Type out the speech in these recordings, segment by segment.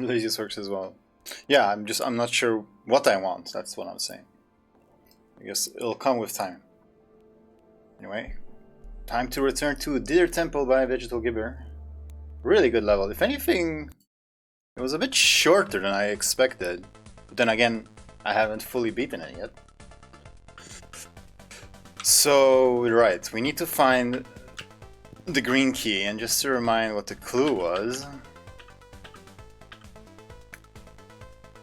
Laziest works as well. Yeah, I'm not sure what I want. That's what I'm saying. I guess it'll come with time. Anyway, time to return to Dithered Temple by Vegetal Gibber. Really good level. If anything, it was a bit shorter than I expected. But then again, I haven't fully beaten it yet. So, right, we need to find the green key, and just to remind what the clue was.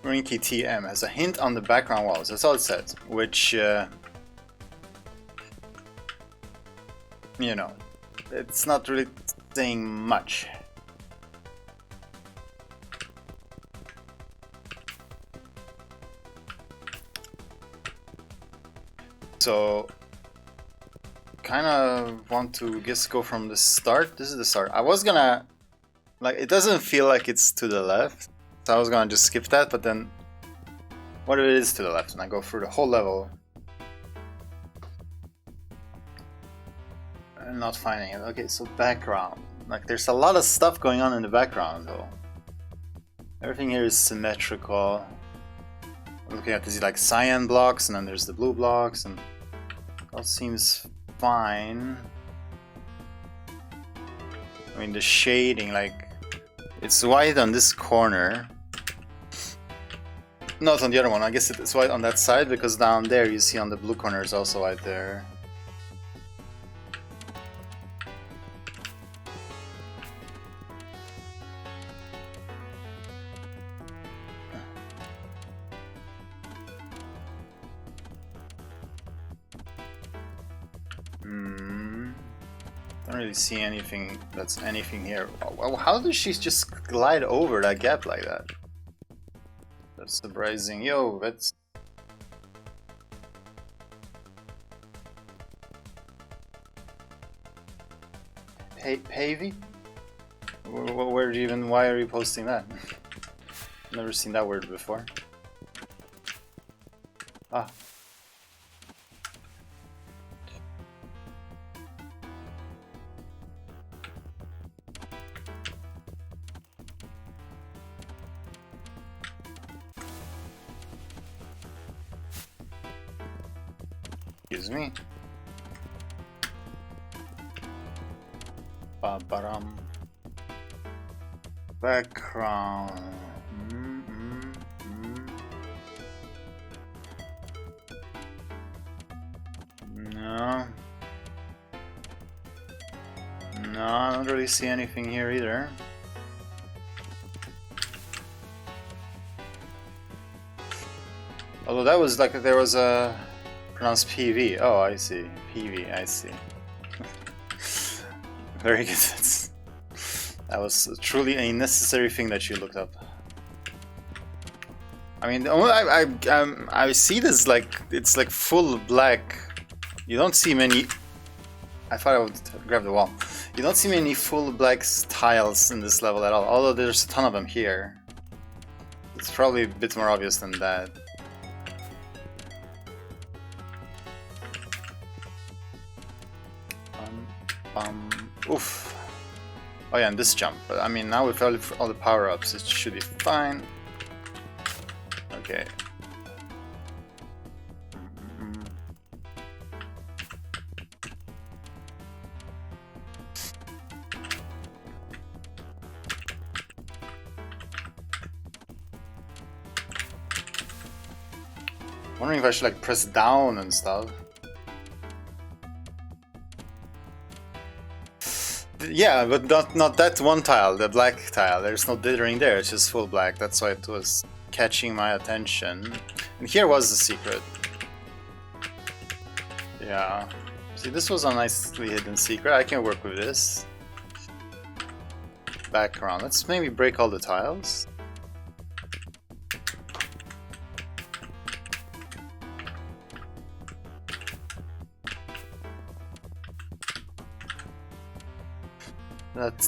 Green key TM has a hint on the background walls, that's all it says, which, you know, it's not really saying much. So, kind of want to just go from the start. This is the start. I was gonna, like, it doesn't feel like it's to the left, so I was gonna just skip that, but then what if it is to the left and I go through the whole level and not finding it. Okay, so background, like there's a lot of stuff going on in the background though. Everything here is symmetrical. I'm looking at these like cyan blocks, and then there's the blue blocks, and all seems fine. I mean, the shading, like, it's white on this corner. Not on the other one. I guess it's white on that side because down there you see on the blue corner is also white there. Don't really see anything that's anything here. How does she just glide over that gap like that? That's surprising. Yo, that's... Pavy? Where do you even... Why are you posting that? Never seen that word before. Ah. Excuse me. Ba-ba-dum. Background. No. No, I don't really see anything here either. Although that was like, there was a... Pronounced PV. Oh, I see. PV, I see. Very good. That was truly a necessary thing that you looked up. I mean, I see this like, it's like full black. You don't see many... I thought I would grab the wall. You don't see many full black tiles in this level at all, although there's a ton of them here. It's probably a bit more obvious than that. Oof. Oh yeah, and this jump. But I mean, now with all the power-ups, it should be fine. Okay. Wondering if I should like press down and stuff. Yeah, but not that one tile, the black tile. There's no dithering there, it's just full black. That's why it was catching my attention. And here was the secret. Yeah. See, this was a nicely hidden secret. I can work with this. Background. Let's maybe break all the tiles.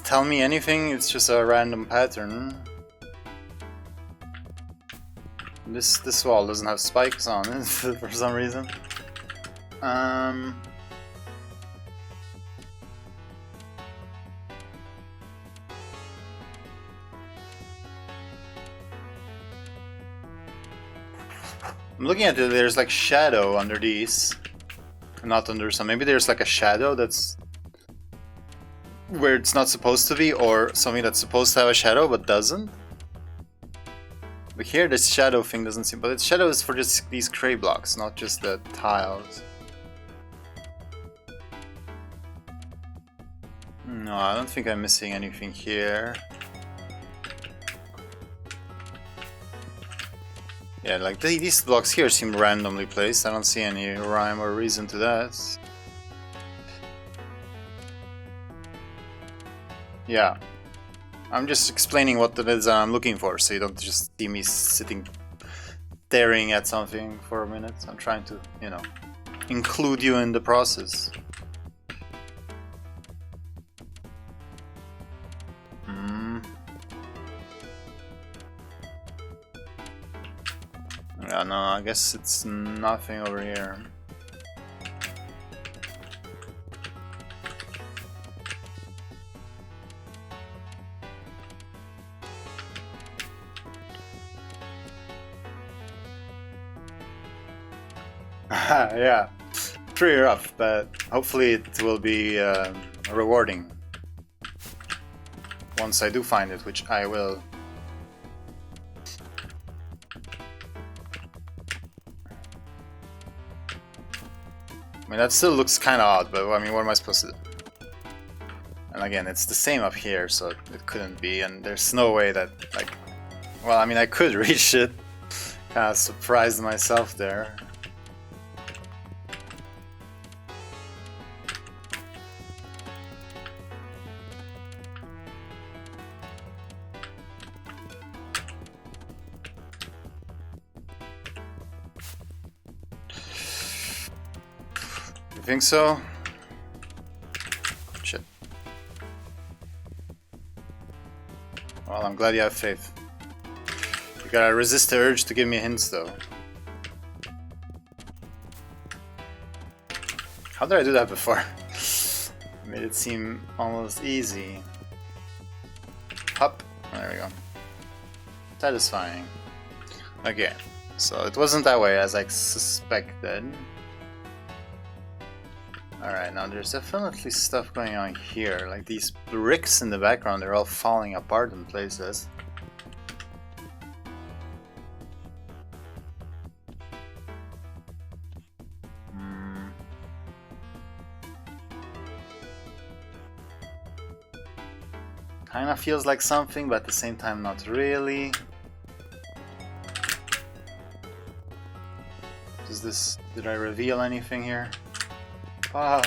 Tell me anything, it's just a random pattern. This wall doesn't have spikes on it for some reason. I'm looking at it, there's like shadow under these. Not under some. Maybe there's like a shadow that's where it's not supposed to be, or something that's supposed to have a shadow but doesn't. But here this shadow thing doesn't seem, but its shadow is for just these clay blocks, not just the tiles. No, I don't think I'm missing anything here. Yeah, like these blocks here seem randomly placed. I don't see any rhyme or reason to that. Yeah. I'm just explaining what it is I'm looking for, so you don't just see me sitting staring at something for a minute. I'm trying to, you know, include you in the process. Yeah, no, I guess it's nothing over here. Yeah, pretty rough, but hopefully it will be rewarding once I do find it, which I will. I mean, that still looks kind of odd, but I mean, what am I supposed to do? And again, it's the same up here, so it couldn't be, and there's no way that, like, well, I mean, I could reach it. Kind of surprised myself there. You think so? Shit. Well, I'm glad you have faith. You gotta resist the urge to give me hints, though. How did I do that before? Made it seem almost easy. Hop. There we go. Satisfying. Okay. So it wasn't that way as I suspected. Alright, now there's definitely stuff going on here. Like these bricks in the background, they're all falling apart in places. Kinda feels like something, but at the same time not really. Did I reveal anything here? Wow.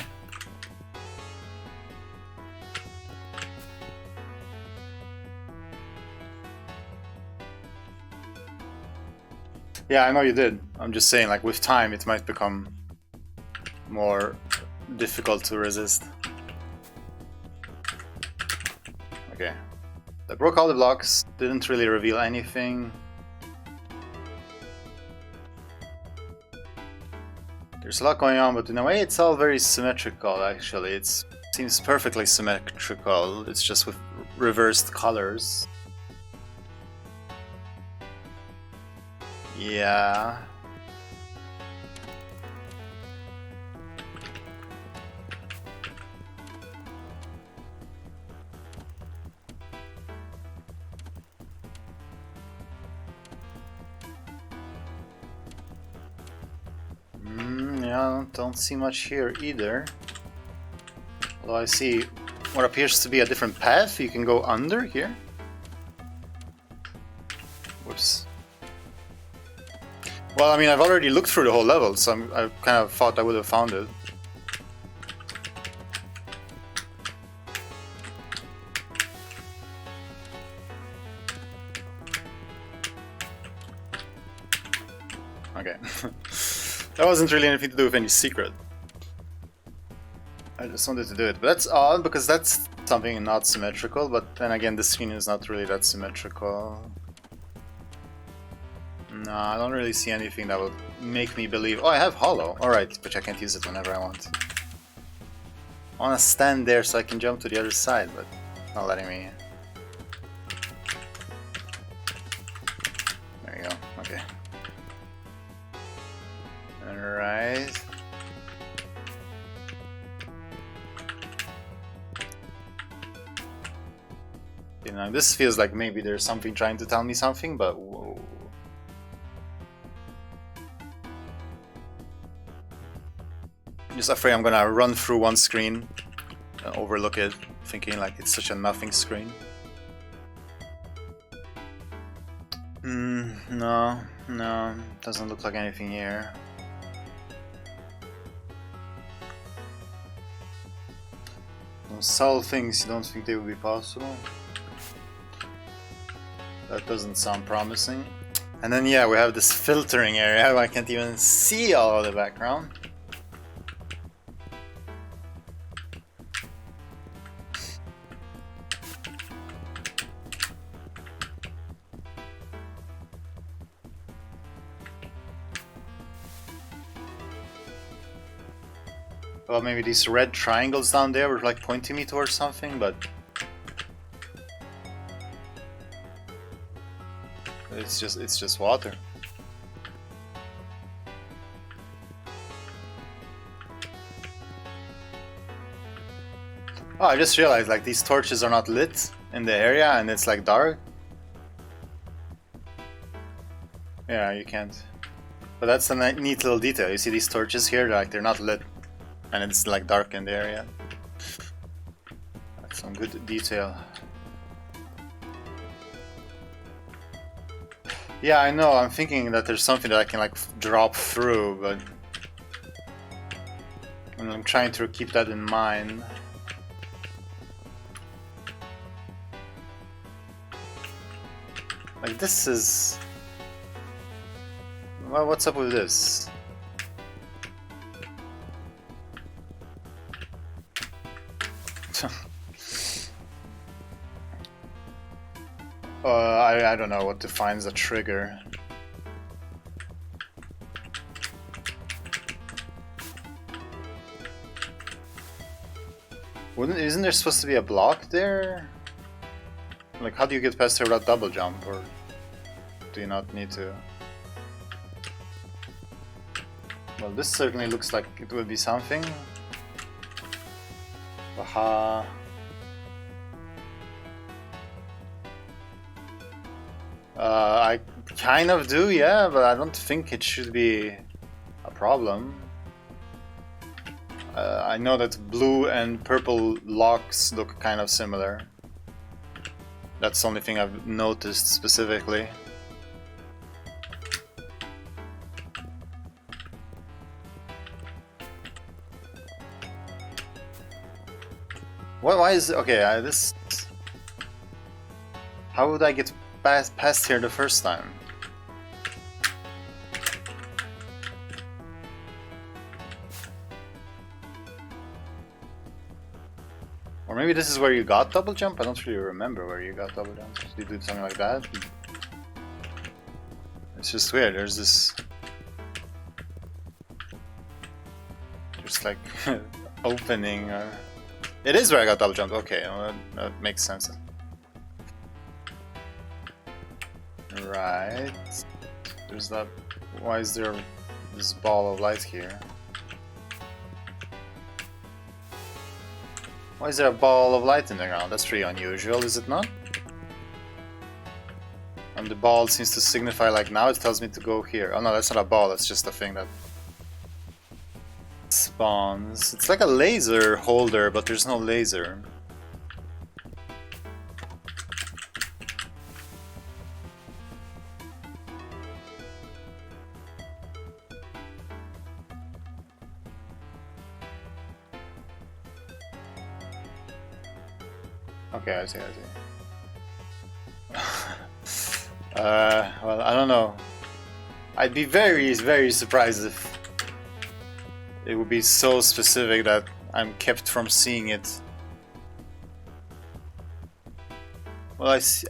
Yeah, I know you did. I'm just saying, like, with time it might become more difficult to resist. Okay. I broke all the blocks, didn't really reveal anything. There's a lot going on, but in a way it's all very symmetrical, actually. It seems perfectly symmetrical, it's just with reversed colors. Yeah. Yeah, don't see much here either. Although I see what appears to be a different path you can go under here. Whoops. Well, I mean, I've already looked through the whole level, so I kind of thought I would have found it. Okay. That wasn't really anything to do with any secret. I just wanted to do it. But that's odd, because that's something not symmetrical, but then again, the screen is not really that symmetrical. No, I don't really see anything that would make me believe... Oh, I have hollow. Alright, but I can't use it whenever I want. I want to stand there so I can jump to the other side, but not letting me. There you go. Okay. Right. You know, this feels like maybe there's something trying to tell me something, but whoa. I'm just afraid I'm gonna run through one screen and overlook it, thinking like it's such a nothing screen. No, doesn't look like anything here. Those subtle things, you don't think they would be possible? That doesn't sound promising. And then yeah, we have this filtering area where I can't even see all of the background. Well, maybe these red triangles down there were like pointing me towards something, but it's just water. Oh, I just realized like these torches are not lit in the area and it's like dark. Yeah, you can't. But that's a neat little detail. You see these torches here, like they're not lit. And it's like dark in the area. That's some good detail. Yeah, I know, I'm thinking that there's something that I can like drop through, but I'm trying to keep that in mind. Like this is... Well, what's up with this? I don't know what defines a trigger. Isn't there supposed to be a block there? Like, how do you get past here without double jump, or do you not need to? Well, this certainly looks like it would be something. Aha. I kind of do, yeah, but I don't think it should be a problem. I know that blue and purple locks look kind of similar. That's the only thing I've noticed specifically. Why is... Okay, this... How would I get past here the first time? Or maybe this is where you got double jump? I don't really remember where you got double jump. Did you do something like that? It's just weird, there's this... Just like... opening or... It is where I got double jump, okay, well, that makes sense. Right. There's that... Why is there this ball of light here? Why is there a ball of light in the ground? That's pretty unusual, is it not? And the ball seems to signify, like, now it tells me to go here. Oh no, that's not a ball, that's just a thing that spawns. It's like a laser holder, but there's no laser. Okay, I see. Well, I don't know. I'd be very, very surprised if it would be so specific that I'm kept from seeing it. Well, I see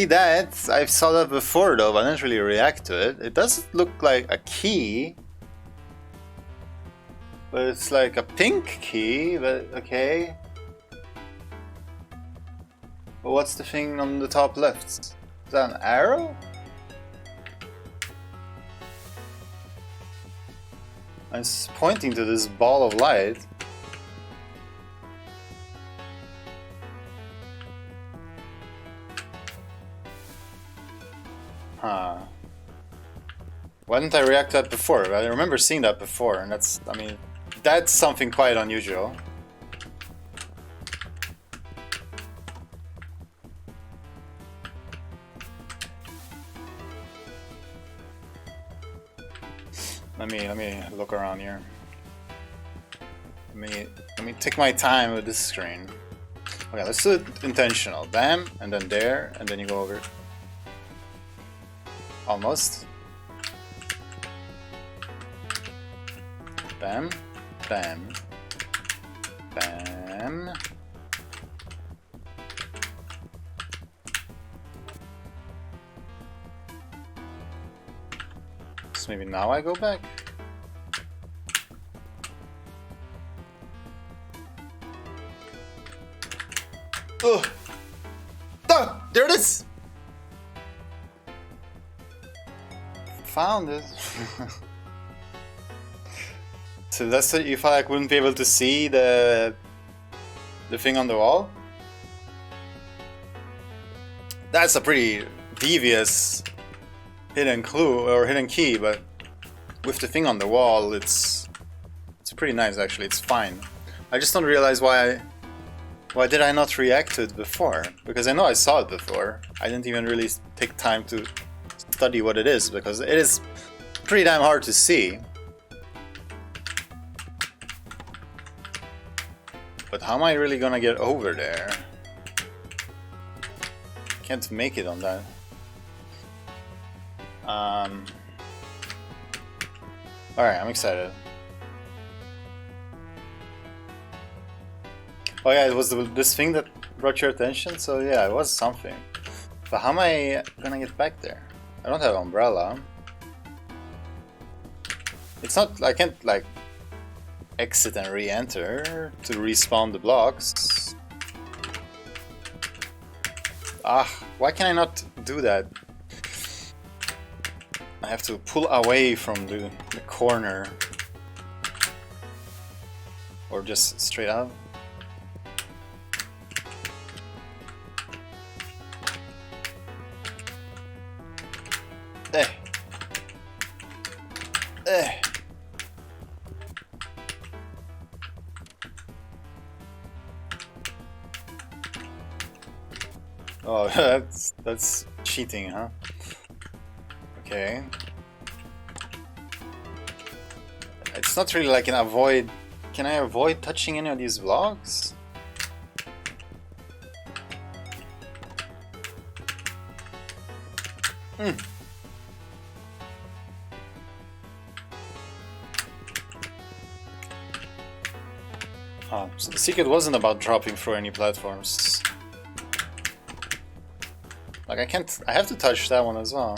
that. I saw that before though, but I didn't really react to it. It doesn't look like a key. But it's like a pink key, but okay. But what's the thing on the top left? Is that an arrow? I'm pointing to this ball of light. Huh. Why didn't I react to that before? I remember seeing that before, and that's, I mean, that's something quite unusual. Let me look around here. Let me take my time with this screen. Okay, let's do it intentional. Bam, and then there, and then you go over. Almost. Bam, bam, bam. So maybe now I go back. Ugh! Ah, there it is! Found it. So that's it. You thought I wouldn't be able to see the thing on the wall? That's a pretty devious hidden clue or hidden key, but with the thing on the wall, it's pretty nice actually. It's fine. I just don't realize why did I not react to it before? Because I know I saw it before. I didn't even really take time to study what it is, because it is pretty damn hard to see. But how am I really gonna get over there? Can't make it on that. Alright, I'm excited. Oh yeah, it was this thing that brought your attention, so yeah, it was something. But how am I gonna get back there? I don't have an umbrella. It's not, I can't like exit and re-enter to respawn the blocks. Ah, why can I not do that? I have to pull away from the corner. Or just straight up. Oh, that's cheating, huh? Okay. It's not really like an avoid. Can I avoid touching any of these blocks? Oh, so the secret wasn't about dropping through any platforms. Like I can't, I have to touch that one as well.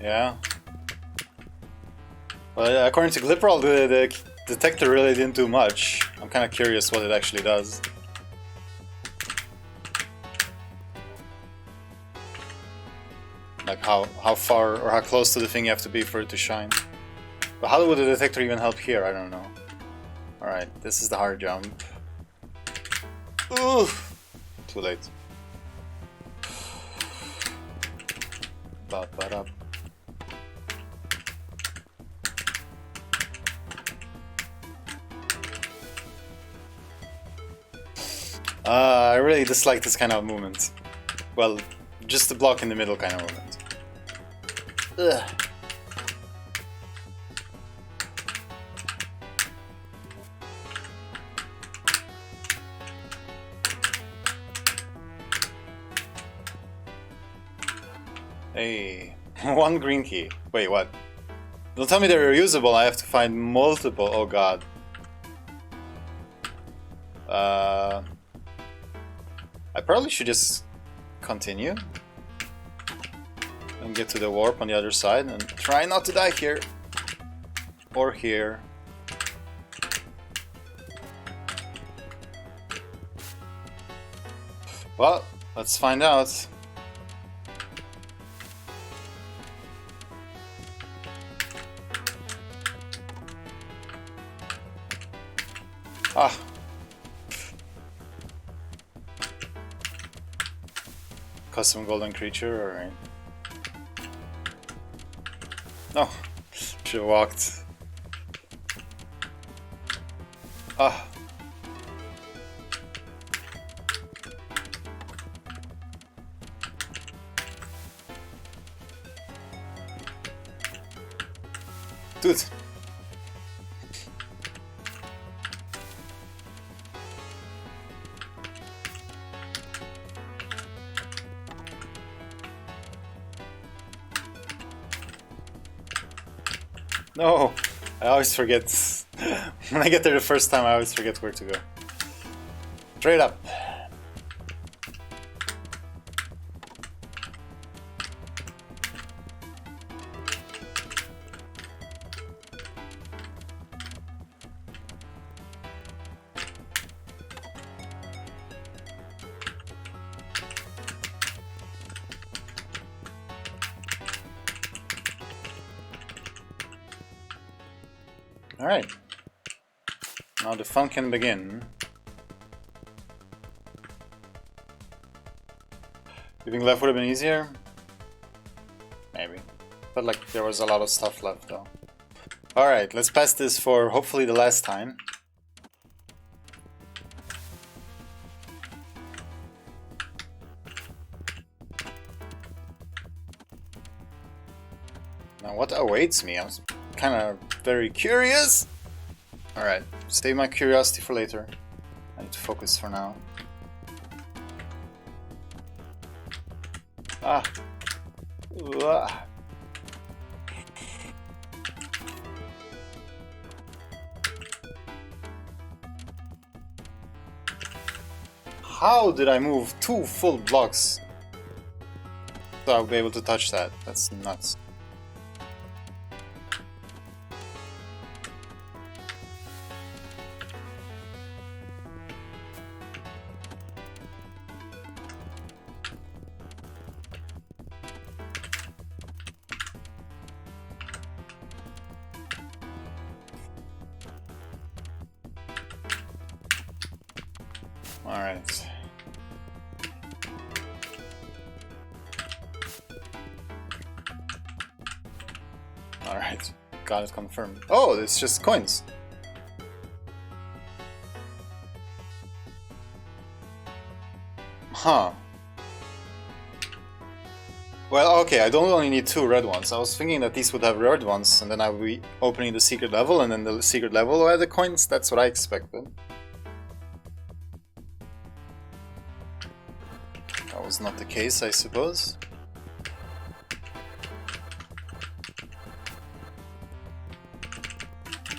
Yeah. Well, according to Glipperall, the detector really didn't do much. I'm kind of curious what it actually does. Like how far or how close to the thing you have to be for it to shine. But how would the detector even help here? I don't know. Alright, this is the hard jump. Ooh! Too late. Ba-ba-da. I really dislike this kind of movement. Well, just the block in the middle kind of movement. Ugh. Hey, one green key. Wait, what? Don't tell me they're reusable, I have to find multiple. Oh god. I probably should just continue and get to the warp on the other side and try not to die here or here. Well, let's find out. Ah. Custom golden creature, alright. Oh, should've walked. Ah. Dude. No, I always forget. When I get there the first time, I always forget where to go. Straight up. Alright. Now the fun can begin. You think left would have been easier? Maybe. But like there was a lot of stuff left though. Alright, let's pass this for hopefully the last time. Now what awaits me? I was kind of very curious. Alright, save my curiosity for later. I need to focus for now. Ah. Ugh. How did I move 2 full blocks so I'll be able to touch that? That's nuts. Alright. Alright. Got it confirmed. Oh, it's just coins. Huh. Well, okay, I don't only need 2 red ones. I was thinking that these would have red ones, and then I would be opening the secret level, and then the secret level will have the coins. That's what I expected. That was not the case, I suppose.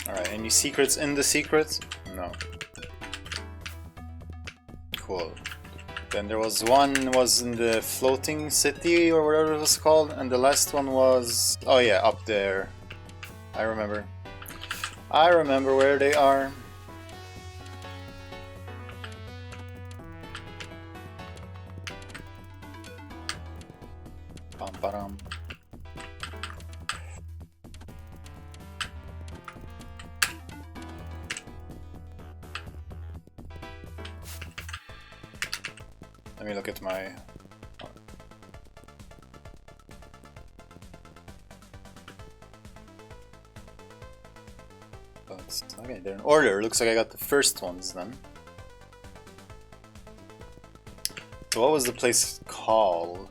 Alright, any secrets in the secret? No. Cool. Then there was one was in the floating city or whatever it was called, and the last one was, oh yeah, up there. I remember. I remember where they are. Bum ba-dum. Let me look at my... Okay, they're in order. Looks like I got the first ones then. So what was the place called?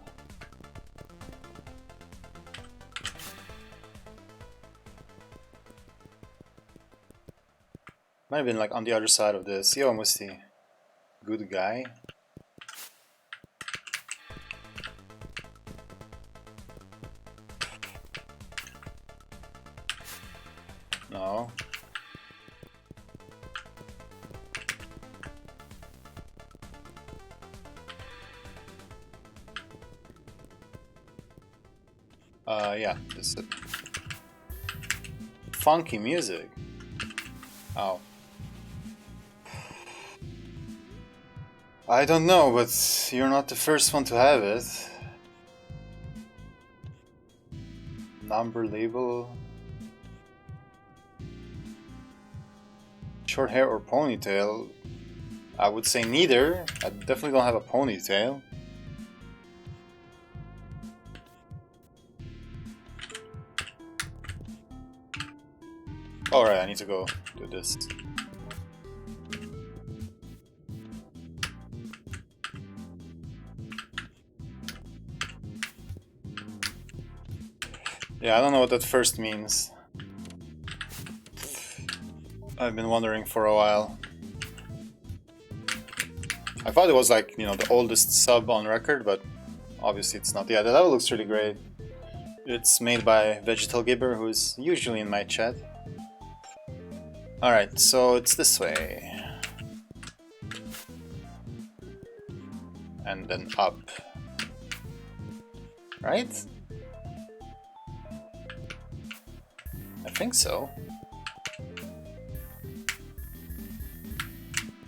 Might have been like on the other side of this. Yo, Musty. Good guy. No. Yeah, this is it. Funky music. Oh. I don't know, but you're not the first one to have it. Number label. Short hair or ponytail? I would say neither. I definitely don't have a ponytail. Alright, I need to go do this. Yeah, I don't know what that first means. I've been wondering for a while. I thought it was like, you know, the oldest sub on record, but obviously it's not. Yeah, the level looks really great. It's made by Vegetal Gibber, who's usually in my chat. Alright, so it's this way. And then up. Right? I think so.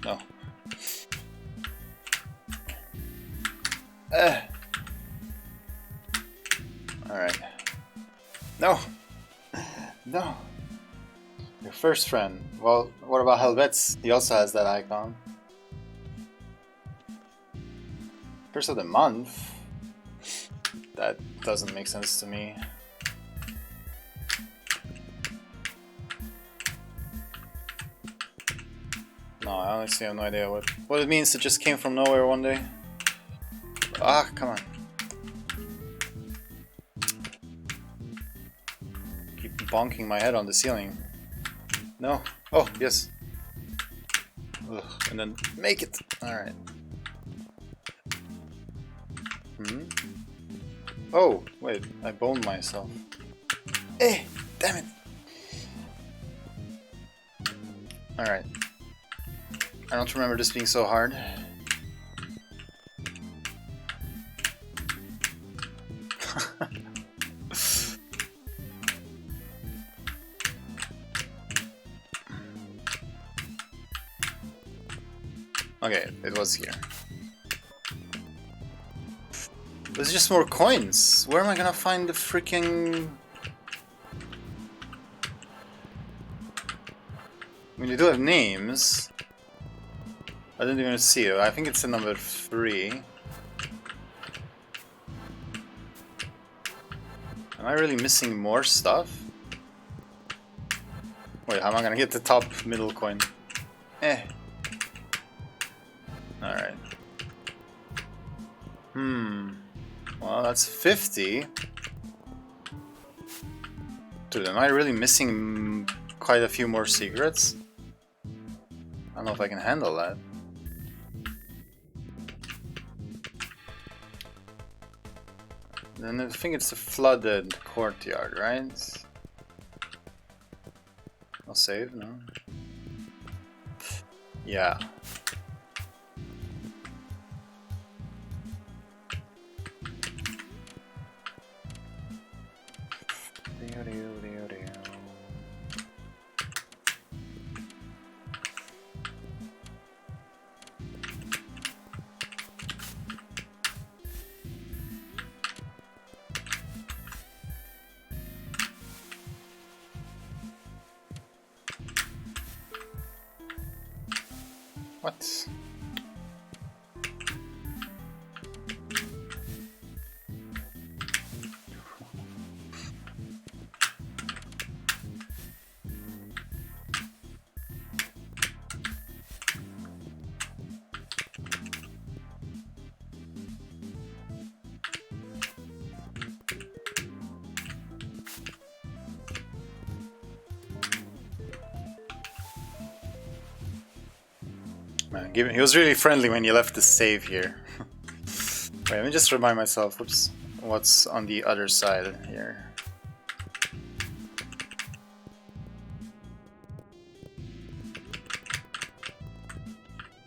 No. Alright. No! No! Your first friend. Well, what about Helvet's? He also has that icon. First of the month? That doesn't make sense to me. No, I honestly have no idea what it means. It just came from nowhere one day. Ah, come on. Keep bonking my head on the ceiling. No. Oh, yes. Ugh. And then make it. Alright. Hmm? Oh, wait. I boned myself. Eh! Damn it! Alright. I don't remember this being so hard. Okay, it was here. There's just more coins. Where am I gonna find the freaking... I mean, you do have names. I didn't even see it. I think it's the number 3. Am I really missing more stuff? Wait, how am I gonna get the top middle coin? Eh. Alright. Well, that's 50. Dude, am I really missing quite a few more secrets? I don't know if I can handle that. Then I think it's the flooded courtyard, right? I'll save, no? Yeah. What? Man, he was really friendly when you left the save here. Wait, let me just remind myself, whoops, what's on the other side here.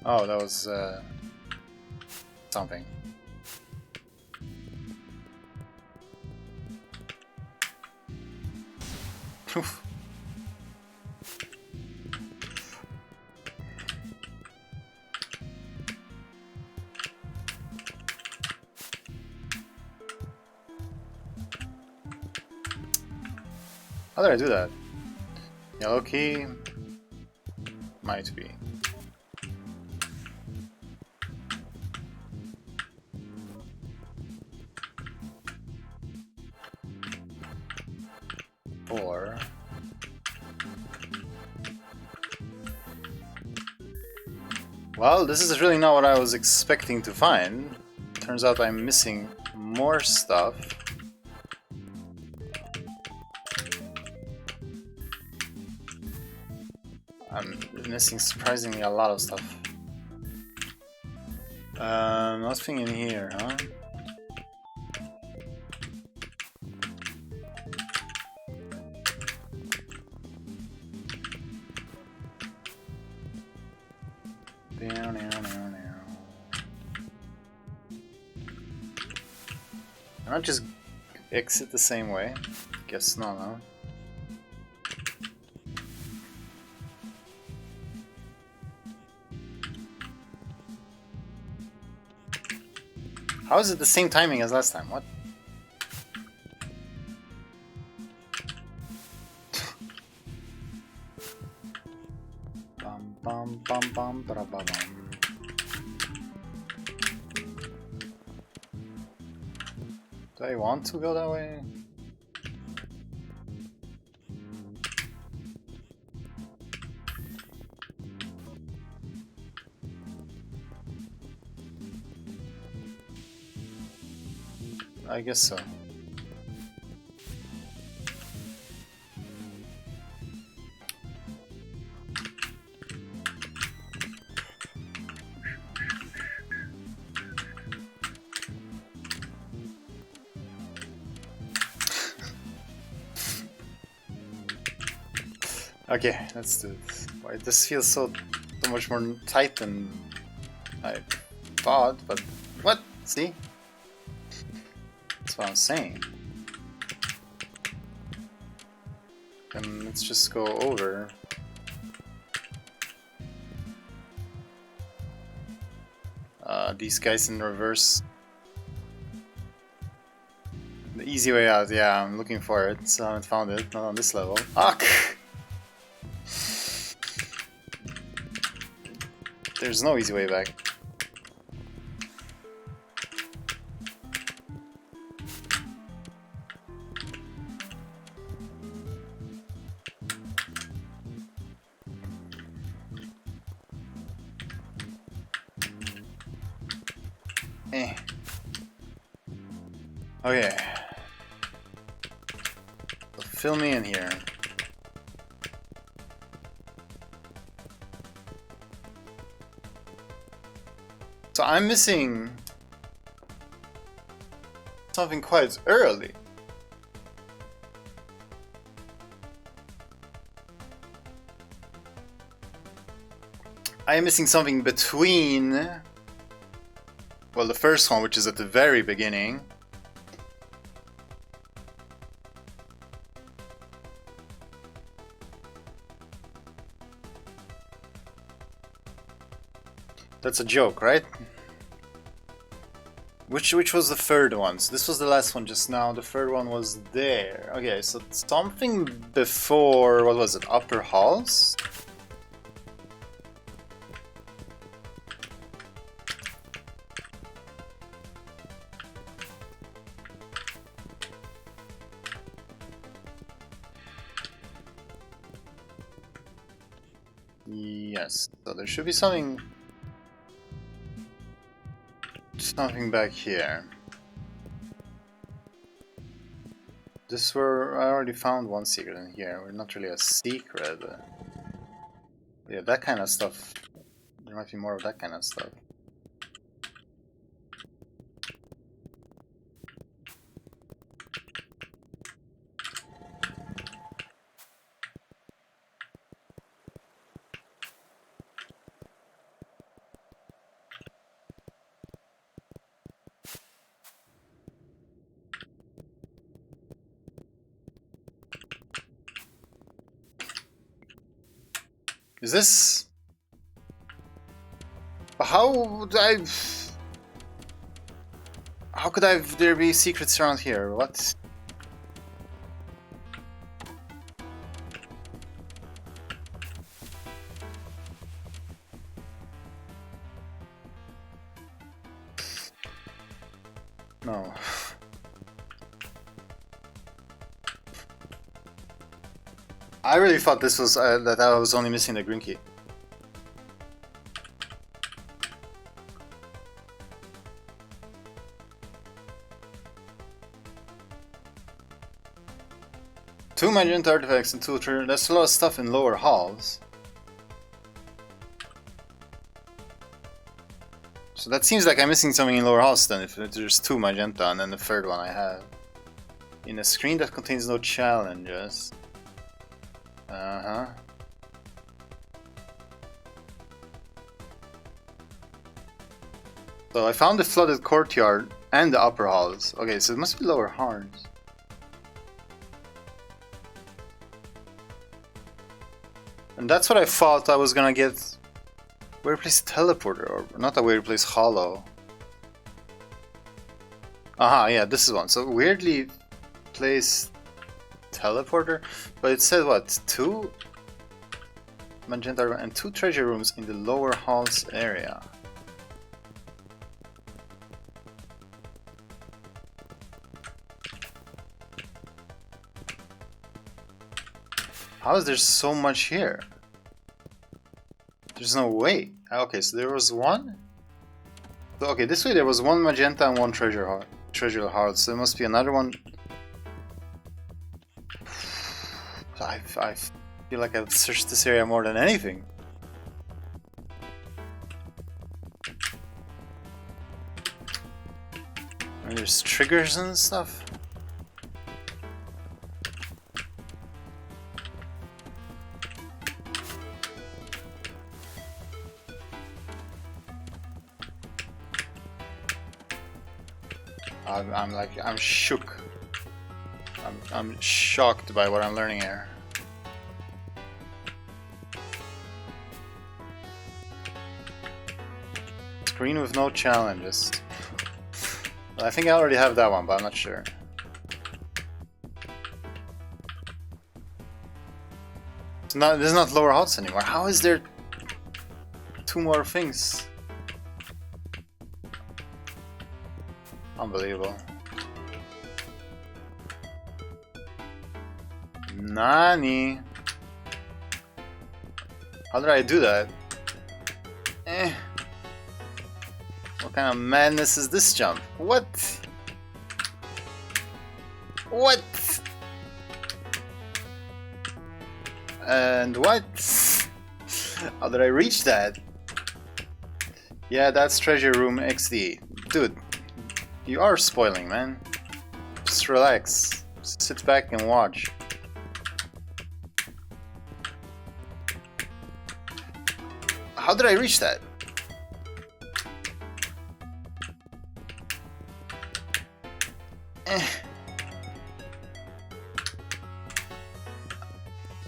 Oh, that was something. Oof. How did I do that? Yellow key? Might be. Or... Well, this is really not what I was expecting to find. Turns out I'm missing more stuff. I'm missing surprisingly a lot of stuff. Nothing in here, huh? Can I just exit the same way? Guess not, huh? How is it the same timing as last time? What? Bum bum bum bum ba ba bum. Do I want to go that way? I guess so. Okay, let's do it. Why this feels so much more tight than I thought, but what? See? That's what I'm saying. Then let's just go over. These guys in reverse. The easy way out, yeah, I'm looking for it, so I haven't found it, not on this level. Fuck! There's no easy way back. Okay. So fill me in here. So I'm missing something quite early. I am missing something between, well, the first one, which is at the very beginning, that's a joke, right? Which was the third one? So this was the last one just now. The third one was there. Okay, so something before, what was it? Upper halls? Yes, so there should be something back here. I already found one secret in here. We're not really a secret. Yeah, that kind of stuff. There might be more of that kind of stuff. Is this... How could there be secrets around here? What? No. I really thought this was that I was only missing the green key. Two magenta artifacts and two treasure. That's a lot of stuff in lower halls. So that seems like I'm missing something in lower halls then, if there's two magenta and then the third one I have. In a screen that contains no challenges. Uh-huh. So I found the flooded courtyard and the upper halls. Okay, so it must be lower halls. And that's what I thought I was gonna get. Weird Place Teleporter, or not a Weird Place Hollow. Aha, yeah, this is one. So weirdly placed teleporter, but it said what? 2 magenta and 2 treasure rooms in the lower halls area. How is there so much here? There's no way. Okay, so there was one. So, okay, this way there was 1 magenta and 1 treasure heart. So there must be another one. I feel like I've searched this area more than anything. And there's triggers and stuff. I'm shook. I'm shocked by what I'm learning here. Screen with no challenges. I think I already have that one, but I'm not sure. There's not lower halls anymore. How is there 2 more things? Unbelievable. Nani? How did I do that? What kind of madness is this jump? What? What? And what? How did I reach that? Yeah, that's treasure room XD. Dude, you are spoiling, man. Just relax. Just sit back and watch. How did I reach that?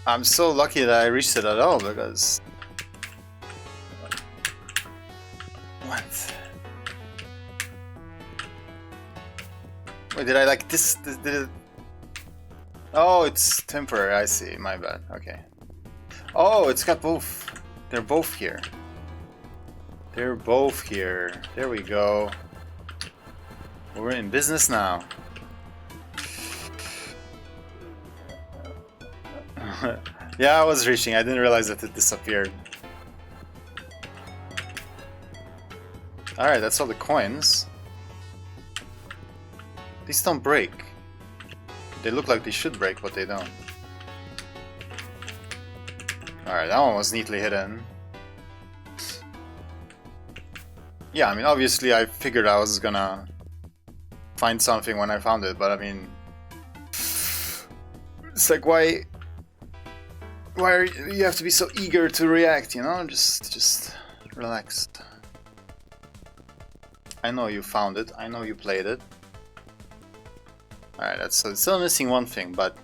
I'm so lucky that I reached it at all, because... What? Wait, did I like this? Did it... Oh, it's temporary, I see, my bad, okay. Oh, it's got both. They're both here. They're both here. There we go. We're in business now. Yeah, I was reaching. I didn't realize that it disappeared. Alright, that's all the coins. These don't break. They look like they should break, but they don't. Alright, that one was neatly hidden. Yeah, I mean, obviously I figured I was gonna find something when I found it, but I mean... It's like, why are you have to be so eager to react, you know? Just relax. I know you found it, I know you played it. Alright, that's still missing one thing, but...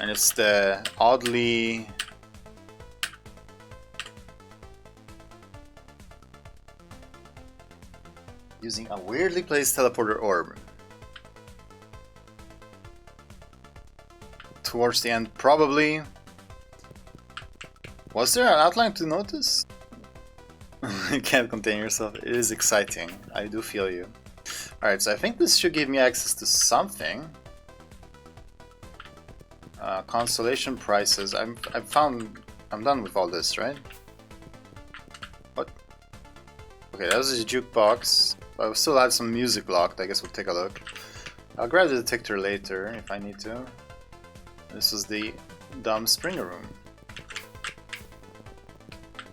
And it's the oddly... Using a weirdly placed teleporter orb. Towards the end, probably. Was there an outline to notice? You can't contain yourself. It is exciting. I do feel you. Alright, so I think this should give me access to something. Constellation prices. I'm done with all this, right? What? Okay, that was a jukebox. But we still have some music locked. I guess we'll take a look. I'll grab the detector later if I need to. This was the dumb Springer room.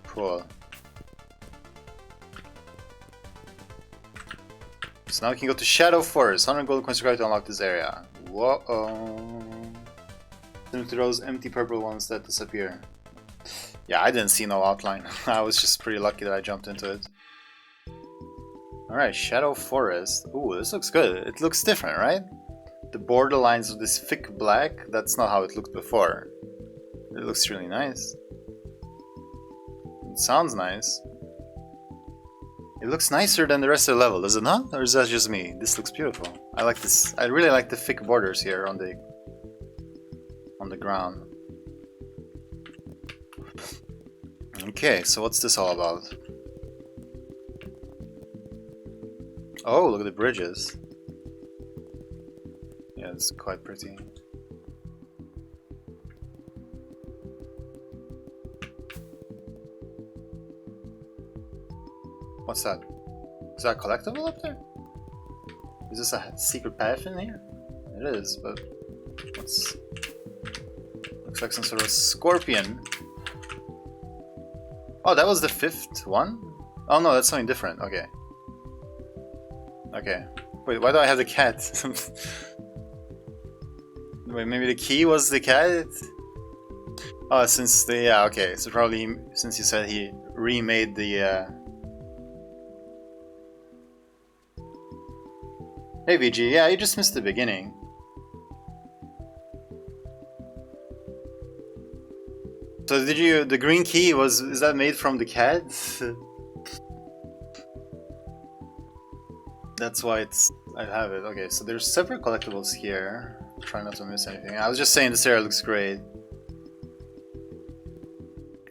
Cool. So now we can go to Shadow Forest. 100 gold coins required to unlock this area. Whoa. Similar to those empty purple ones that disappear. Yeah, I didn't see no outline. I was just pretty lucky that I jumped into it. Alright, Shadow Forest. Ooh, this looks good. It looks different, right? The borderlines of this thick black, that's not how it looked before. It looks really nice. It sounds nice. It looks nicer than the rest of the level, does it not? Or is that just me? This looks beautiful. I like this. I really like the thick borders here on the ground. Okay, so what's this all about? Oh, look at the bridges. Yeah, it's quite pretty. What's that? Is that collectible up there? Is this a secret path in here? It is, but what's... Looks like some sort of scorpion. Oh, that was the 5th one? Oh no, that's something different. Okay. Okay. Wait, why do I have the cat? Wait, maybe the key was the cat? Oh, since the... yeah, okay. So probably since you said he remade the... Hey VG, yeah, you just missed the beginning. So did you... the green key was... is that made from the cat? That's why it's... I have it. Okay, so there's separate collectibles here. Try not to miss anything. I was just saying this area looks great.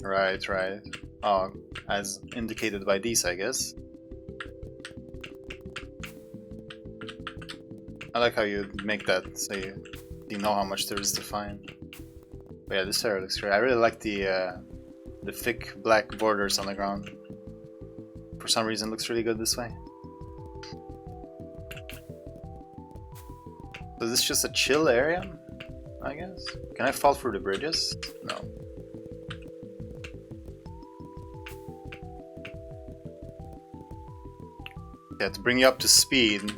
Right, right. Oh, as indicated by these, I guess. I like how you make that so you know how much there is to find. But yeah, this area looks great. I really like the thick black borders on the ground. For some reason, it looks really good this way. So is this just a chill area, I guess? Can I fall through the bridges? No. Yeah, to bring you up to speed.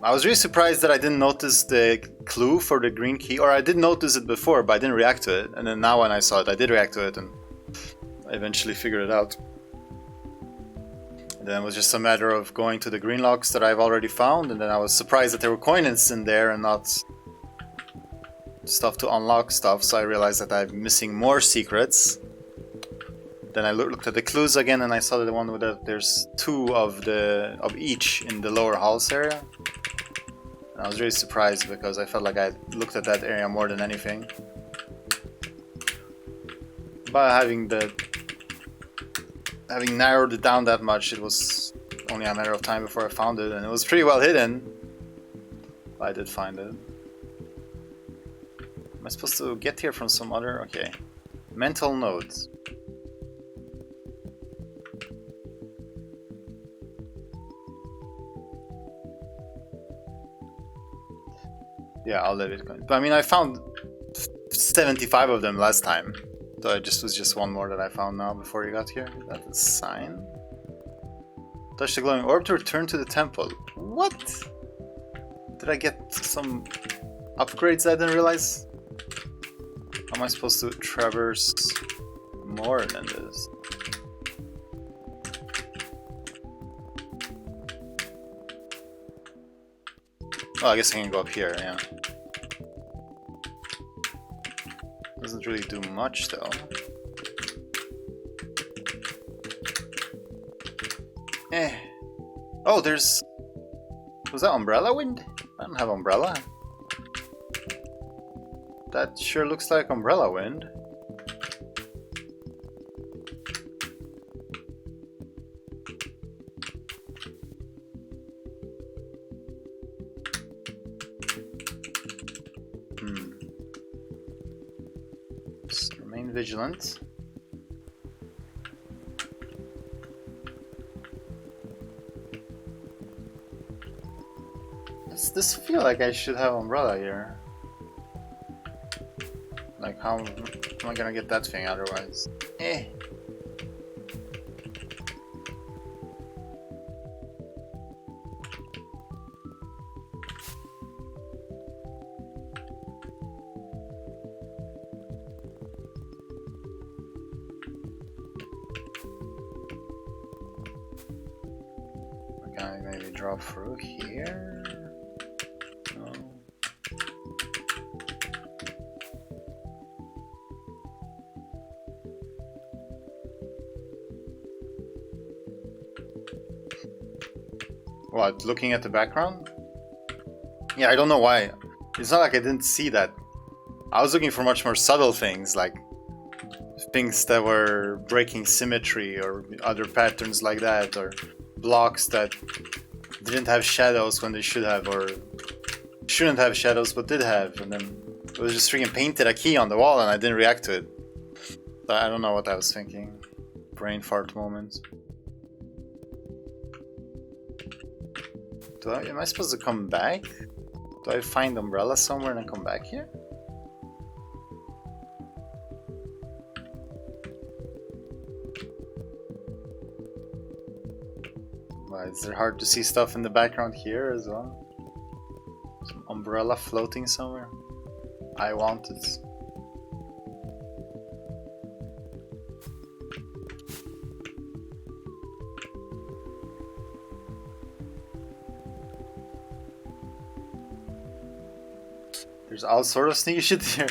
I was really surprised that I didn't notice the clue for the green key, or I did notice it before, but I didn't react to it. And then now when I saw it, I did react to it, and I eventually figured it out. And then it was just a matter of going to the green locks that I've already found, and then I was surprised that there were coins in there and not stuff to unlock stuff, so I realized that I'm missing more secrets. Then I looked at the clues again, and I saw the one with there's 2 of each in the lower halls area. And I was really surprised because I felt like I looked at that area more than anything. But having narrowed it down that much, it was only a matter of time before I found it, and it was pretty well hidden. But I did find it. Am I supposed to get here from some other? Okay. Mental nodes. Yeah, I'll let it go. But I mean, I found 75 of them last time. So it was just one more that I found now before you got here. That's a sign. Touch the glowing orb to return to the temple. What? Did I get some upgrades I didn't realize? How am I supposed to traverse more than this? Oh, I guess I can go up here, yeah. Doesn't really do much though. Eh. Oh, there's... was that umbrella wind? I don't have umbrella. That sure looks like umbrella wind. Just remain vigilant. Does this feel like I should have umbrella here? Like, how am I gonna get that thing otherwise? Eh. Can I maybe drop through here? No. What, looking at the background? Yeah, I don't know why. It's not like I didn't see that. I was looking for much more subtle things, like things that were breaking symmetry or other patterns like that, or blocks that didn't have shadows when they should have, or shouldn't have shadows but did have, and then it was just freaking painted a key on the wall and I didn't react to it. So I don't know what I was thinking. Brain fart moment. Am I supposed to come back? Do I find umbrella somewhere and then come back here? Why, is it hard to see stuff in the background here as well? Some umbrella floating somewhere? I want it. There's all sort of sneaky shit here.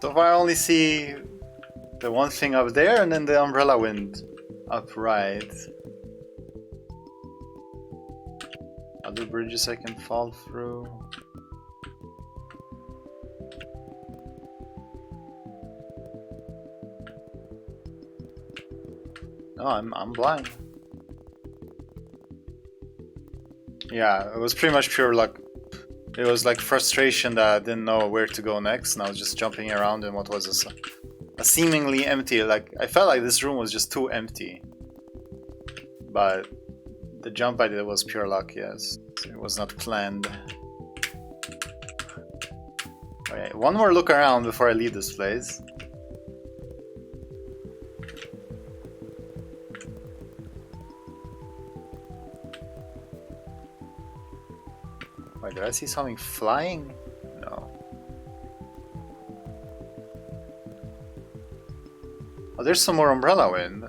So far I only see the one thing up there and then the umbrella wind up right. Other bridges I can fall through. No, I'm blind. Yeah, it was pretty much pure luck. It was like frustration that I didn't know where to go next, and I was just jumping around in what was a seemingly empty, like, I felt like this room was just too empty. But the jump I did was pure luck, yes. It was not planned. Okay, one more look around before I leave this place. Wait, did I see something flying? No. Oh, there's some more umbrella wind.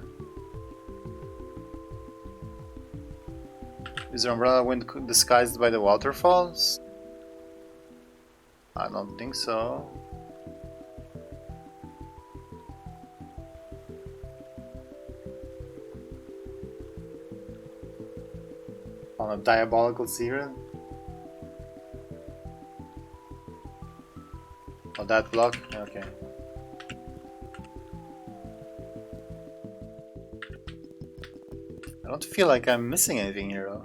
Is the umbrella wind disguised by the waterfalls? I don't think so. On a diabolical secret? Oh, that block? Okay. I don't feel like I'm missing anything here though.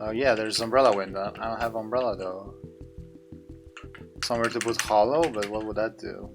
Oh yeah, there's umbrella wind. I don't have umbrella though. Somewhere to put hollow, but what would that do?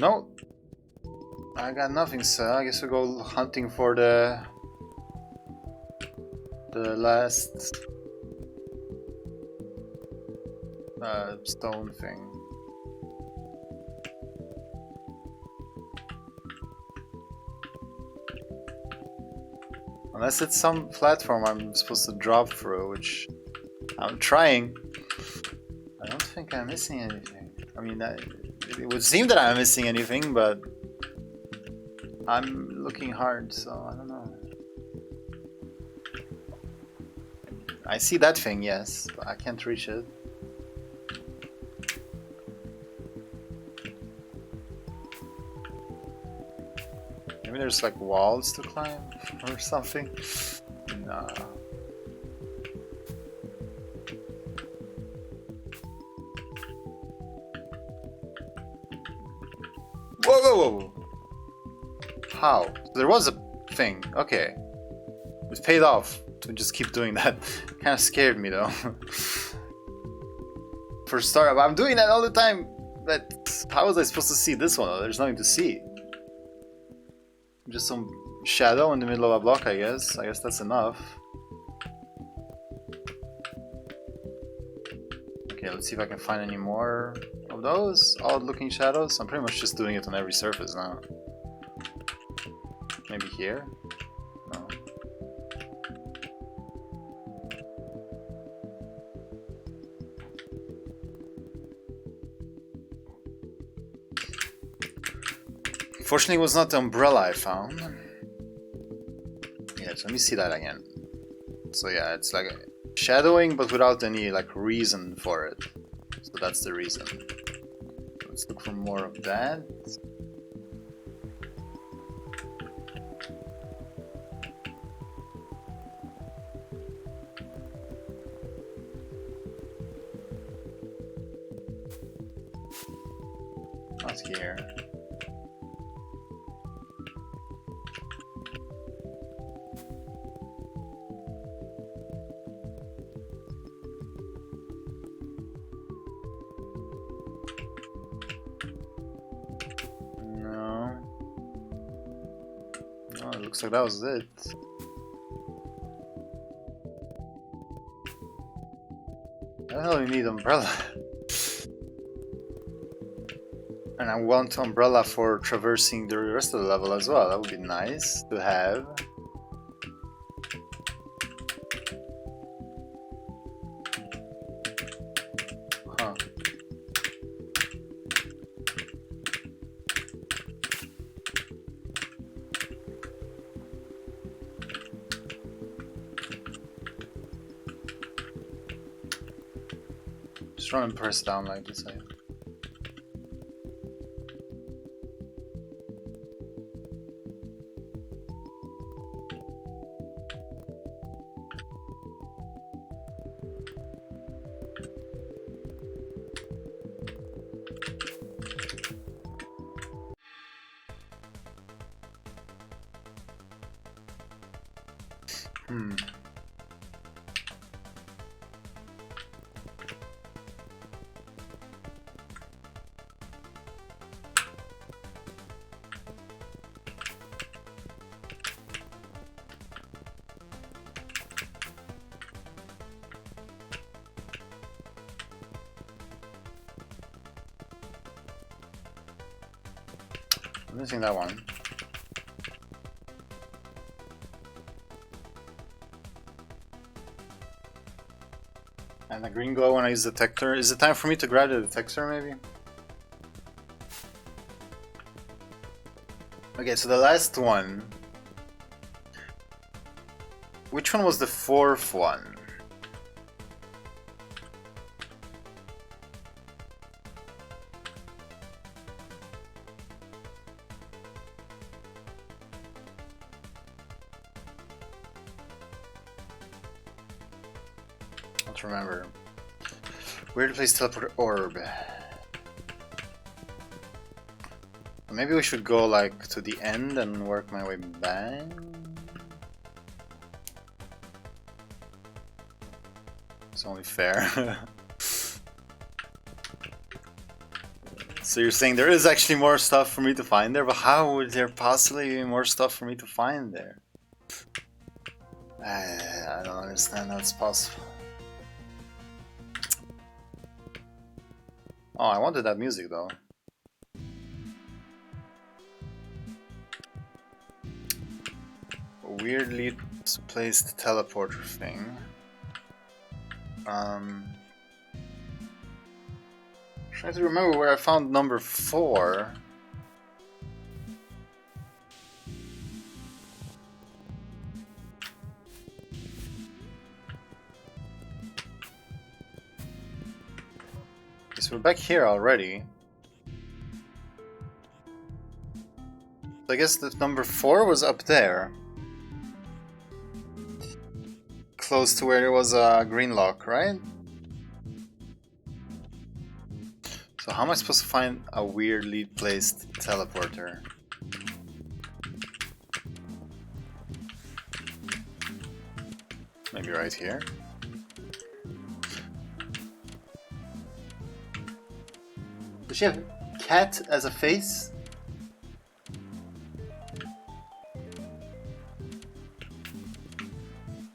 No, I got nothing, so I guess we'll go hunting for the last stone thing. Unless it's some platform I'm supposed to drop through, which I'm trying. I don't think I'm missing anything. I mean, It would seem that I'm missing anything, but I'm looking hard, so I don't know. I see that thing, yes, but I can't reach it. Maybe there's like walls to climb or something. No. Whoa, whoa, whoa! How? There was a thing. Okay. It paid off to just keep doing that. Kind of scared me though. For start, I'm doing that all the time. But how was I supposed to see this one? There's nothing to see. Just some shadow in the middle of a block, I guess. I guess that's enough. Okay, let's see if I can find any more of those odd-looking shadows. I'm pretty much just doing it on every surface now. Maybe here? No. Fortunately, it was not the umbrella I found. Yeah, so let me see that again. So yeah, it's like shadowing, but without any like reason for it. So that's the reason. Let's look for more of that. Not here. Looks like that was it. I don't really need umbrella. And I want umbrella for traversing the rest of the level as well. That would be nice to have. Huh. Just run and press down like this. I'm missing that one. And the green glow when I use the detector. Is it time for me to grab the detector maybe? Okay, so the last one. Which one was the fourth one? Remember. Where to place teleport orb? Maybe we should go like to the end and work my way back. It's only fair. So you're saying there is actually more stuff for me to find there, but how would there possibly be more stuff for me to find there? I don't understand how it's possible. Oh, I wanted that music though. A weirdly placed teleporter thing. Trying to remember where I found number 4. We're back here already. I guess that number 4 was up there. Close to where there was a green lock, right? So how am I supposed to find a weirdly placed teleporter? Maybe right here? Does she have cat as a face?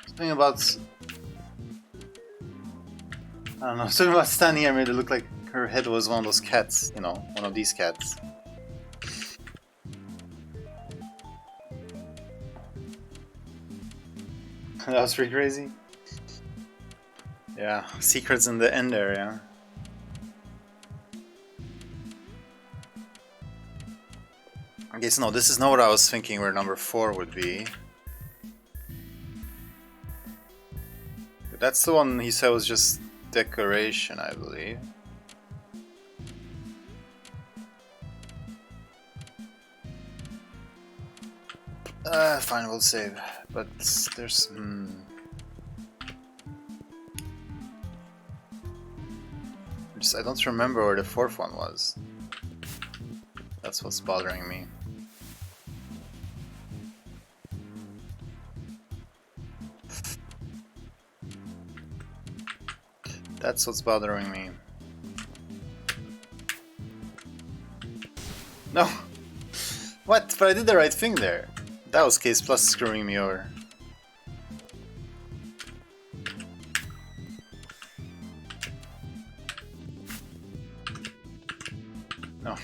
Something about... I don't know, something about standing here made it look like her head was one of those cats, you know, one of these cats. That was pretty crazy. Yeah, secrets in the end area. Okay, so no, this is not what I was thinking where number 4 would be. But that's the one he said was just decoration, I believe. Fine, we'll save. But there's... I don't remember where the 4th one was. That's what's bothering me. That's what's bothering me. No! What? But I did the right thing there. That was Case Plus screwing me over. No.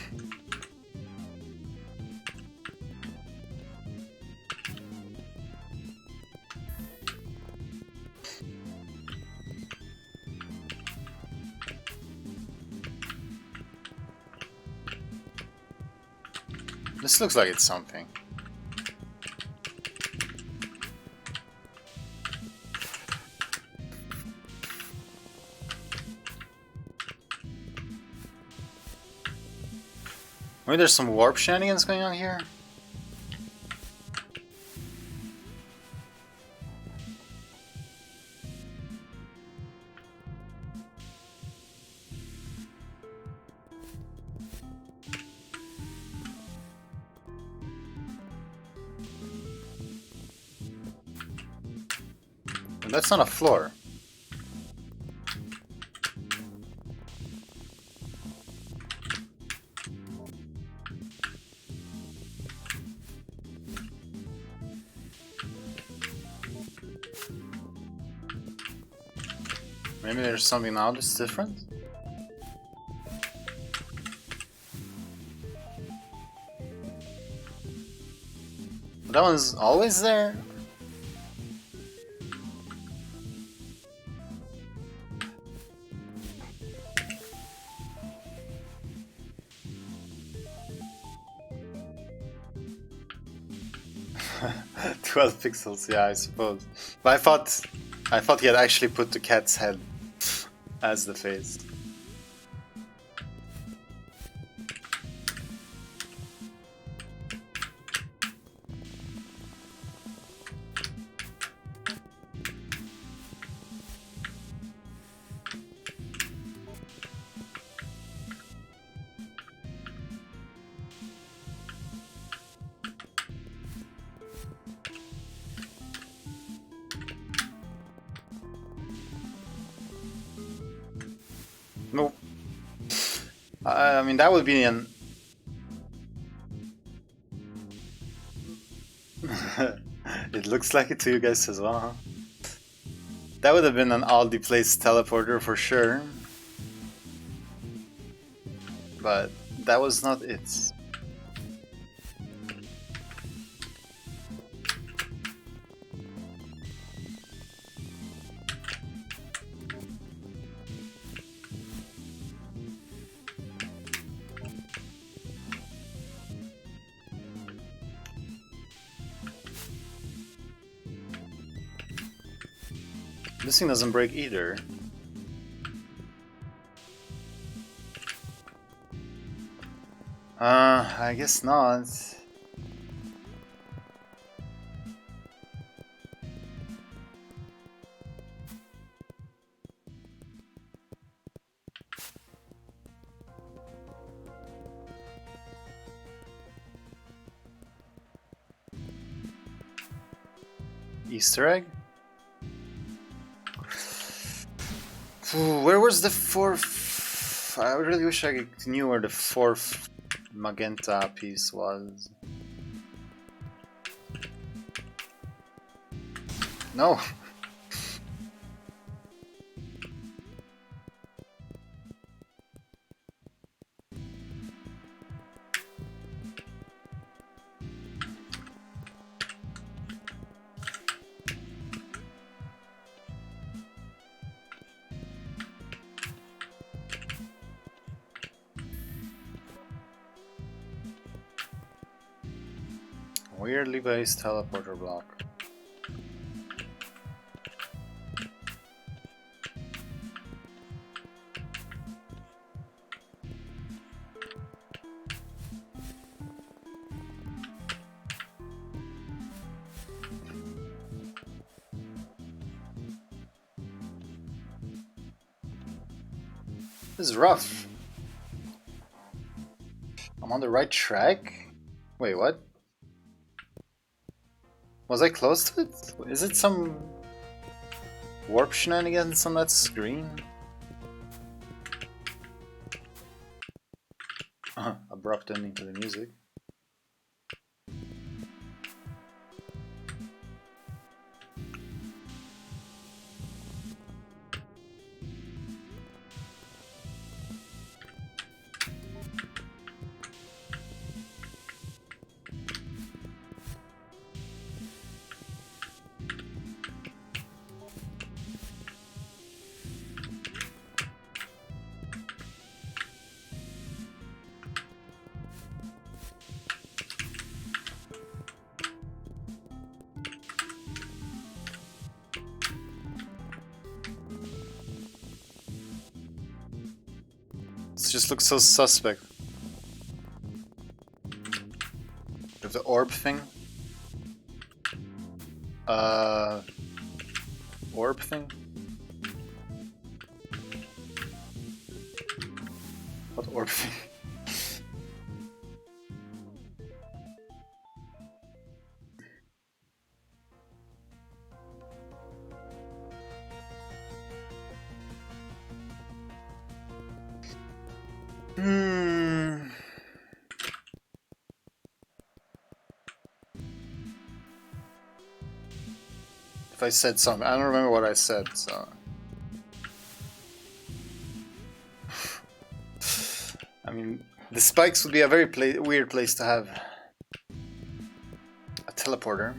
This looks like it's something. Maybe there's some warp shenanigans going on here? That's not a floor. Maybe there's something now that's different? That one's always there? 12 pixels, yeah, I suppose. But I thought he had actually put the cat's head as the face. Nope. I mean, that would be an... It looks like it to you guys as well, huh? That would have been an oddly placed teleporter for sure. But that was not it. This thing doesn't break either. I guess not. Easter egg? Ooh, where was the fourth? I really wish I knew where the fourth magenta piece was. No. Weirdly based teleporter block. This is rough. I'm on the right track? Wait, what? Was I close to it? Is it some warp shenanigans on that screen? Abrupt ending to the music. It just looks so suspect. With the orb thing. Orb thing? What orb thing? If I said something, I don't remember what I said, so. I mean, the spikes would be a very weird place to have a teleporter.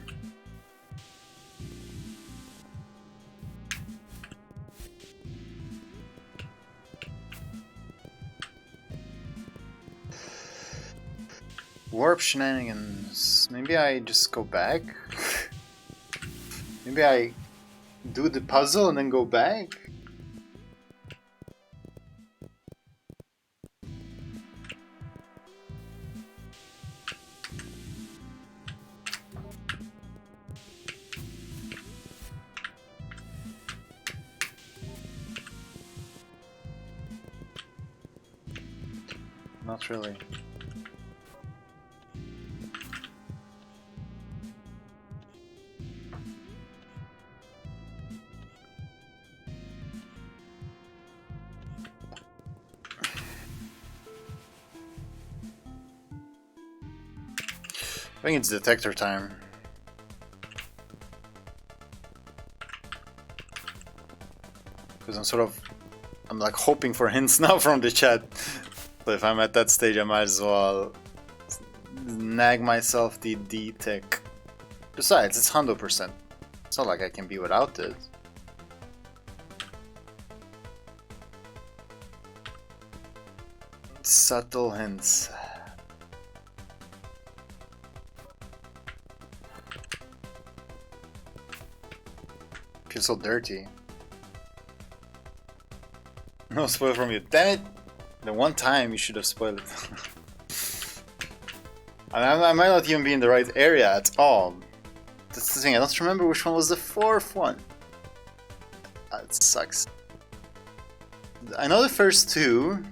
Warp shenanigans. Maybe I just go back? Maybe I do the puzzle and then go back? Not really. I think it's detector time. Because I'm like hoping for hints now from the chat. So if I'm at that stage, I might as well nag myself the D-Tech. Besides, it's 100%. It's not like I can be without it. Subtle hints. Feels so dirty. No spoil from you. Damn it! The one time you should have spoiled it. I might not even be in the right area at all. That's the thing, I don't remember which one was the fourth one. It sucks. I know the first two.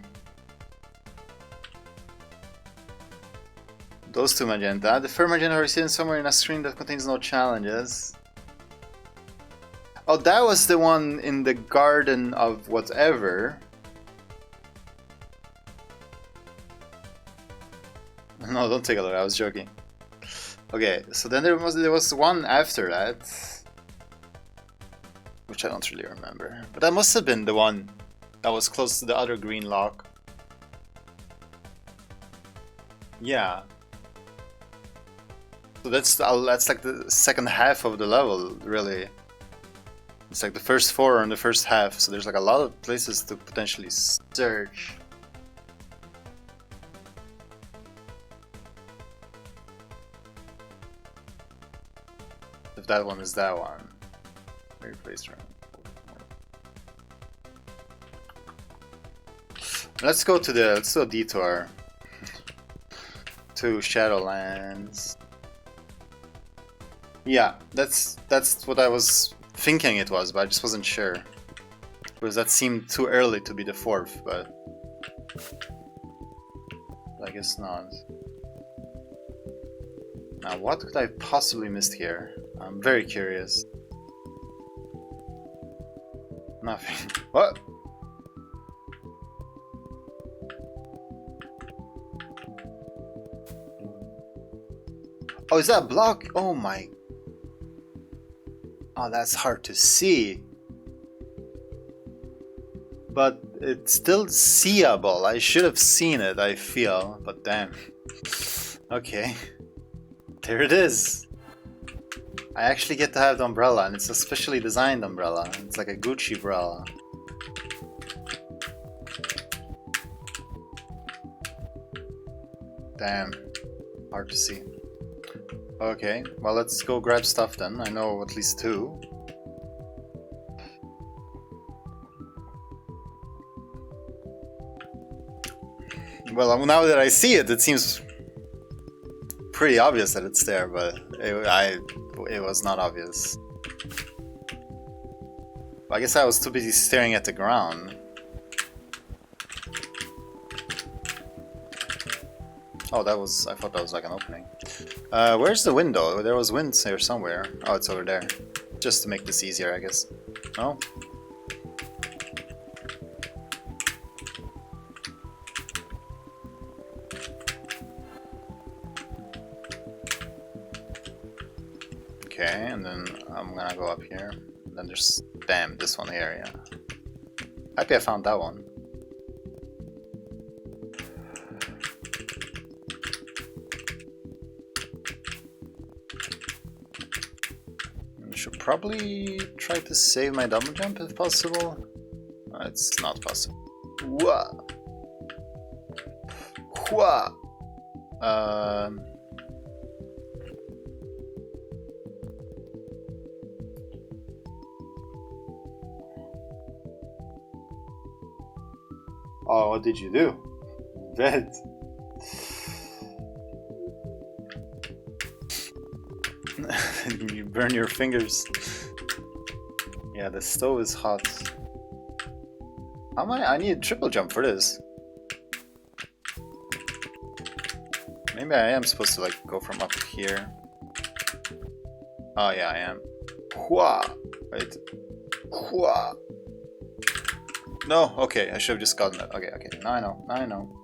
Those two magenta. The third magenta are sitting somewhere in a screen that contains no challenges. Oh, that was the one in the garden of whatever. No, don't take a look, I was joking. Okay, so then there was one after that. Which I don't really remember. But that must have been the one that was close to the other green lock. Yeah. So that's like the second half of the level, really. It's like the first four are in the first half, so there's like a lot of places to potentially search. If that one is that one. Replace room. Let's go to the detour to Shadowlands. Yeah, that's what I was thinking it was, but I just wasn't sure. Because that seemed too early to be the fourth, but I guess not. Now, what could I possibly missed here? I'm very curious. Nothing. What? Oh, is that a block? Oh my. Oh, that's hard to see. But it's still seeable. I should have seen it, I feel. But damn. Okay. There it is. I actually get to have the umbrella, and it's a specially designed umbrella. It's like a Gucci umbrella. Damn. Hard to see. Okay, well let's go grab stuff then. I know at least two. Well, now that I see it, it seems pretty obvious that it's there, but it was not obvious. I guess I was too busy staring at the ground. Oh, that was... I thought that was like an opening. Where's the window? There was wind here somewhere. Oh, it's over there. Just to make this easier, I guess. No? Okay, and then I'm gonna go up here. And then there's... Damn, this one here, yeah. Happy I found that one. Should probably try to save my double jump if possible. It's not possible. Whoa. Whoa. Oh, what did you do? Vet. You burn your fingers. Yeah, the stove is hot. How am I need a triple jump for this. Maybe I am supposed to like go from up here. Oh yeah, I am. Hua! Wait. Hua! No, okay, I should have just gotten that. Okay, okay, now I know, now I know.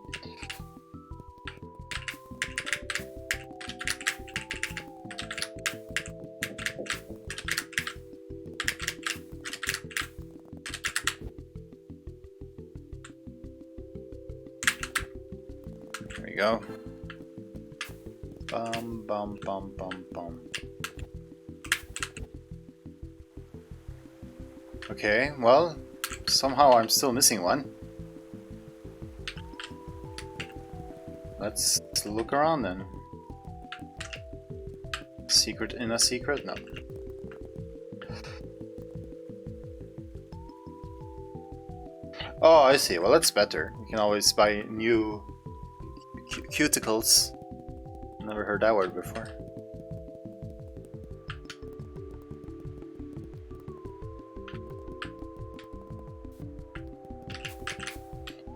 There we go. Bum, bum, bum, bum, bum. Okay, well, somehow I'm still missing one. Let's look around then. Secret in a secret? No. Oh, I see. Well, that's better. You can always buy new cuticles. Never heard that word before.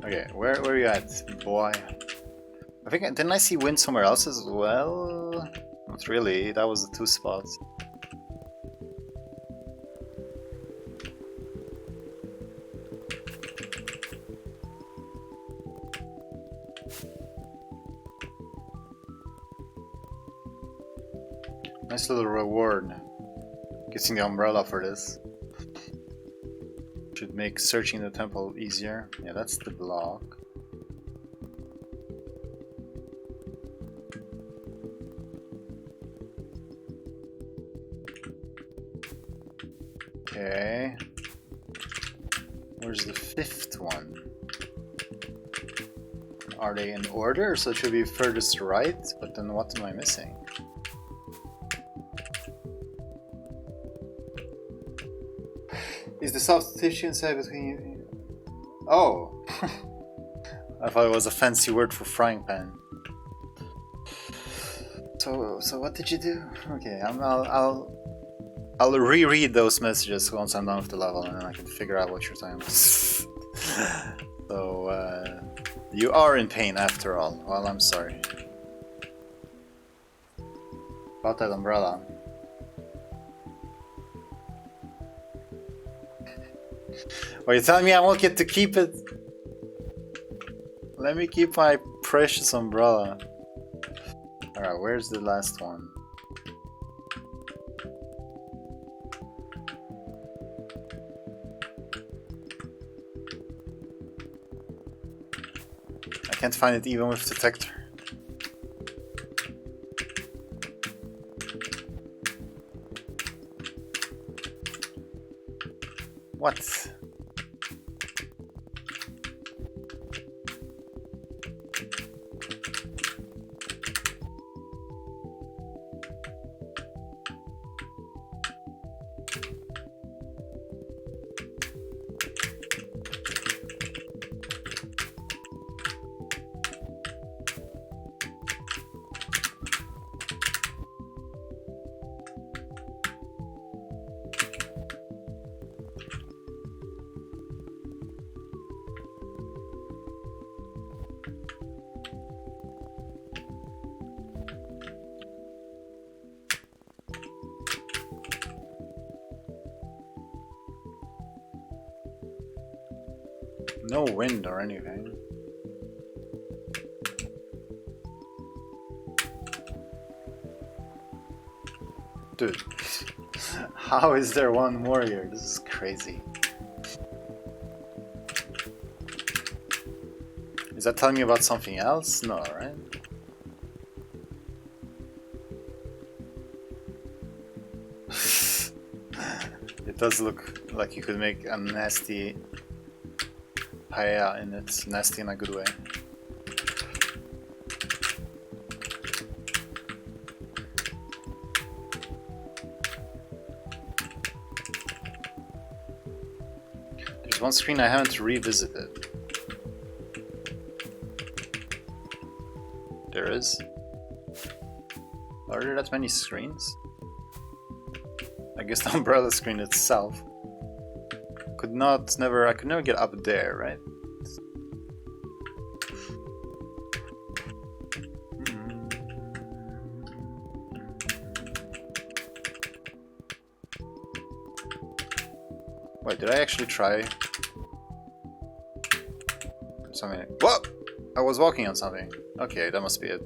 Okay, where are you at, boy? I think, didn't I see wind somewhere else as well? Not really, that was the 2 spots. Nice little reward. Getting the umbrella for this. Should make searching the temple easier. Yeah, that's the block. Okay. Where's the 5th one? Are they in order? So it should be furthest right, but then what am I missing? Is the soft tissue inside between... Oh! I thought it was a fancy word for frying pan. So what did you do? Okay, I'll reread those messages once I'm done with the level, and then I can figure out what you're talking about. So, you are in pain after all. Well, I'm sorry. About that umbrella. Are you telling me I won't get to keep it? Let me keep my precious umbrella. Alright, where's the last one? I can't find it even with detector. What? No wind or anything. Dude, how is there one more here? This is crazy. Is that telling me about something else? No, right? It does look like you could make a nasty paella in it. Nasty in a good way. There's one screen I haven't revisited. There is. Are there that many screens? I guess the umbrella screen itself. I could never get up there, right? Wait, did I actually try something? Whoa! I was walking on something. Okay, that must be it.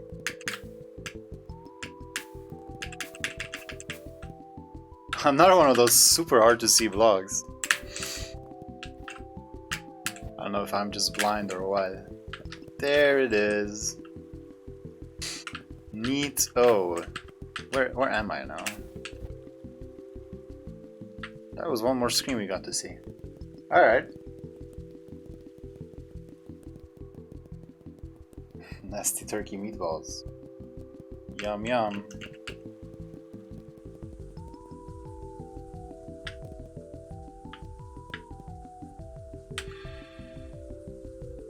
Another one of those super hard to see vlogs. I don't know if I'm just blind or what. There it is. Neat. Oh, where am I now? That was one more screen we got to see. All right. Nasty turkey meatballs. Yum yum.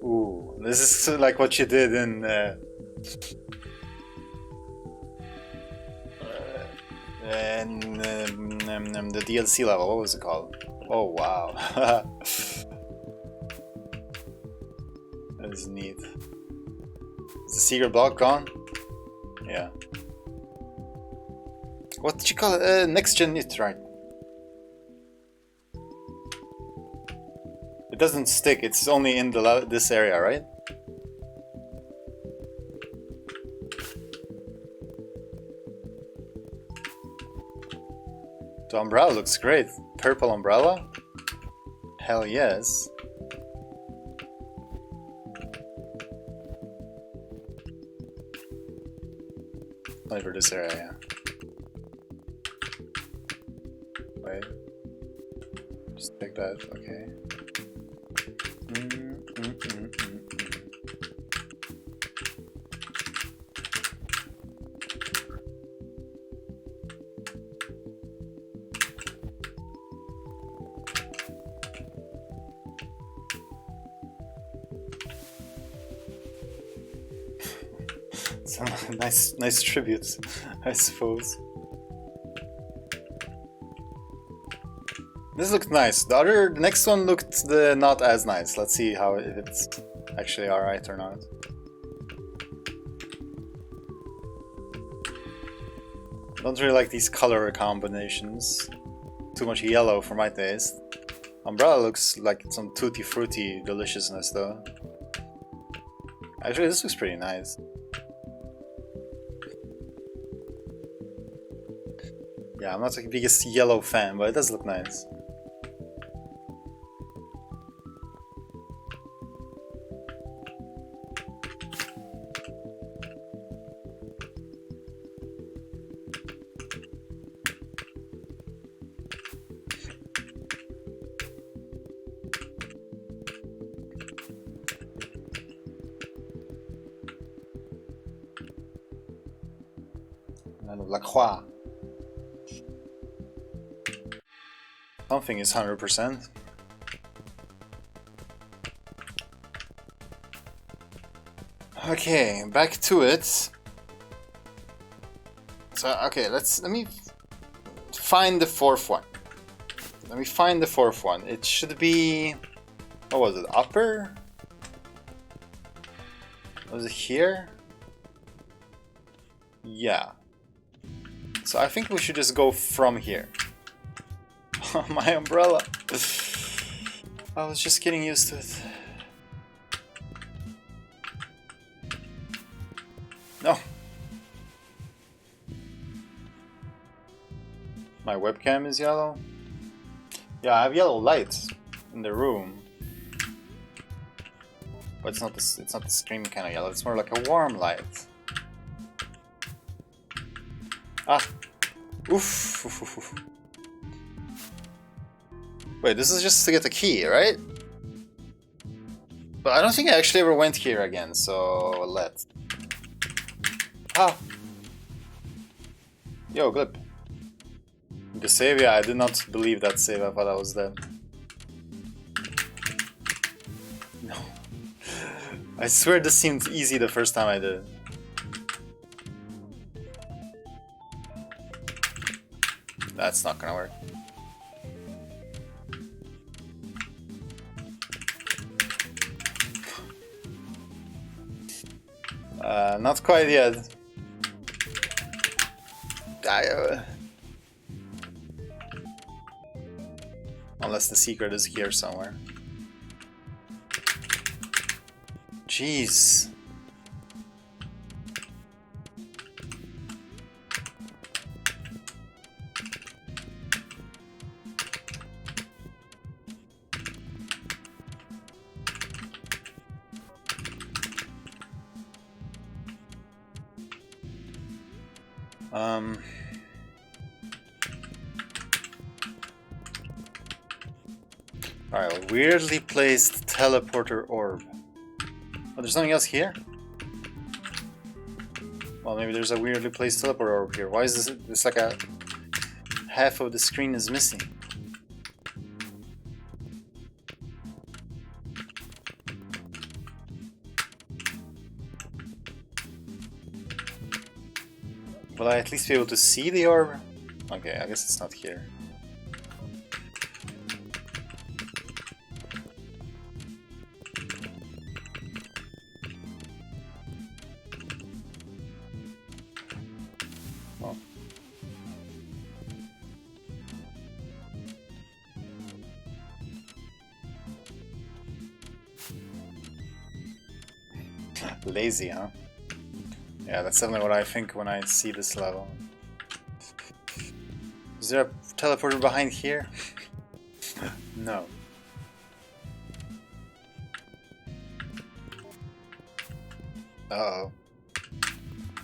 Ooh, this is like what you did in the DLC level. What was it called? Oh wow. That is neat. Is the secret block gone? Yeah. What did you call it? Next gen Knytt, right? It doesn't stick, it's only in this area, right? The umbrella looks great. Purple umbrella? Hell yes. Only for this area, yeah. Wait. Just take that, okay. Some nice tributes, I suppose. This looked nice. The next one looked not as nice. Let's see if it's actually alright or not. Don't really like these color combinations. Too much yellow for my taste. Umbrella looks like some tutti frutti deliciousness though. Actually, this looks pretty nice. Yeah, I'm not the biggest yellow fan, but it does look nice. La Croix. Something is 100%. Okay, back to it. So, okay, let me find the fourth one. Let me find the fourth one. It should be... What was it? Upper? Was it here? Yeah. So I think we should just go from here. My umbrella. I was just getting used to it. No. My webcam is yellow. Yeah, I have yellow lights in the room. But it's not the screaming kind of yellow. It's more like a warm light. Ah. Oof. Oof. Wait, this is just to get the key, right? But I don't think I actually ever went here again, so let's... Ah! Yo, Glip. The save, yeah, I did not believe that save, I thought I was dead. No. I swear this seemed easy the first time I did it. That's not gonna work. Not quite yet. Unless the secret is here somewhere. Jeez. Alright, weirdly placed teleporter orb. Oh, there's nothing else here? Well, maybe there's a weirdly placed teleporter orb here. Why is this? It's like a... half of the screen is missing. Will I at least be able to see the orb? Okay, I guess it's not here. Oh. Lazy, huh? Yeah, that's definitely what I think when I see this level. Is there a teleporter behind here? No. Uh-oh.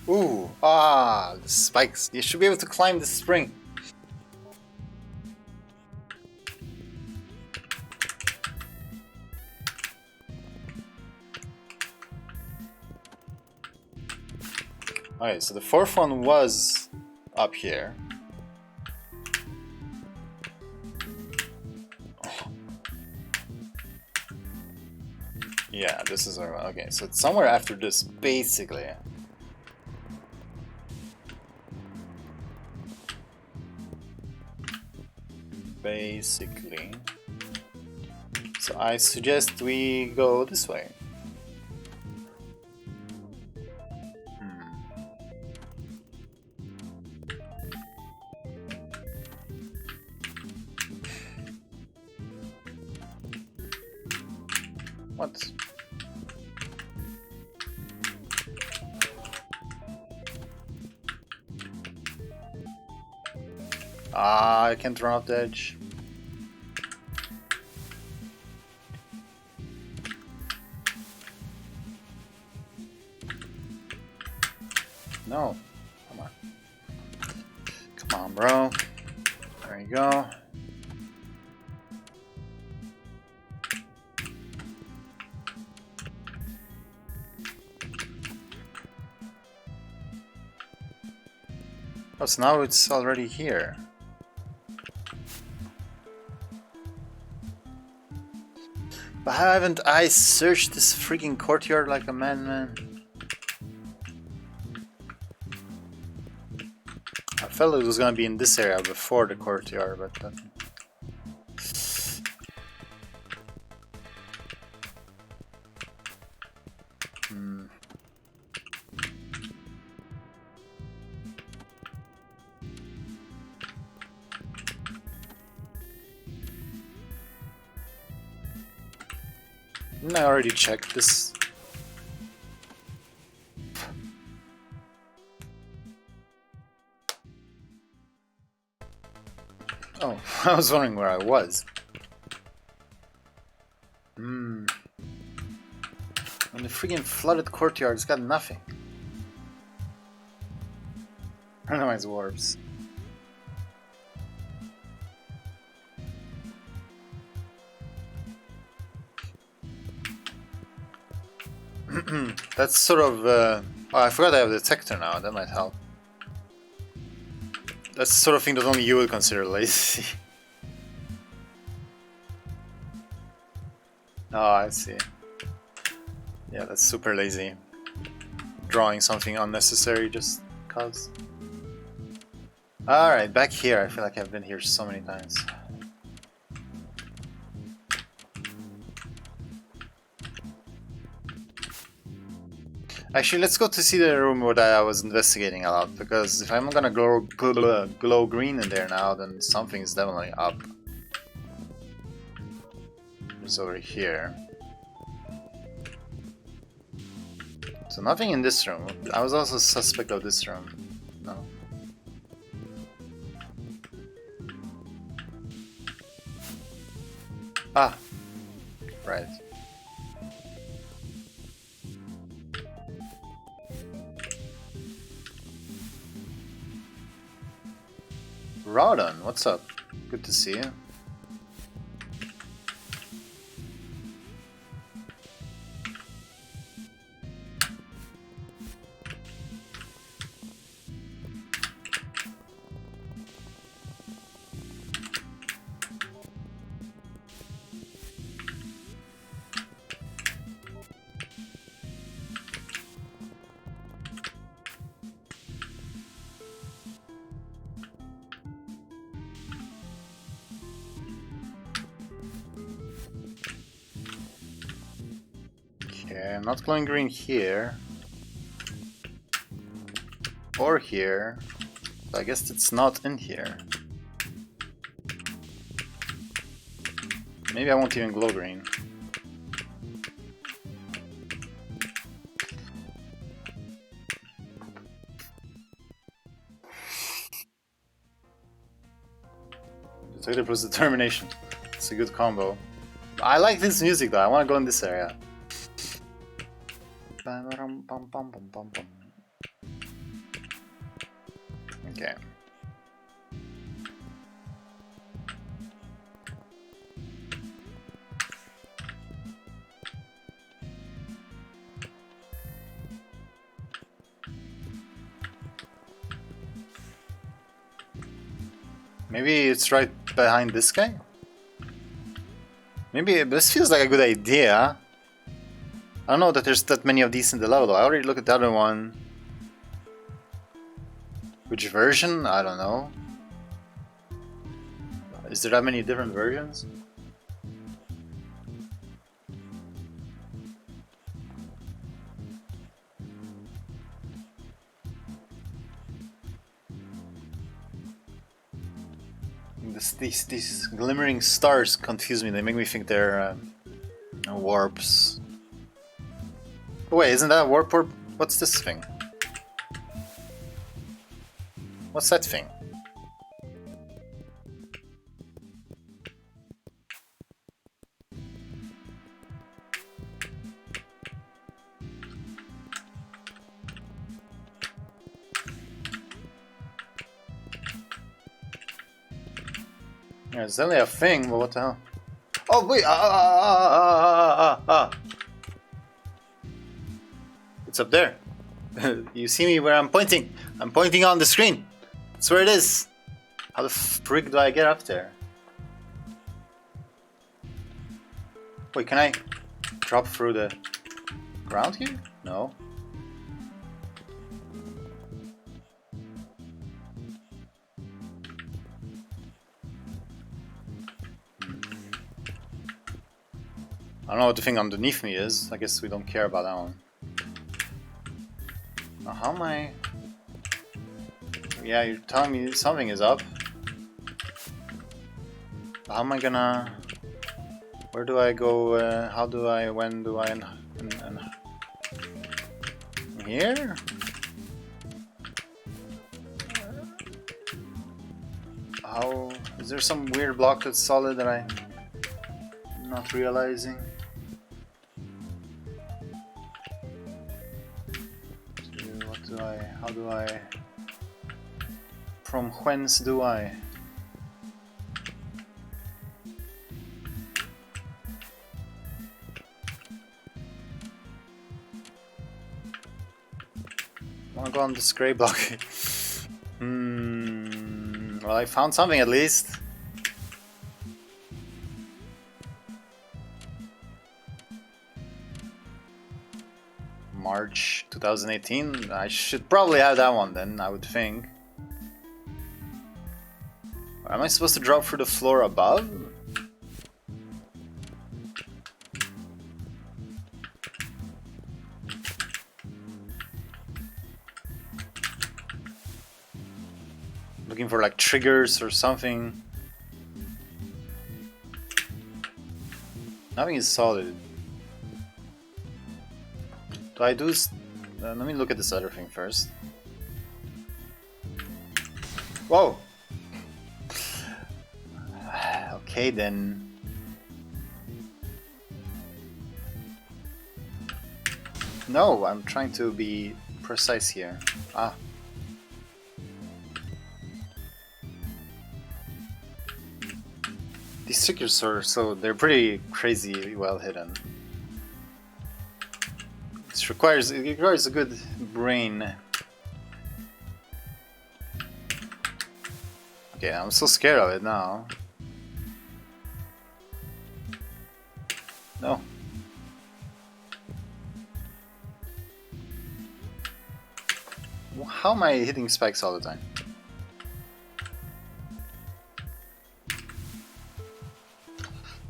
Ooh! Ah! The spikes. You should be able to climb the spring. Alright, so the fourth one was up here. Yeah, this is our... Okay, so it's somewhere after this, basically. Basically. So I suggest we go this way. What? Ah, I can't run off the edge. No. Come on. Come on, bro. There you go. Oh, so now it's already here. But haven't I searched this freaking courtyard like a madman? I felt it was gonna be in this area before the courtyard, but I already checked this. Oh, I was wondering where I was. And the freaking flooded courtyard's got nothing. Randomized warps. That's sort of... oh, I forgot I have the detector now, that might help. That's the sort of thing that only you would consider lazy. Oh, I see. Yeah, that's super lazy. Drawing something unnecessary just cause. Alright, back here. I feel like I've been here so many times. Actually, let's go to see the room that I was investigating a lot, because if I'm gonna glow green in there now, then something is definitely up. It's over here. So nothing in this room. I was also suspect of this room. No. Ah. Right. Rodon, what's up? Good to see you. Okay, I'm not glowing green here. Or here. So I guess it's not in here. Maybe I won't even glow green. Detective plus determination. It's a good combo. I like this music though, I want to go in this area. Okay. Maybe it's right behind this guy? Maybe this feels like a good idea. I don't know that there's that many of these in the level though. I already looked at the other one. Which version? I don't know. Is there that many different versions? These glimmering stars confuse me. They make me think they're warps. Oh, wait, isn't that a warp? What's this thing? What's that thing? Yeah, it's only a thing, but what the hell? Oh wait! It's up there. You see me where I'm pointing? I'm pointing on the screen. That's where it is. How the frick do I get up there? Wait, can I drop through the ground here? No. I don't know what the thing underneath me is. I guess we don't care about that one. Now how am I... Yeah, you're telling me something is up. How am I gonna... Where do I go? How do I... When do I... Here? How... Is there some weird block that's solid that I'm not realizing? What do I... How do I... From whence do I? I wanna go on this gray block. Well, I found something at least. March 2018. I should probably have that one then, I would think. Am I supposed to drop through the floor above? Looking for like triggers or something. Nothing is solid. Do I do... let me look at this other thing first. Whoa! Okay then. No, I'm trying to be precise here. Ah. These triggers are they're pretty crazy well hidden. It requires a good brain. Okay, I'm so scared of it now. No. How am I hitting spikes all the time?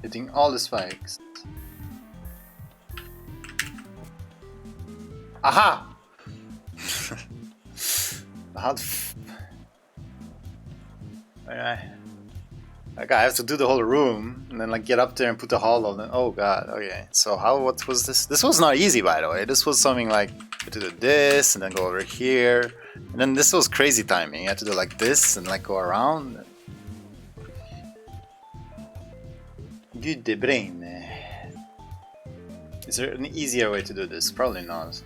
Hitting all the spikes. Aha! How like I have to do the whole room and then like get up there and put the hollow. Then oh god, okay. So what was this? This was not easy, by the way. This was something like you had to do this and then go over here, and then this was crazy timing. You had to do like this and like go around. Good brain. Is there an easier way to do this? Probably not.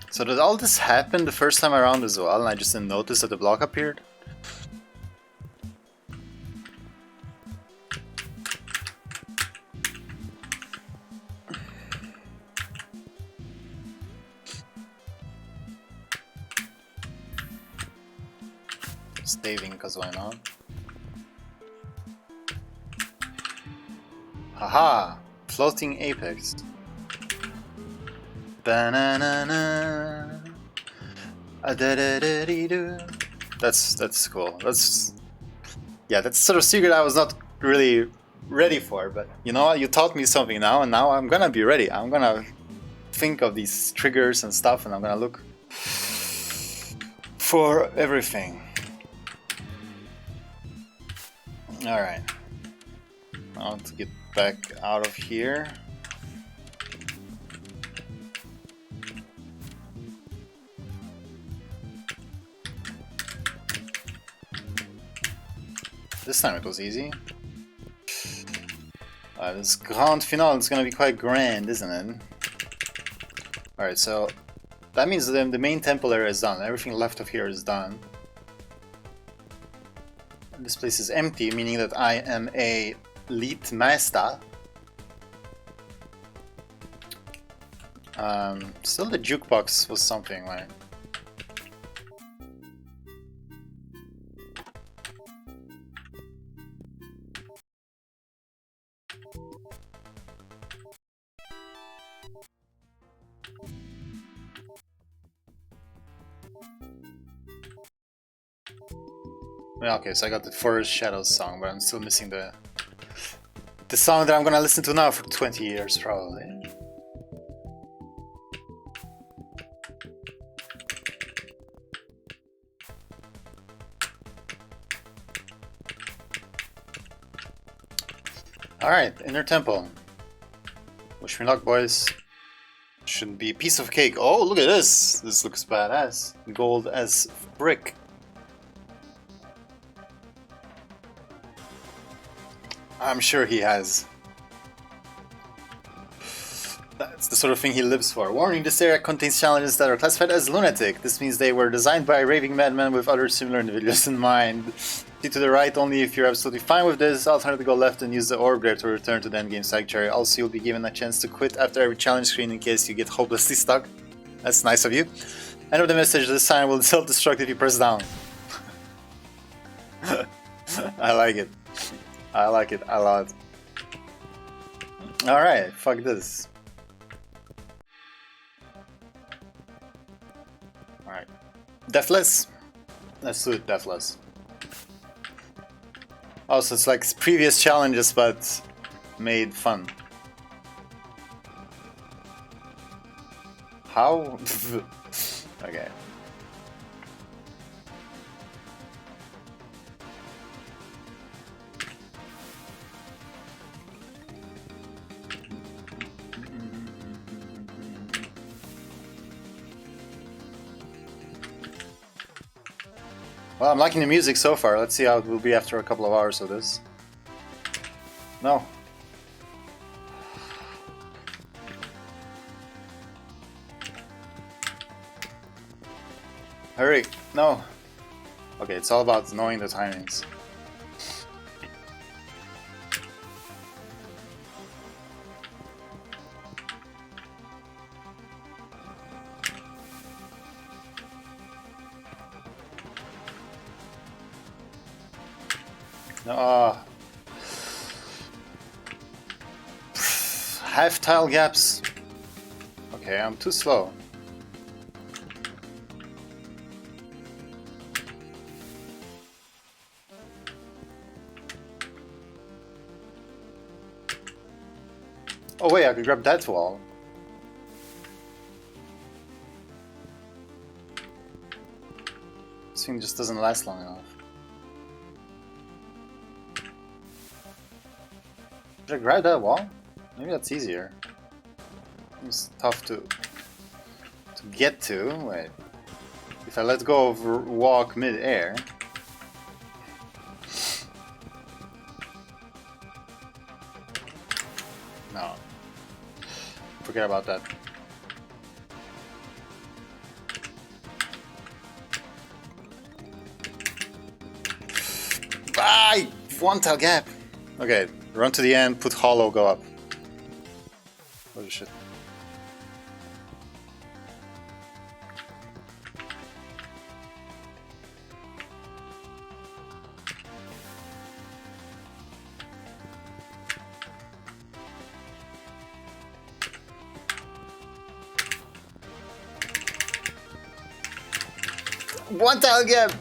So did all this happen the first time around as well, and I just didn't notice that the block appeared? Staving, because why not? Haha! Floating apex. Banana. That's cool. That's the sort of secret I was not really ready for, but you know what? You taught me something now, and now I'm gonna be ready. I'm gonna think of these triggers and stuff, and I'm gonna look for everything. Alright. I want to get back out of here. This time it was easy. This grand finale is gonna be quite grand, isn't it? Alright, so that means the main temple area is done. Everything left of here is done. And this place is empty, meaning that I am a lead master. Still the jukebox was something, right? Yeah, okay, so I got the Forest Shadows song, but I'm still missing the song that I'm gonna listen to now for 20 years, probably. Alright, Inner Temple. Wish me luck, boys. Should be a piece of cake. Oh, look at this! This looks badass. Gold as brick. I'm sure he has. That's the sort of thing he lives for. Warning, this area contains challenges that are classified as lunatic. This means they were designed by a raving madman with other similar individuals in mind. See to the right only if you're absolutely fine with this. Alternatively, go left and use the orb there to return to the endgame sanctuary. Also, you'll be given a chance to quit after every challenge screen in case you get hopelessly stuck. That's nice of you. End of the message, this sign will self-destruct if you press down. I like it. I like it a lot. Alright, fuck this. Alright. Deathless? Let's do it deathless. Oh, so it's like previous challenges but made fun. How? Okay. Well, I'm liking the music so far. Let's see how it will be after a couple of hours of this. No. Hurry. No. Okay, it's all about knowing the timings. No. half tile gaps. Okay, I'm too slow. Oh wait, I could grab that wall. This thing just doesn't last long enough. Should I grab that wall? Maybe that's easier. It's tough to get to. Wait. If I let go of walk mid-air. No. Forget about that. Bye! One tile gap! Okay, run to the end, put hollow, go up. Holy shit. One tile gap!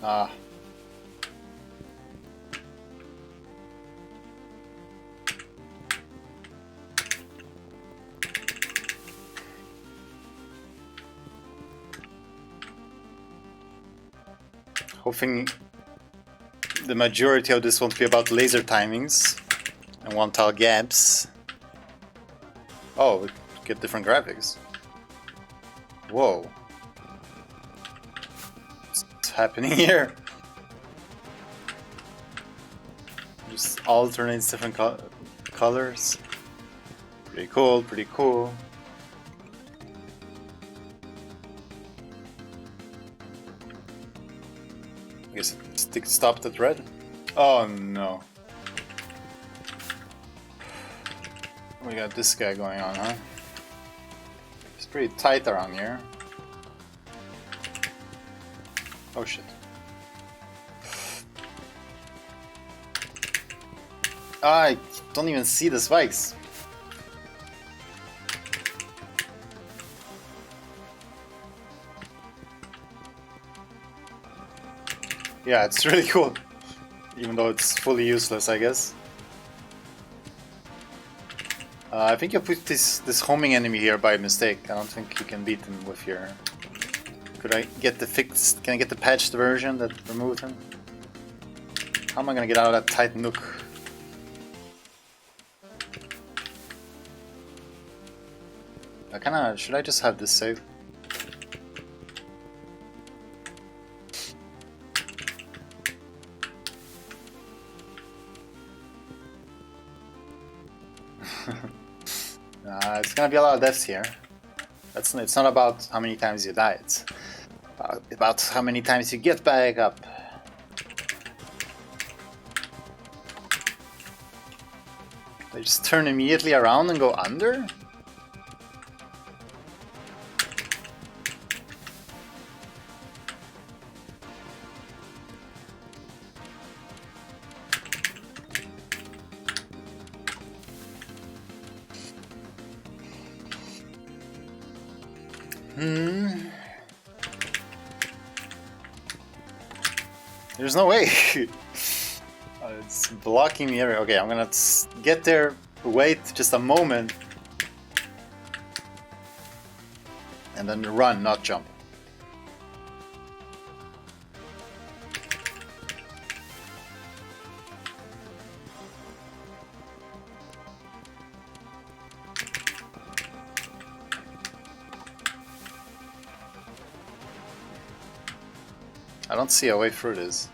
Ah. Hoping the majority of this won't be about laser timings and one tile gaps. Oh, we get different graphics. Whoa. What's happening here? Just alternates different colors. Pretty cool, pretty cool. I guess it stopped at red. Oh no. We got this guy going on, huh? It's pretty tight around here. Oh shit. I don't even see the spikes. Yeah, it's really cool. Even though it's fully useless, I guess. I think you put this homing enemy here by mistake. I don't think you can beat him with your... Could I get the fixed... Can I get the patched version that removed him? How am I gonna get out of that tight nook? I kinda... Should I just have this save? It's gonna be a lot of deaths here. It's not about how many times you die, it's about how many times you get back up. They just turn immediately around and go under? There's no way. It's blocking the area. Okay, I'm gonna get there, wait just a moment, and then run, not jump. I don't see a way through this.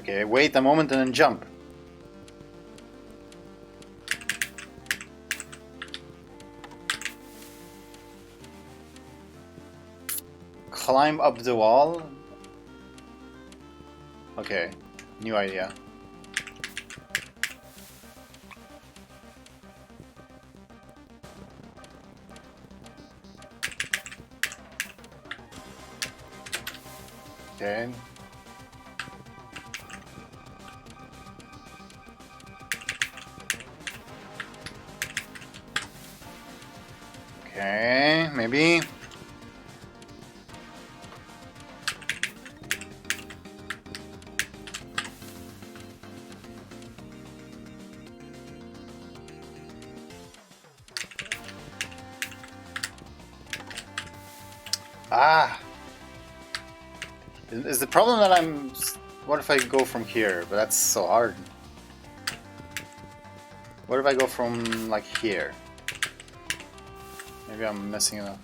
Okay, wait a moment and then jump. Climb up the wall. Okay, new idea. Okay. Okay, maybe. Ah! Is the problem that I'm... What if I go from here? But that's so hard. What if I go from, like, here? Maybe I'm messing it up.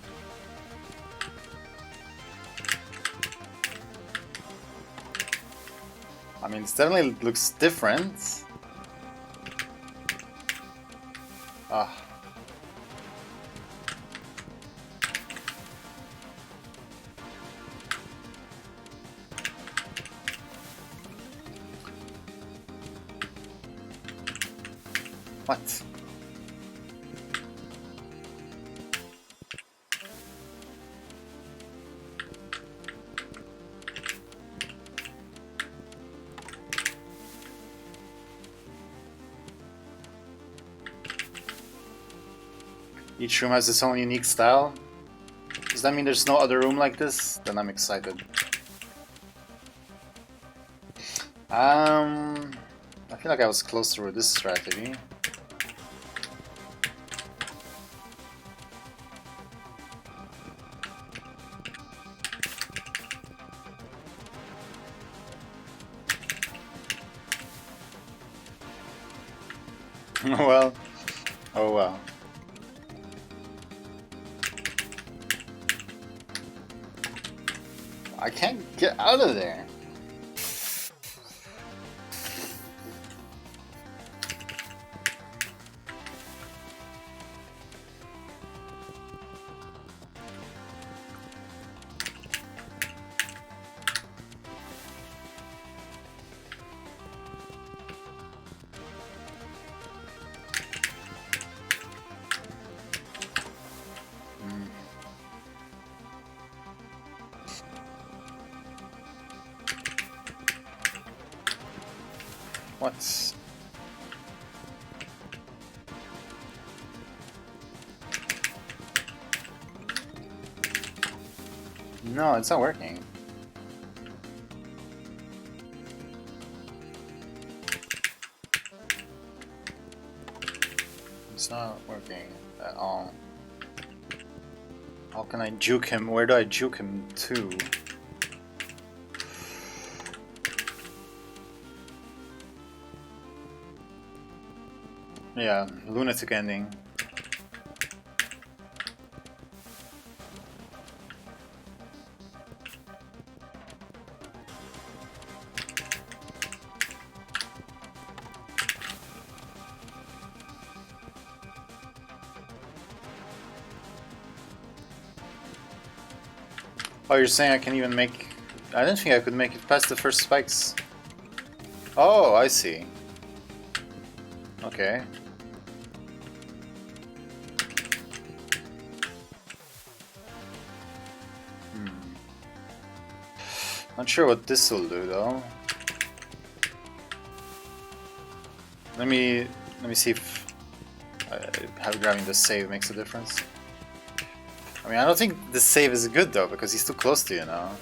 I mean, it definitely looks different. Ah. What? Each room has its own unique style. Does that mean there's no other room like this? Then I'm excited. I feel like I was closer with this strategy. Well, oh well. I can't get out of there. What? No, it's not working. It's not working at all. How can I juke him? Where do I juke him to? Yeah, lunatic ending. Oh, you're saying I can even make... I didn't think I could make it past the first spikes. Oh, I see. Okay. Not sure what this will do though. Let me see if how grabbing the save makes a difference. I mean, I don't think the save is good though, because he's too close to you now.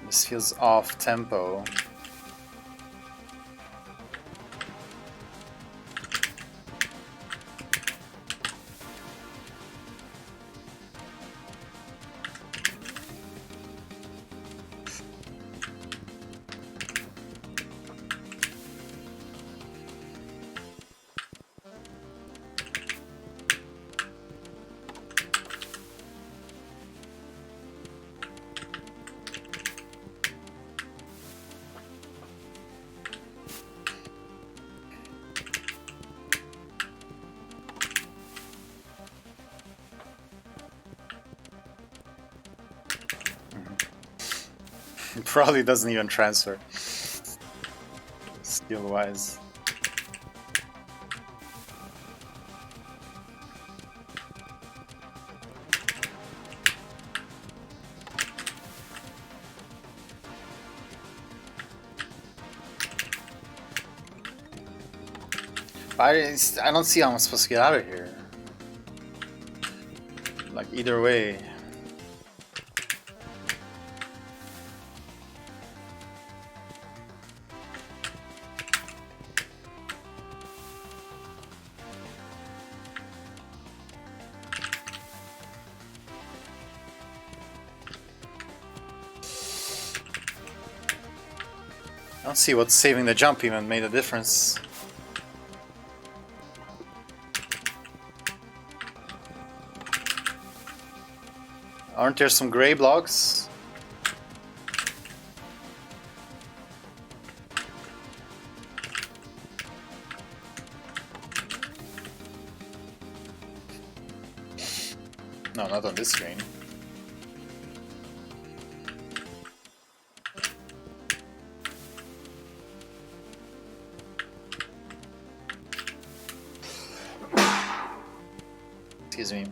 This feels off tempo. Probably doesn't even transfer. Skill wise. I don't see how I'm supposed to get out of here. Like, either way. I don't see what saving the jump even made a difference. Aren't there some gray blocks? No, not on this screen. Excuse me.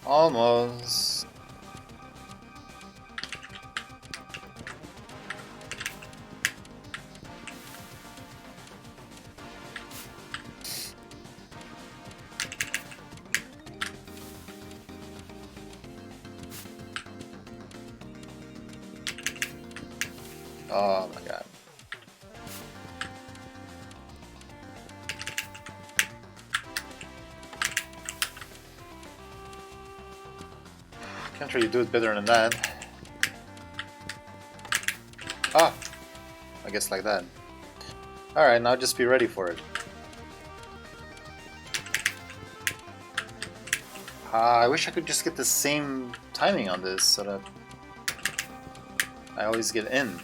Almost. Oh my god. Can't really do it better than that. Ah! I guess like that. Alright, now just be ready for it. I wish I could just get the same timing on this so that I always get in.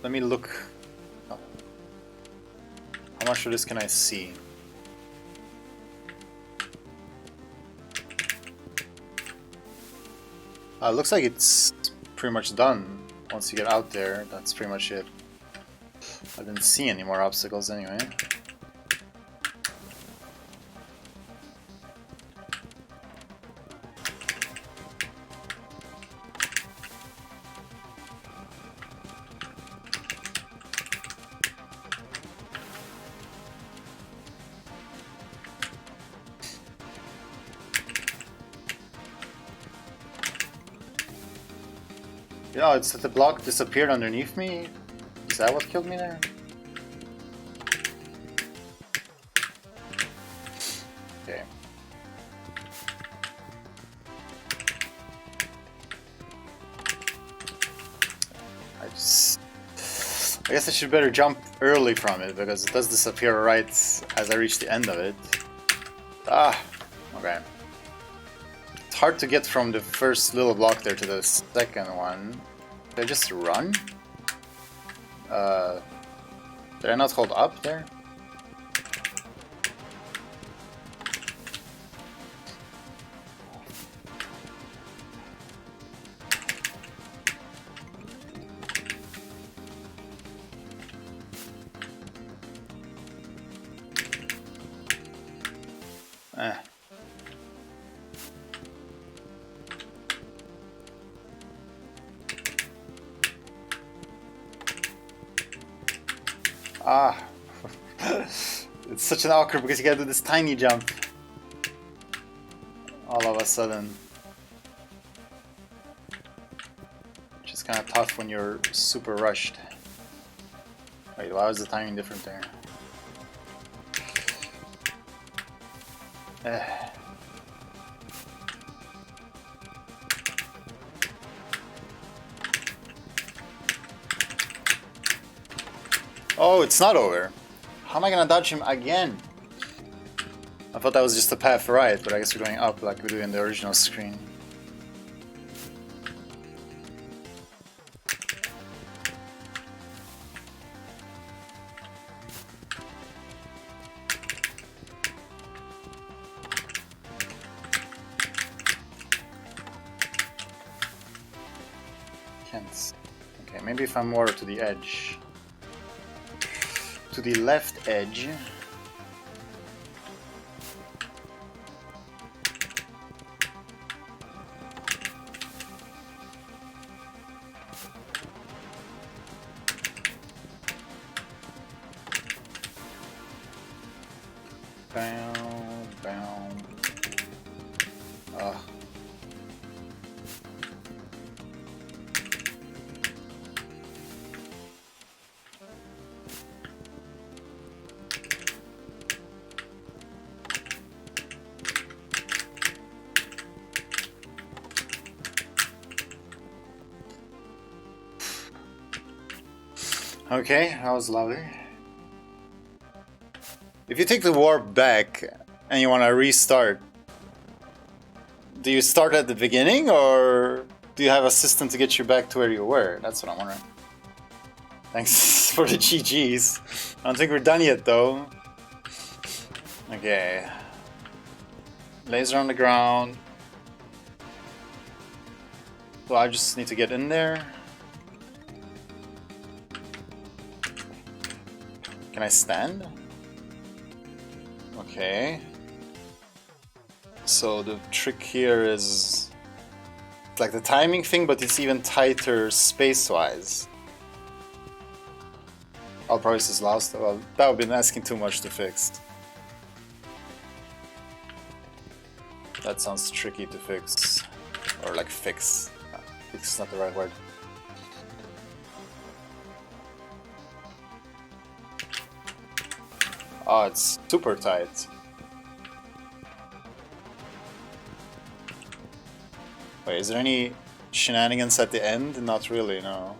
Let me look. Oh. How much of this can I see? Looks like it's pretty much done. Once you get out there, that's pretty much it. I didn't see any more obstacles anyway. You know, it's that the block disappeared underneath me. Is that what killed me there? Okay. I guess I should better jump early from it because it does disappear right as I reach the end of it. Ah, okay. It's hard to get from the first little block there to the second one. Did I just run? Did I not hold up there? Ah, it's such an awkward because you gotta do this tiny jump all of a sudden, which is kind of tough when you're super rushed. Wait, why was the timing different there? Oh, it's not over. How am I gonna dodge him again? I thought that was just the path right, but I guess we're going up like we do in the original screen. Can't. Okay, maybe if I'm more to the edge. To the left edge. Bow, bow. Okay, that was lovely. If you take the warp back and you want to restart, do you start at the beginning or do you have a system to get you back to where you were? That's what I'm wondering. Thanks for the GGs. I don't think we're done yet though. Okay. Laser on the ground. So I just need to get in there. Can I stand? Okay. So the trick here is like the timing thing, but it's even tighter space-wise. I'll probably just last. Well, that would be asking too much to fix. That sounds tricky to fix. Or like fix. Fix is not the right word. Oh, it's super tight. Wait, is there any shenanigans at the end? Not really, no.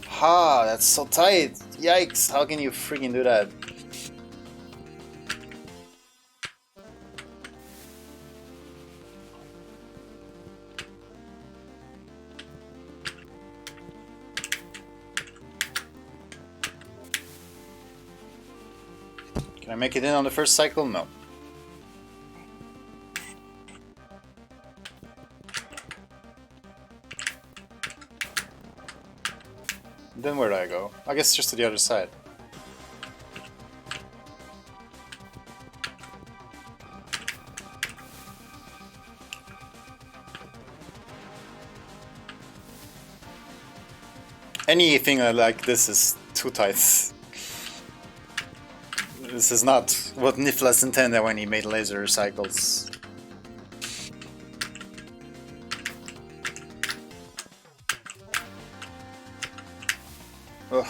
Ha, that's so tight! Yikes, how can you freaking do that? Can I make it in on the first cycle? No. Then where do I go? I guess just to the other side. Anything like this is too tight. This is not what Nicholas intended when he made laser cycles. Ugh.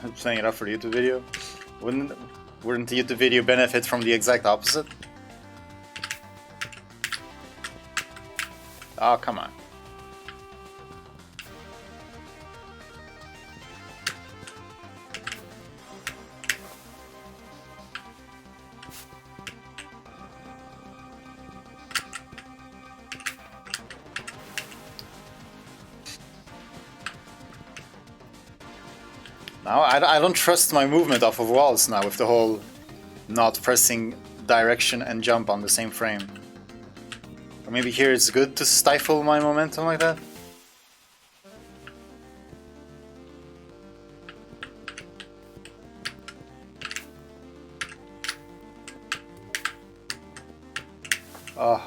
I'm playing it up for the YouTube video. Wouldn't the YouTube video benefit from the exact opposite? Oh, come on. Now, I don't trust my movement off of walls now with the whole not pressing direction and jump on the same frame. Or maybe here it's good to stifle my momentum like that? Oh.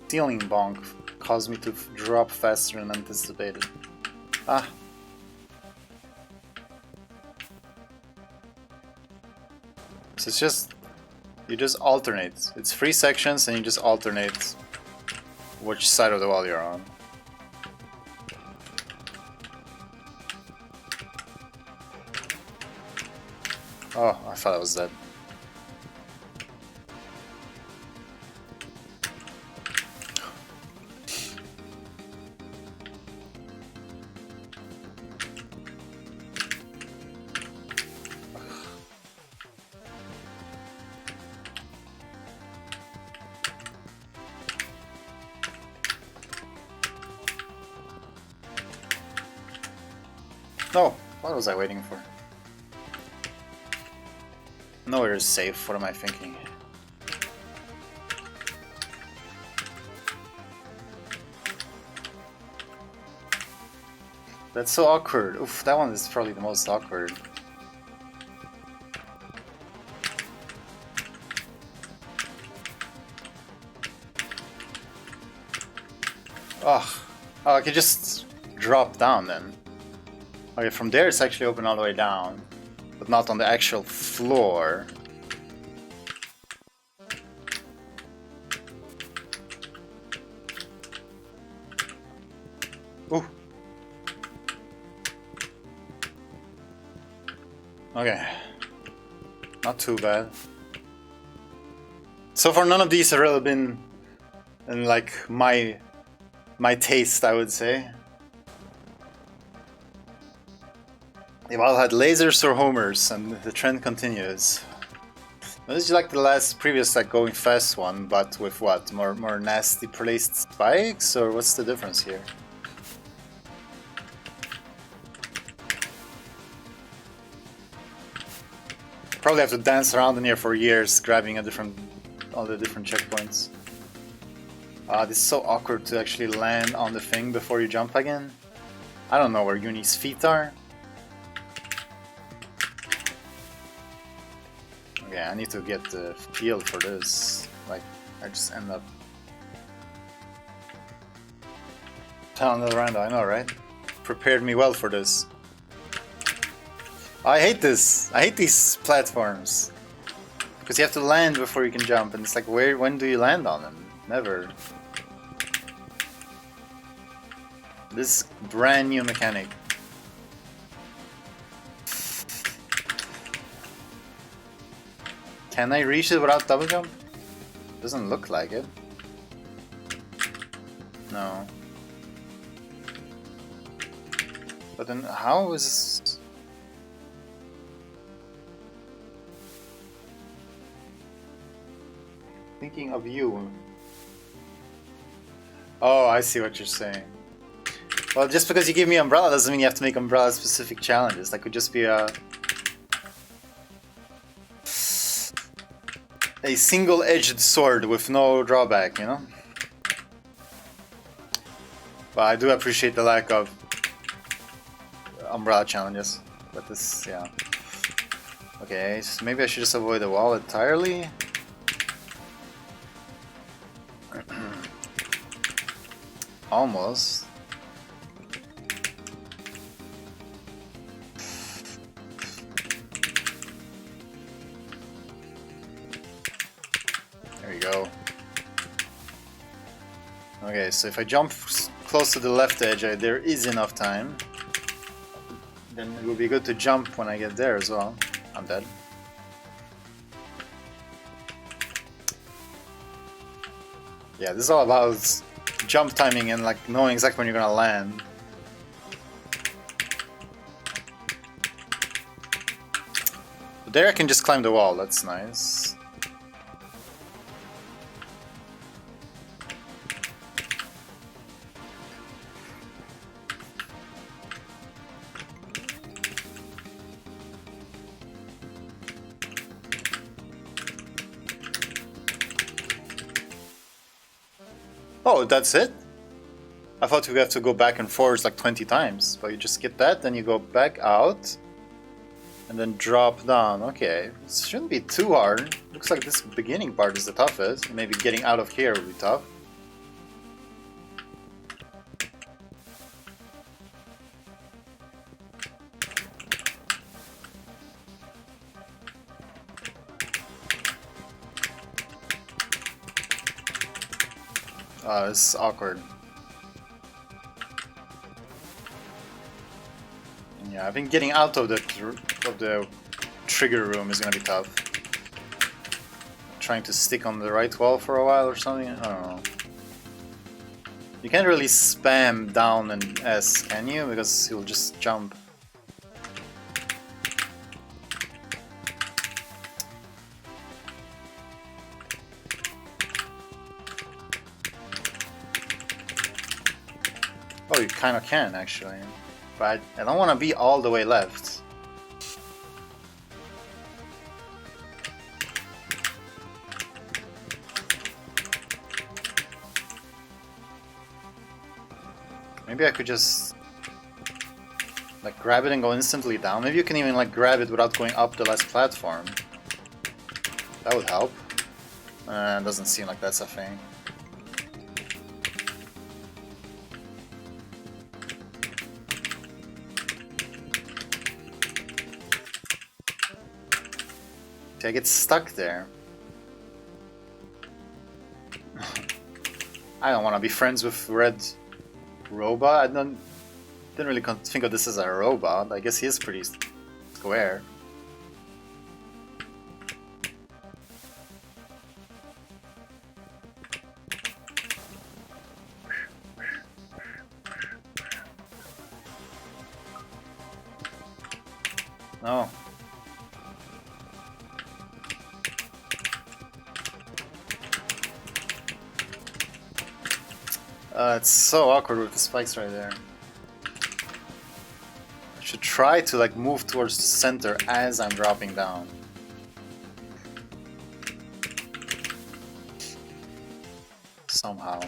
Ceiling bonk caused me to drop faster than anticipated. Ah. So it's just, you just alternate. It's 3 sections and you just alternate which side of the wall you're on. Oh, I thought I was dead. No, what was I waiting for? Nowhere is safe, what am I thinking? That's so awkward. Oof, that one is probably the most awkward. Oh, I could just drop down then. Okay, from there it's actually open all the way down, but not on the actual floor. Ooh. Okay. Not too bad. So far none of these have really been in like my taste, I would say. They've all had lasers or homers, and the trend continues. This is like the previous like going fast one, but with what? More nasty placed spikes, or what's the difference here? Probably have to dance around in here for years, grabbing all the different checkpoints. This is so awkward to actually land on the thing before you jump again. I don't know where Uni's feet are. Okay, I need to get the feel for this. Like, I just end up down the random, I know, right? Prepared me well for this. I hate this. I hate these platforms. Because you have to land before you can jump, and it's like, when do you land on them? Never. This brand new mechanic. Can I reach it without double jump? Doesn't look like it. No. But then how is this? Thinking of you. Oh, I see what you're saying. Well, just because you give me umbrella doesn't mean you have to make umbrella specific challenges. That could just be a single-edged sword with no drawback, you know? But I do appreciate the lack of umbrella challenges. But this, yeah. Okay, so maybe I should just avoid the wall entirely. Almost. There we go. Okay, so if I jump close to the left edge, there is enough time. Then it will be good to jump when I get there as well. I'm dead. Yeah, this is all about jump timing and like knowing exactly when you're gonna land. But there I can just climb the wall, that's nice. Oh, that's it? I thought we have to go back and forth like 20 times, but you just get that, then you go back out, and then drop down. Okay, it shouldn't be too hard. Looks like this beginning part is the toughest. Maybe getting out of here would be tough. It's awkward. Yeah, I've been getting out of the trigger room is gonna be tough. Trying to stick on the right wall for a while or something? I don't know. You can't really spam down and S, can you? Because he'll just jump. Oh, you kind of can actually. But I don't want to be all the way left. Maybe I could just like grab it and go instantly down. Maybe you can even like grab it without going up the last platform. That would help. Doesn't seem like that's a thing. I get stuck there. I don't want to be friends with Red Robot. Didn't really think of this as a robot. I guess he is pretty square. No. It's so awkward with the spikes right there. I should try to like move towards the center as I'm dropping down. Somehow.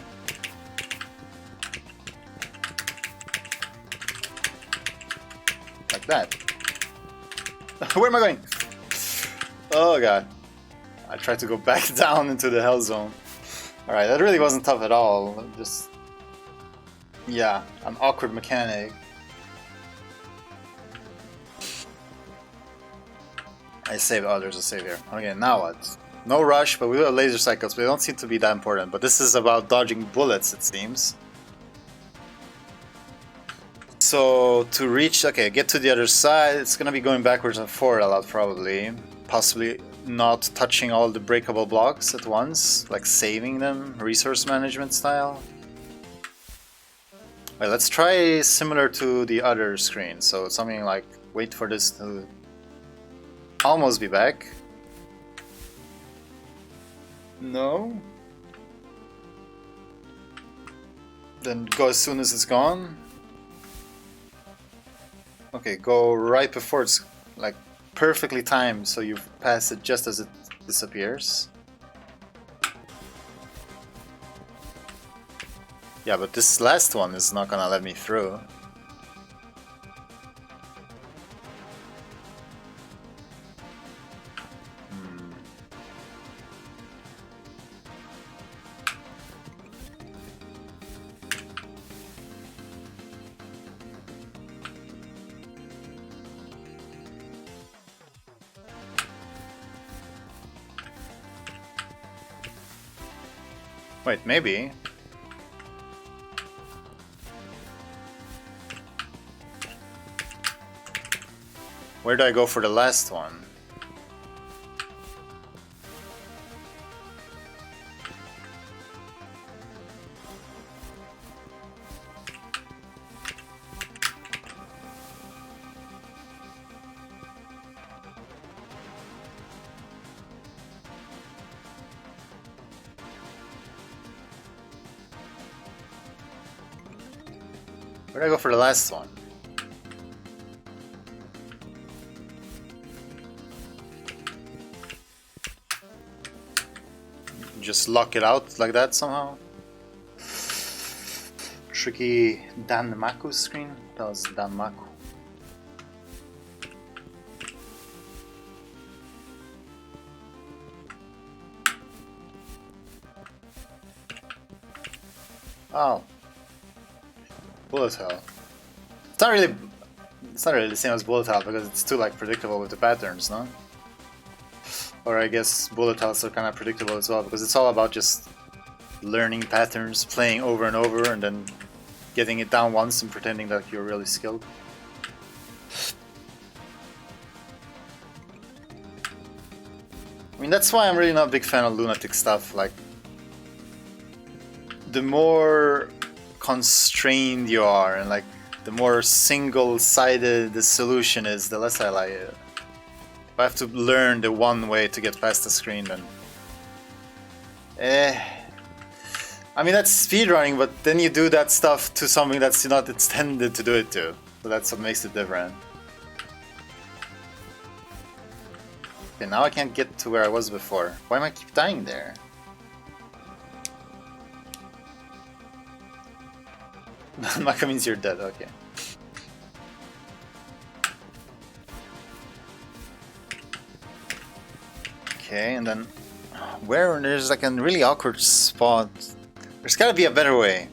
Like that. Where am I going? Oh god. I tried to go back down into the hell zone. Alright, that really wasn't tough at all. Just... yeah, an awkward mechanic. I saved. Oh, there's a save here. Okay, now what? No rush, but we do have laser cycles, but they don't seem to be that important. But this is about dodging bullets, it seems. So, to reach... okay, get to the other side, it's gonna be going backwards and forward a lot, probably. Possibly not touching all the breakable blocks at once, like saving them, resource management style. Wait, let's try similar to the other screen. So something like wait for this to almost be back. No. Then go as soon as it's gone. Okay, go right before it's like perfectly timed so you pass it just as it disappears. Yeah, but this last one is not gonna let me through. Wait, maybe. Where do I go for the last one? Where do I go for the last one? Just lock it out like that somehow? Tricky Danmaku screen? That was Danmaku. Oh. Bullet hell. It's not really the same as bullet hell because it's too like predictable with the patterns, no? Or I guess bullet hells are kind of predictable as well because it's all about just learning patterns, playing over and over, and then getting it down once and pretending that you're really skilled. I mean, that's why I'm really not a big fan of lunatic stuff. Like, the more constrained you are, and like the more single-sided the solution is, the less I like it. If I have to learn the one way to get past the screen, then I mean, that's speedrunning, but then you do that stuff to something that's not intended to do it to. So that's what makes it different. Okay, now I can't get to where I was before. Why am I keep dying there? Maka means you're dead, okay. Okay, and then where there's like a really awkward spot. There's gotta be a better way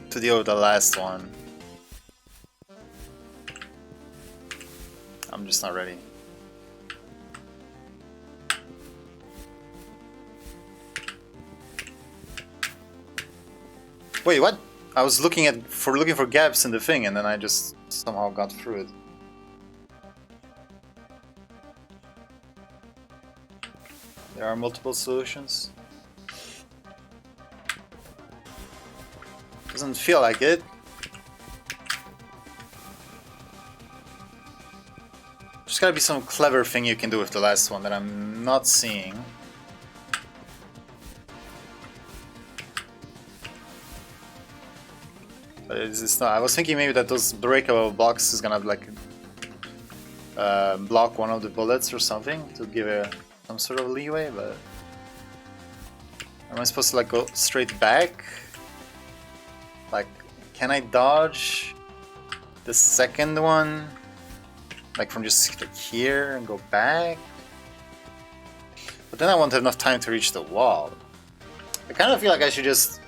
to deal with the last one. I'm just not ready. Wait, what? I was looking for gaps in the thing, and then I just somehow got through it. There are multiple solutions. Doesn't feel like it. There's gotta be some clever thing you can do with the last one that I'm not seeing. But it's not. I was thinking maybe that those breakable blocks is gonna like block one of the bullets or something to give it some sort of leeway, but am I supposed to like go straight back? Like, can I dodge the second one? Like from just like here and go back? But then I won't have enough time to reach the wall. I kind of feel like I should just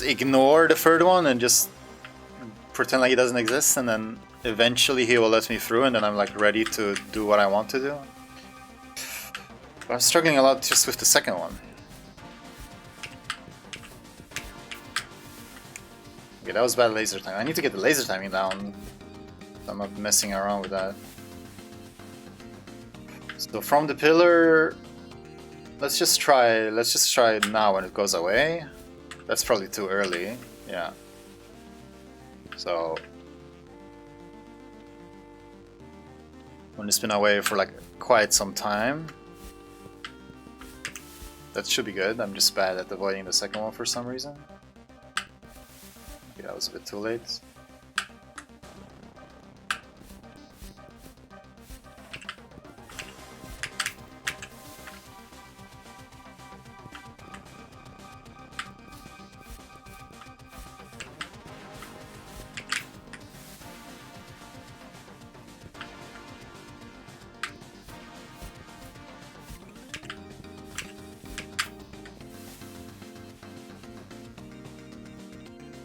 ignore the third one and just pretend like it doesn't exist, and then eventually he will let me through, and then I'm like ready to do what I want to do. But I'm struggling a lot just with the second one. Okay, that was bad laser time. I need to get the laser timing down. I'm not messing around with that. So from the pillar, let's just try it now when it goes away. That's probably too early. Yeah. So when it's been away for like quite some time, that should be good. I'm just bad at avoiding the second one for some reason. Okay, that was a bit too late.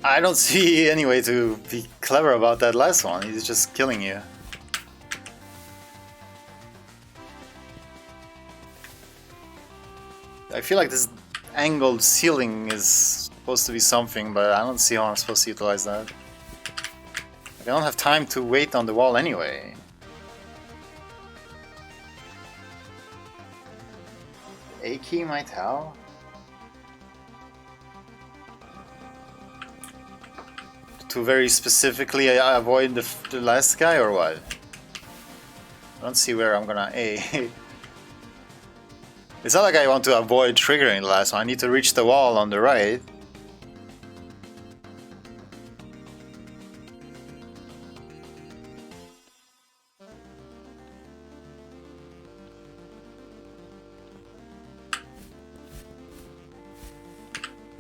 I don't see any way to be clever about that last one. He's just killing you. I feel like this angled ceiling is supposed to be something, but I don't see how I'm supposed to utilize that. I don't have time to wait on the wall anyway. A key might help. To very specifically avoid the last guy, or what? I don't see where I'm gonna A. It's not like I want to avoid triggering the last one. I need to reach the wall on the right.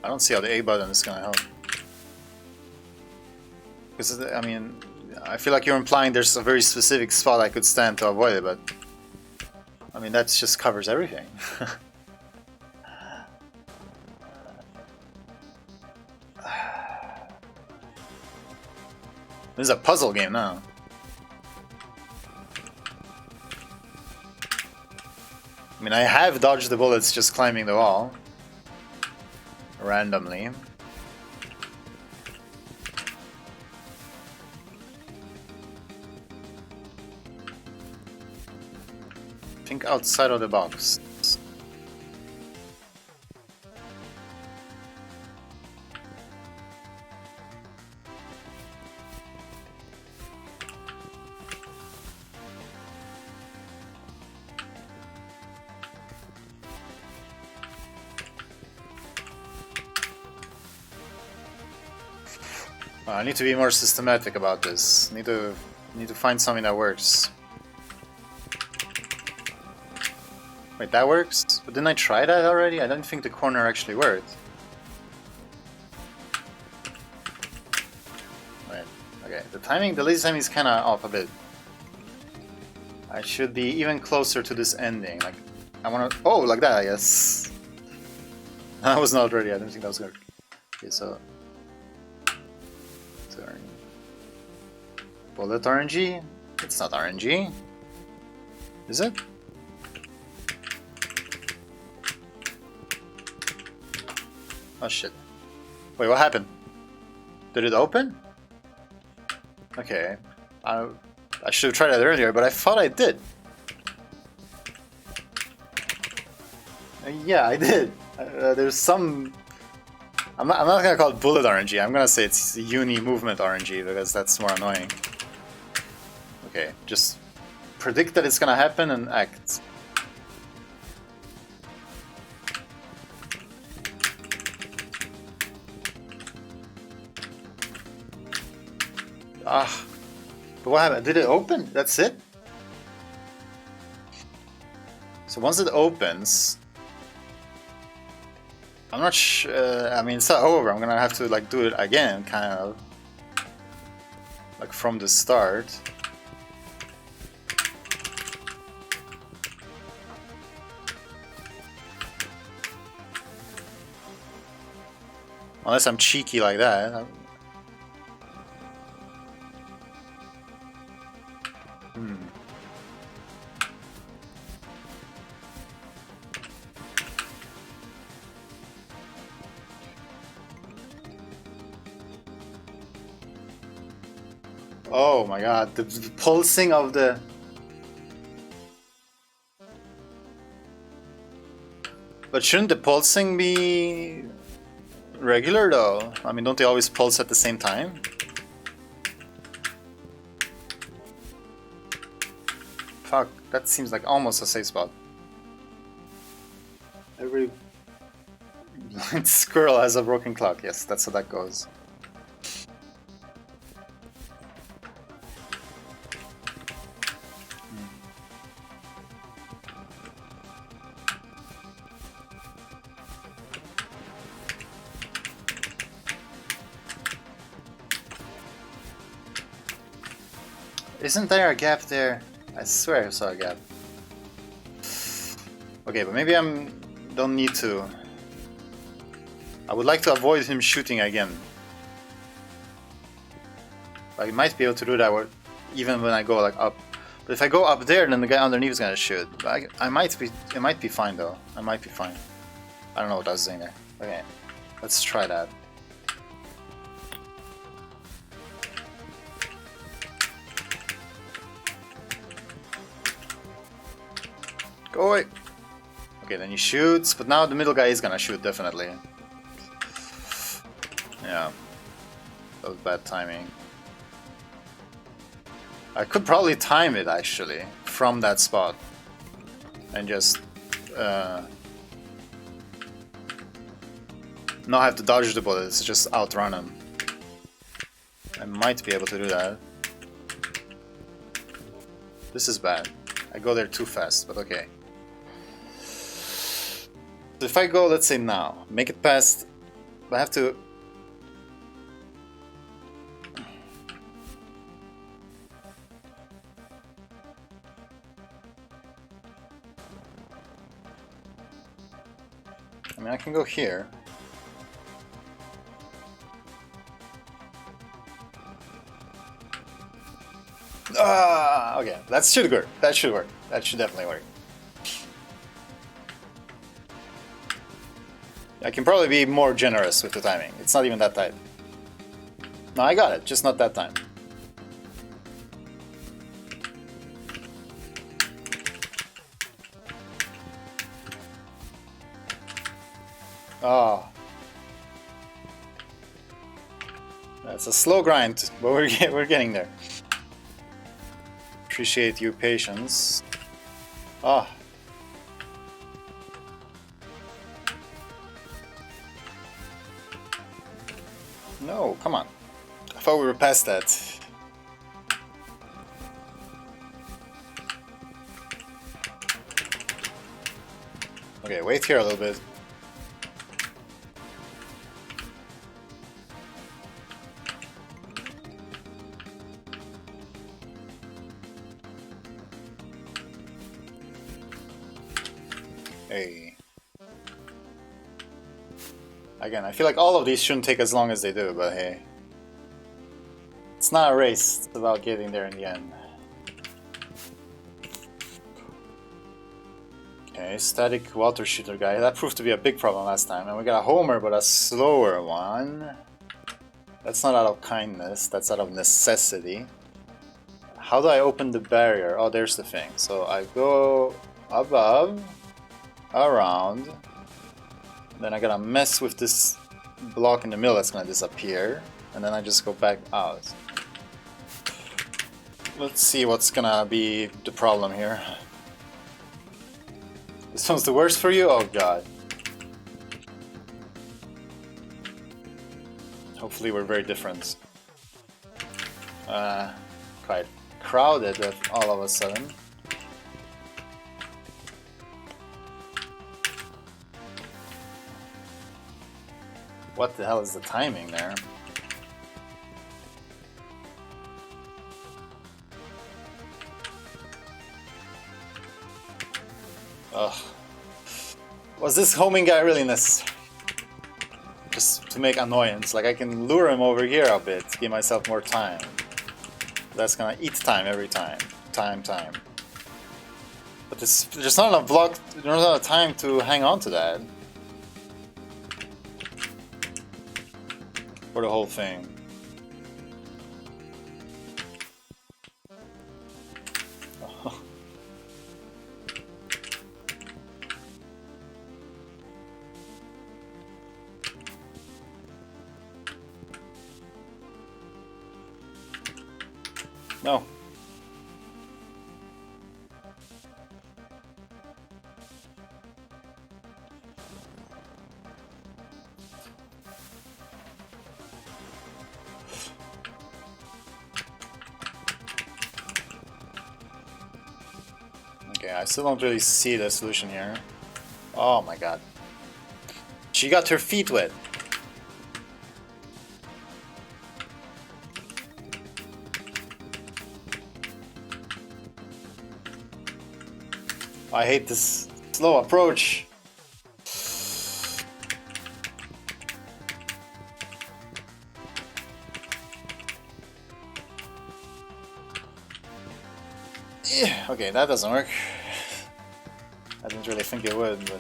I don't see how the A button is gonna help. Because, I mean, I feel like you're implying there's a very specific spot I could stand to avoid it, but I mean, that just covers everything. This is a puzzle game now. I mean, I have dodged the bullets just climbing the wall. Randomly. I think outside of the box. I need to be more systematic about this. Need to find something that works. Wait, that works? But didn't I try that already? I don't think the corner actually worked. Wait, okay. The lazy timing is kind of off a bit. I should be even closer to this ending. Like, I want to. Oh, like that, I guess. That was not ready. I didn't think that was good. Okay, so. Bullet RNG? It's not RNG. Is it? Oh shit. Wait, what happened? Did it open? Okay. I should have tried that earlier, but I thought I did. Yeah, I did. There's some... I'm not gonna call it bullet RNG, I'm gonna say it's uni movement RNG because that's more annoying. Okay, just predict that it's gonna happen and act. Ah, but what happened? Did it open? That's it? So once it opens, I'm not sure. I mean, it's not over. I'm gonna have to like do it again, kind of, like from the start. Unless I'm cheeky like that. Oh my god, the pulsing of the... But shouldn't the pulsing be regular though? I mean, don't they always pulse at the same time? Fuck, that seems like almost a safe spot. Every blind squirrel has a broken clock. Yes, that's how that goes. Isn't there a gap there? I swear I saw a gap. Okay, but maybe don't need to. I would like to avoid him shooting again. I might be able to do that even when I go like up. But if I go up there, then the guy underneath is gonna shoot. But it might be fine though. I might be fine. I don't know what I was saying there. Okay, let's try that. Go away. Okay, then he shoots, but now the middle guy is gonna shoot, definitely. Yeah. That was bad timing. I could probably time it, actually, from that spot. And just... not have to dodge the bullets, just outrun him. I might be able to do that. This is bad. I go there too fast, but okay. So if I go, let's say now, make it past, I have to... I mean, I can go here. Ah, okay, that should work. That should work. That should definitely work. I can probably be more generous with the timing. It's not even that tight. No, I got it, just not that time. Oh. That's a slow grind, but we're getting there. Appreciate your patience. Ah. No, come on. I thought we were past that. Okay, wait here a little bit. Hey. Again, I feel like all of these shouldn't take as long as they do, but hey. It's not a race, it's about getting there in the end. Okay, static water shooter guy. That proved to be a big problem last time. And we got a Homer, but a slower one. That's not out of kindness, that's out of necessity. How do I open the barrier? Oh, there's the thing. So I go above, around. Then I gotta mess with this block in the middle that's gonna disappear. And then I just go back out. Let's see what's gonna be the problem here. This one's the worst for you? Oh god. Hopefully we're very different. Quite crowded all of a sudden. What the hell is the timing there? Ugh. Was this homing guy really necessary? Just to make annoyance. Like I can lure him over here a bit to give myself more time. That's gonna eat time every time. Time. But there's not enough block, there's not enough time to hang on to that. For the whole thing. Oh. No. Okay, I still don't really see the solution here. Oh my god. She got her feet wet. I hate this slow approach. Yeah, okay, that doesn't work. I didn't really think it would, but...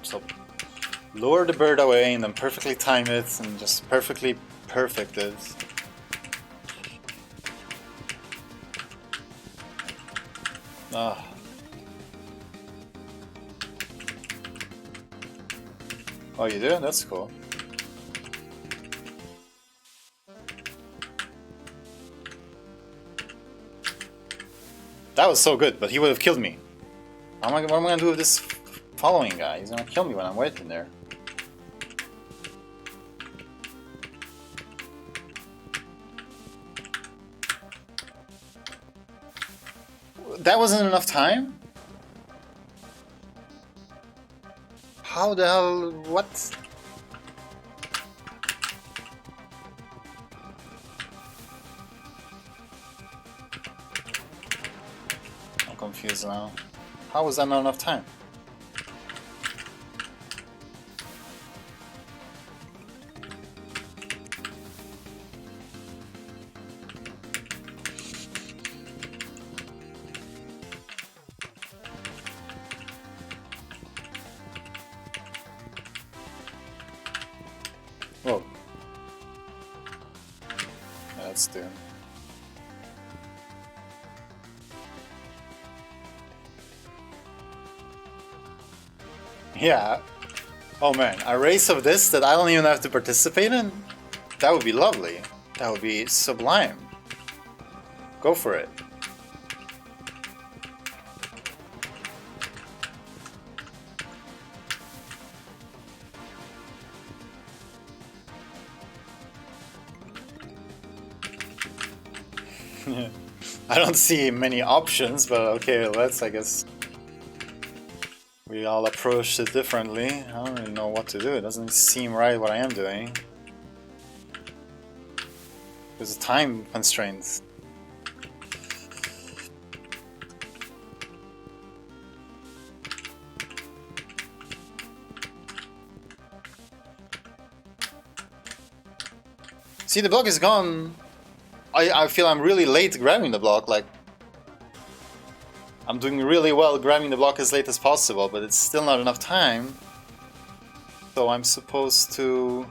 So, lure the bird away and then perfectly time it and just perfectly perfect it. Ah. Oh, you do? That's cool. That was so good, but he would have killed me. What am I gonna do with this following guy? He's gonna kill me when I'm waiting there. That wasn't enough time? How the hell... what? I'm confused now. How was that not enough time? Whoa. let's do. Yeah. Oh man, a race of this that I don't even have to participate in? That would be lovely. That would be sublime. Go for it. I don't see many options, but okay, let's, I guess, we all approach it differently. I don't really know what to do. It doesn't seem right what I am doing. There's a time constraint. See, the block is gone. I feel I'm really late grabbing the block, like I'm doing really well grabbing the block as late as possible, but it's still not enough time. So I'm supposed to...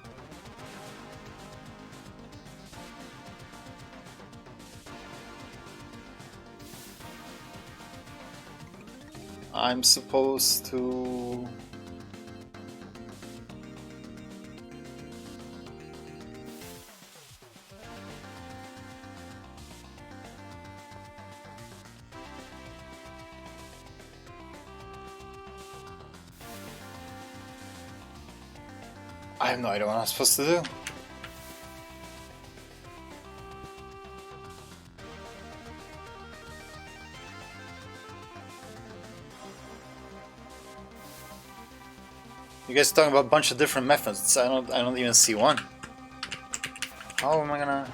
I have no idea what I'm supposed to do. You guys are talking about a bunch of different methods. I don't even see one. How am I gonna...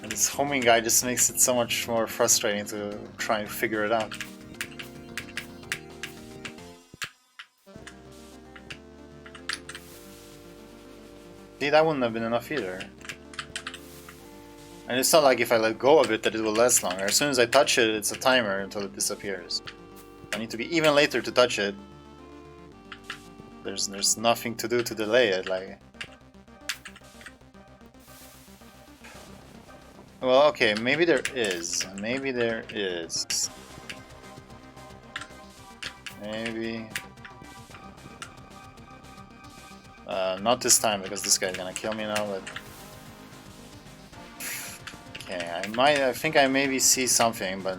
This homing guy just makes it so much more frustrating to try and figure it out. See, that wouldn't have been enough either. And it's not like if I let go of it that it will last longer. As soon as I touch it, it's a timer until it disappears. I need to be even later to touch it. There's nothing to do to delay it, like... Well, okay, maybe there is. Maybe there is. Maybe... not this time, because this guy's gonna kill me now, but... Okay, I think I maybe see something, but...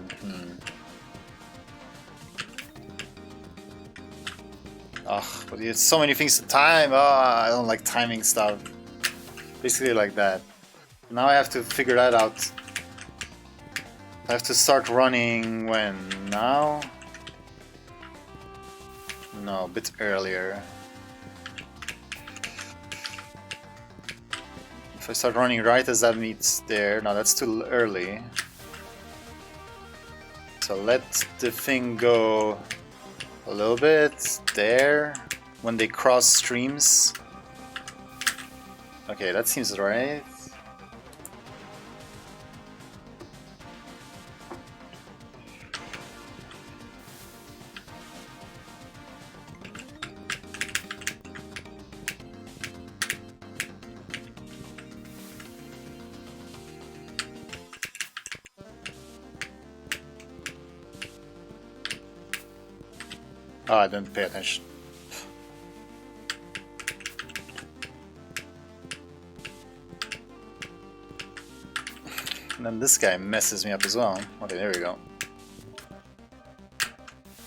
Ugh, but it's so many things to time! Oh, I don't like timing stuff. Basically like that. Now I have to figure that out. I have to start running when? Now? No, a bit earlier. If I start running right as that meets there, no, that's too early. So let the thing go a little bit there when they cross streams. Okay, that seems right. Oh, I didn't pay attention. And then this guy messes me up as well. Okay, there we go.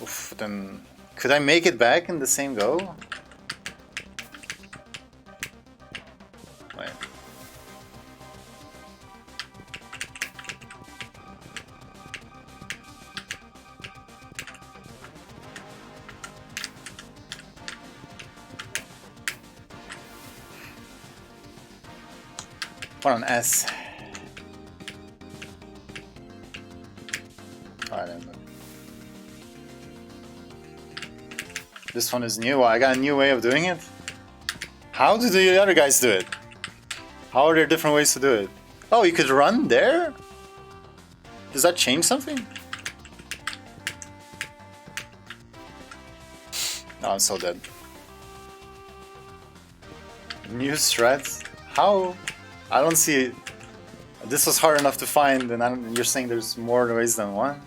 Oof, then... Could I make it back in the same go? Wait. What an S. This one is new. I got a new way of doing it. How do the other guys do it? How are there different ways to do it? Oh, you could run there? Does that change something? Oh, I'm so dead. New threads? How? I don't see it. This was hard enough to find, and you're saying there's more ways than one?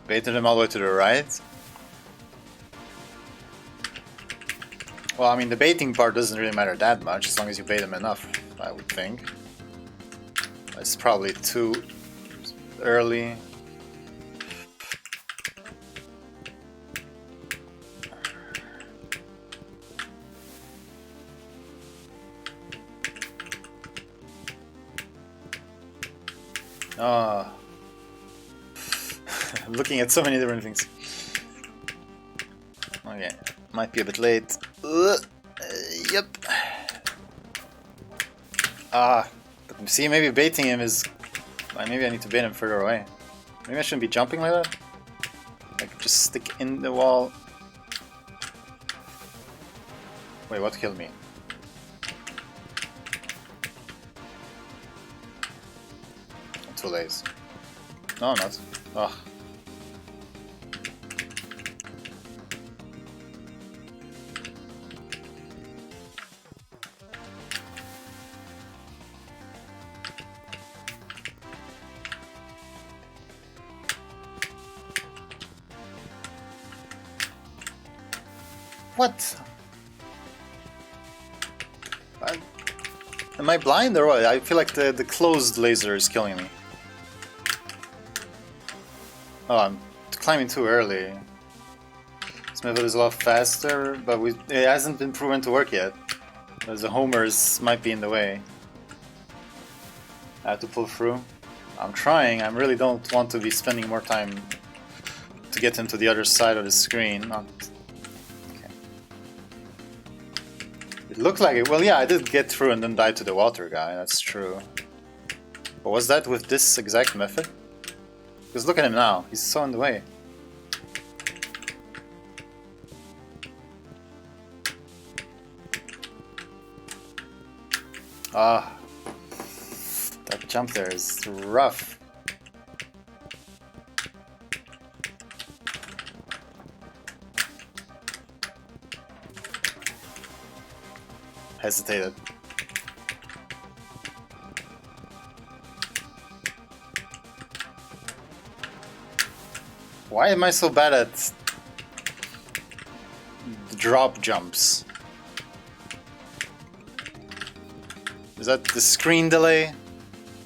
Baited him all the way to the right? Well, I mean, the baiting part doesn't really matter that much, as long as you bait him enough, I would think. It's probably too early. Oh. Looking at so many different things. Okay, might be a bit late. Yep. See, maybe baiting him is... Maybe I need to bait him further away. Maybe I shouldn't be jumping like that? Like, just stick in the wall. Wait, what killed me? Too late. No, I'm not. Ugh. What? Am I blind or what? I feel like the closed laser is killing me. Oh, I'm climbing too early. This method is a lot faster, but it hasn't been proven to work yet. The homers might be in the way. I have to pull through. I'm trying. I really don't want to be spending more time to get into the other side of the screen. Okay. It looked like it. Well, yeah, I did get through and then die to the water guy. That's true. But was that with this exact method? Because look at him now. He's so in the way. Ah. That jump there is rough. Hesitated. Why am I so bad at drop jumps? Is that the screen delay?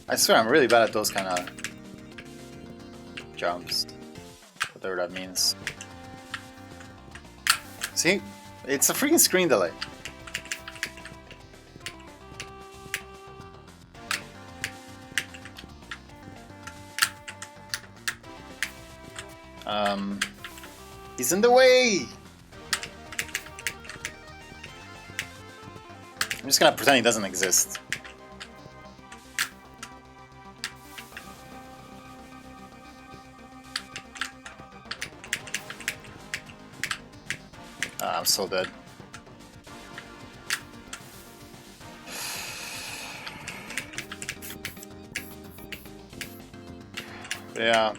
I swear I'm really bad at those kind of jumps. Whatever that means. See? It's a freaking screen delay. He's in the way! I'm just gonna pretend he doesn't exist. I'm so dead. Yeah.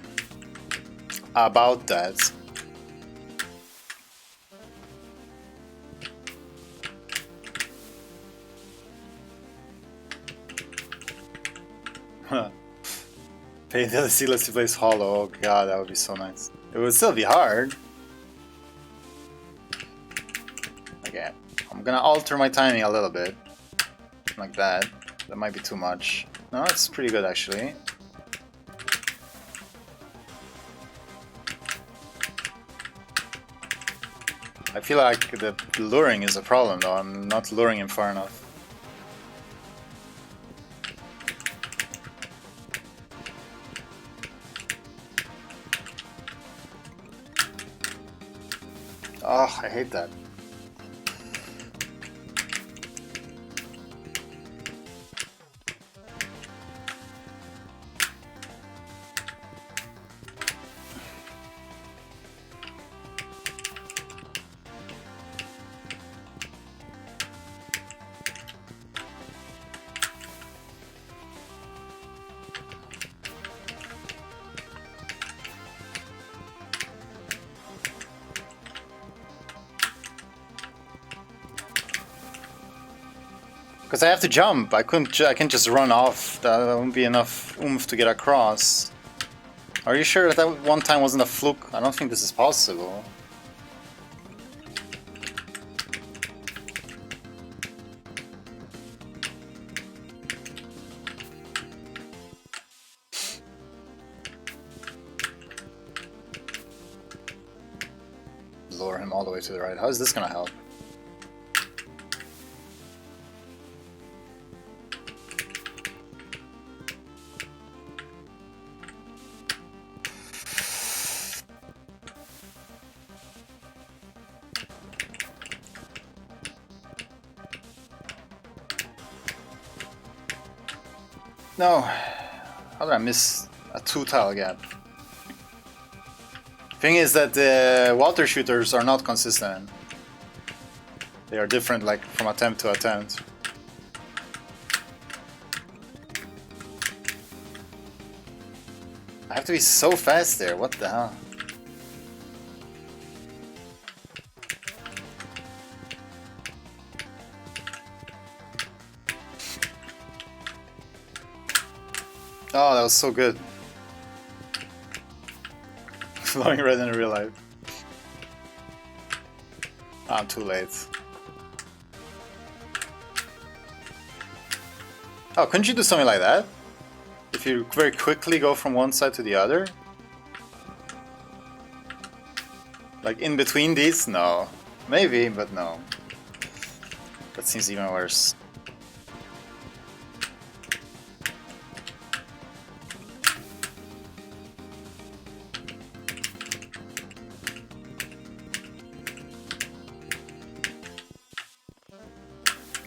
About that. Pay the DLC lets you place Hollow. Oh god, that would be so nice. It would still be hard. Okay, I'm gonna alter my timing a little bit. Like that. That might be too much. No, it's pretty good actually. I feel like the luring is a problem though. I'm not luring him far enough. Oh, I hate that. Because I have to jump. I can't just run off. That won't be enough oomph to get across. Are you sure that one time wasn't a fluke? I don't think this is possible. Lower him all the way to the right. How is this gonna help? No. How did I miss a 2-tile gap? Thing is that the water shooters are not consistent. They are different, like from attempt to attempt. I have to be so fast there. What the hell? Oh, that was so good. Flowing red in real life. I'm too late. Oh, couldn't you do something like that? If you very quickly go from one side to the other? Like in between these? No. Maybe, but no. That seems even worse.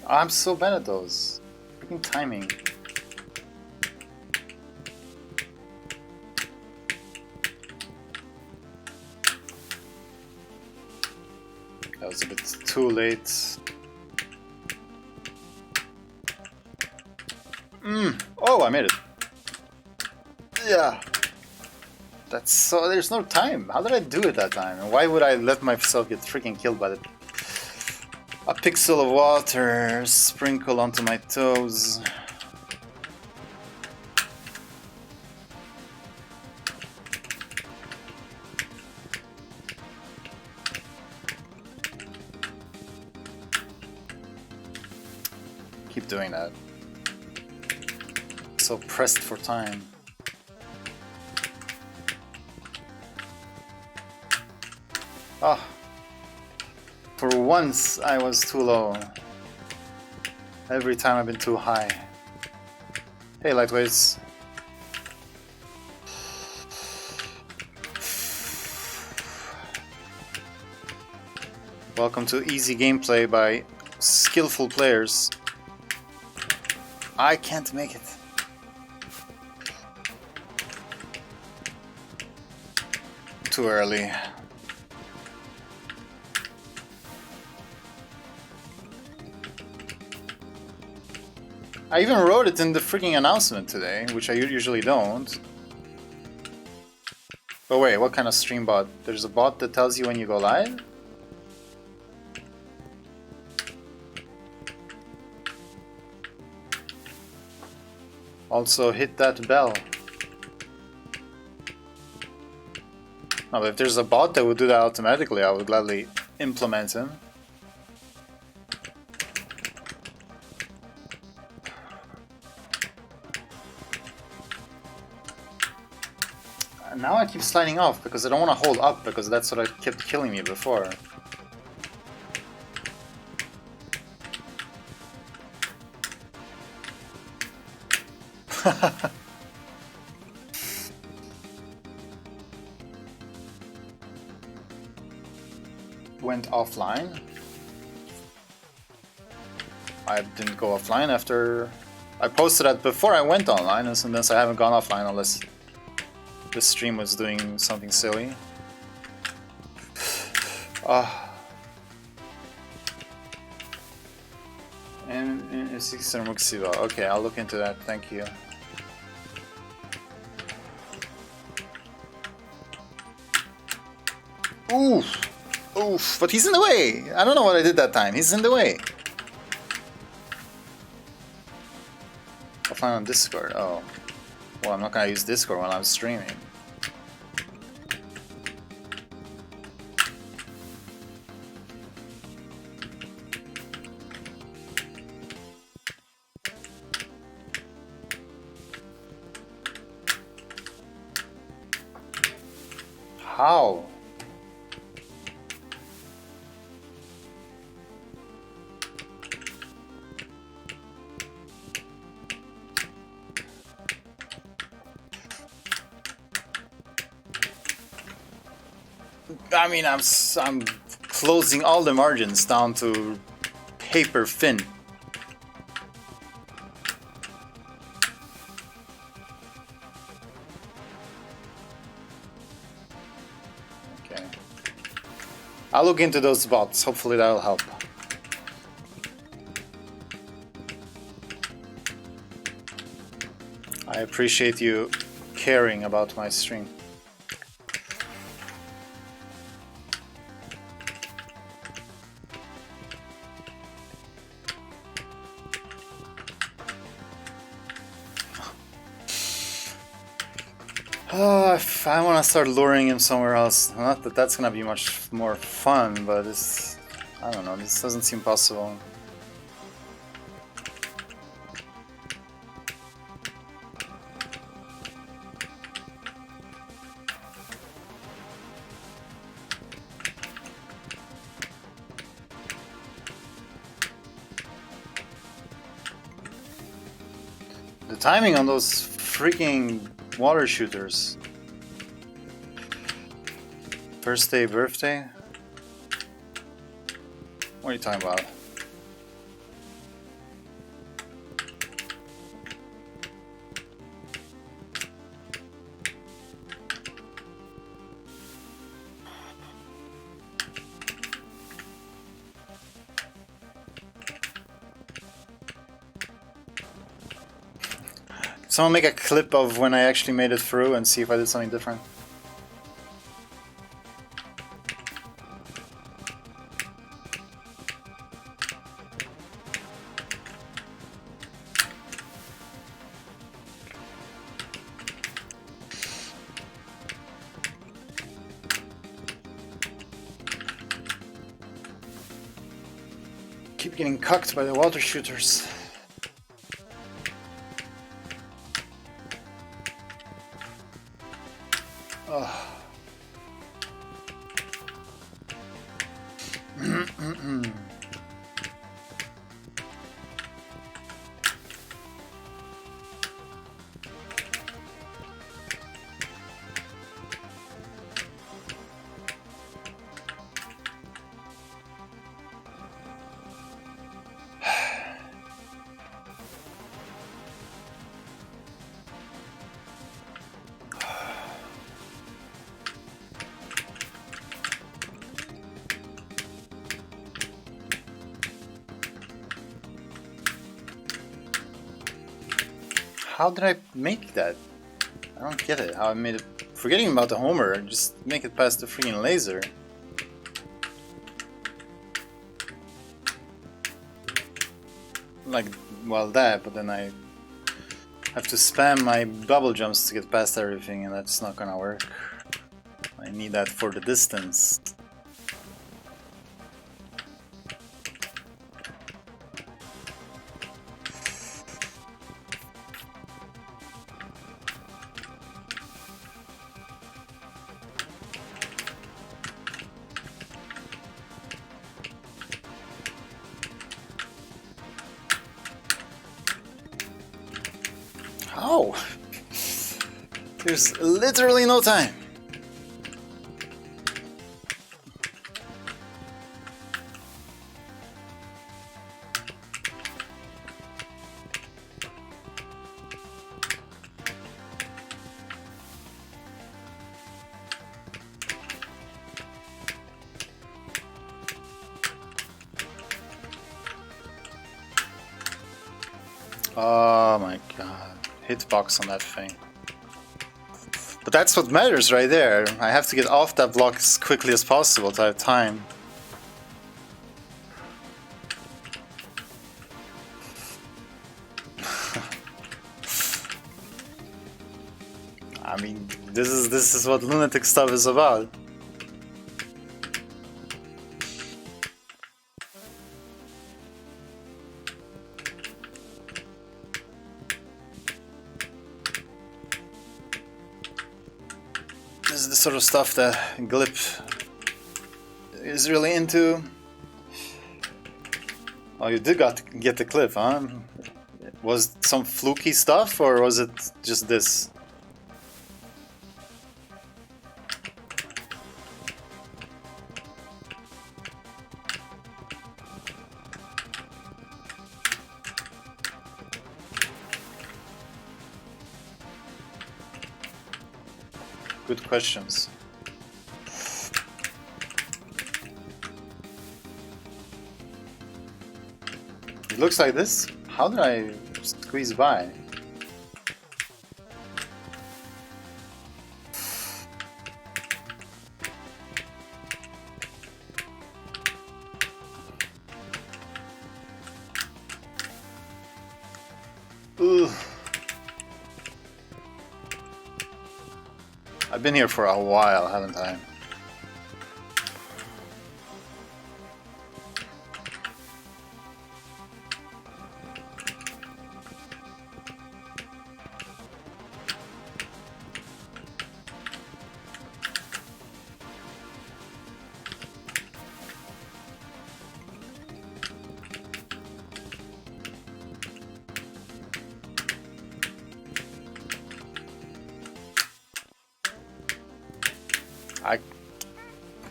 I'm so bad at those. Freaking timing. That was a bit too late. Oh, I made it. Yeah. That's so. There's no time. How did I do it that time? And why would I let myself get freaking killed by the... A pixel of water sprinkle onto my toes. Keep doing that. So pressed for time. Ah. For once, I was too low. Every time I've been too high. Hey, lightweights. Welcome to easy gameplay by skillful players. I can't make it. Too early. I even wrote it in the freaking announcement today, which I usually don't. But wait, what kind of stream bot? There's a bot that tells you when you go live? Also hit that bell. No, but if there's a bot that would do that automatically, I would gladly implement him. And now I keep sliding off because I don't want to hold up because that's what kept killing me before. Went offline. I didn't go offline after... I posted that before I went online, and since I haven't gone offline unless the stream was doing something silly. And okay, I'll look into that, thank you. Oof! Oof! But he's in the way! I don't know what I did that time, he's in the way. Offline on Discord. Oh. Well, I'm not gonna use Discord while I'm streaming. How? I mean, I'm closing all the margins down to paper thin. Okay. I'll look into those bots. Hopefully that'll help. I appreciate you caring about my stream. I want to start luring him somewhere else. Not that that's gonna be much more fun, but it's... I don't know, this doesn't seem possible. The timing on those freaking water shooters. First day birthday? What are you talking about? Someone make a clip of when I actually made it through and see if I did something different. Keep getting cucked by the water shooters. Oh. How did I make that? I don't get it. How I made it. Forgetting about the Homer, just make it past the freaking laser. Like, well, that, but then I have to spam my bubble jumps to get past everything, and that's not gonna work. I need that for the distance. Oh, there's literally no time. Oh my god. Hitbox on that thing. But that's what matters right there. I have to get off that block as quickly as possible to have time. I mean, this is what lunatic stuff is about. This is the sort of stuff that Glip is really into. Oh, you did get the cliff, huh? Was it some fluky stuff, or was it just this? Good questions. It looks like this. How did I squeeze by? Ugh. I've been here for a while, haven't I?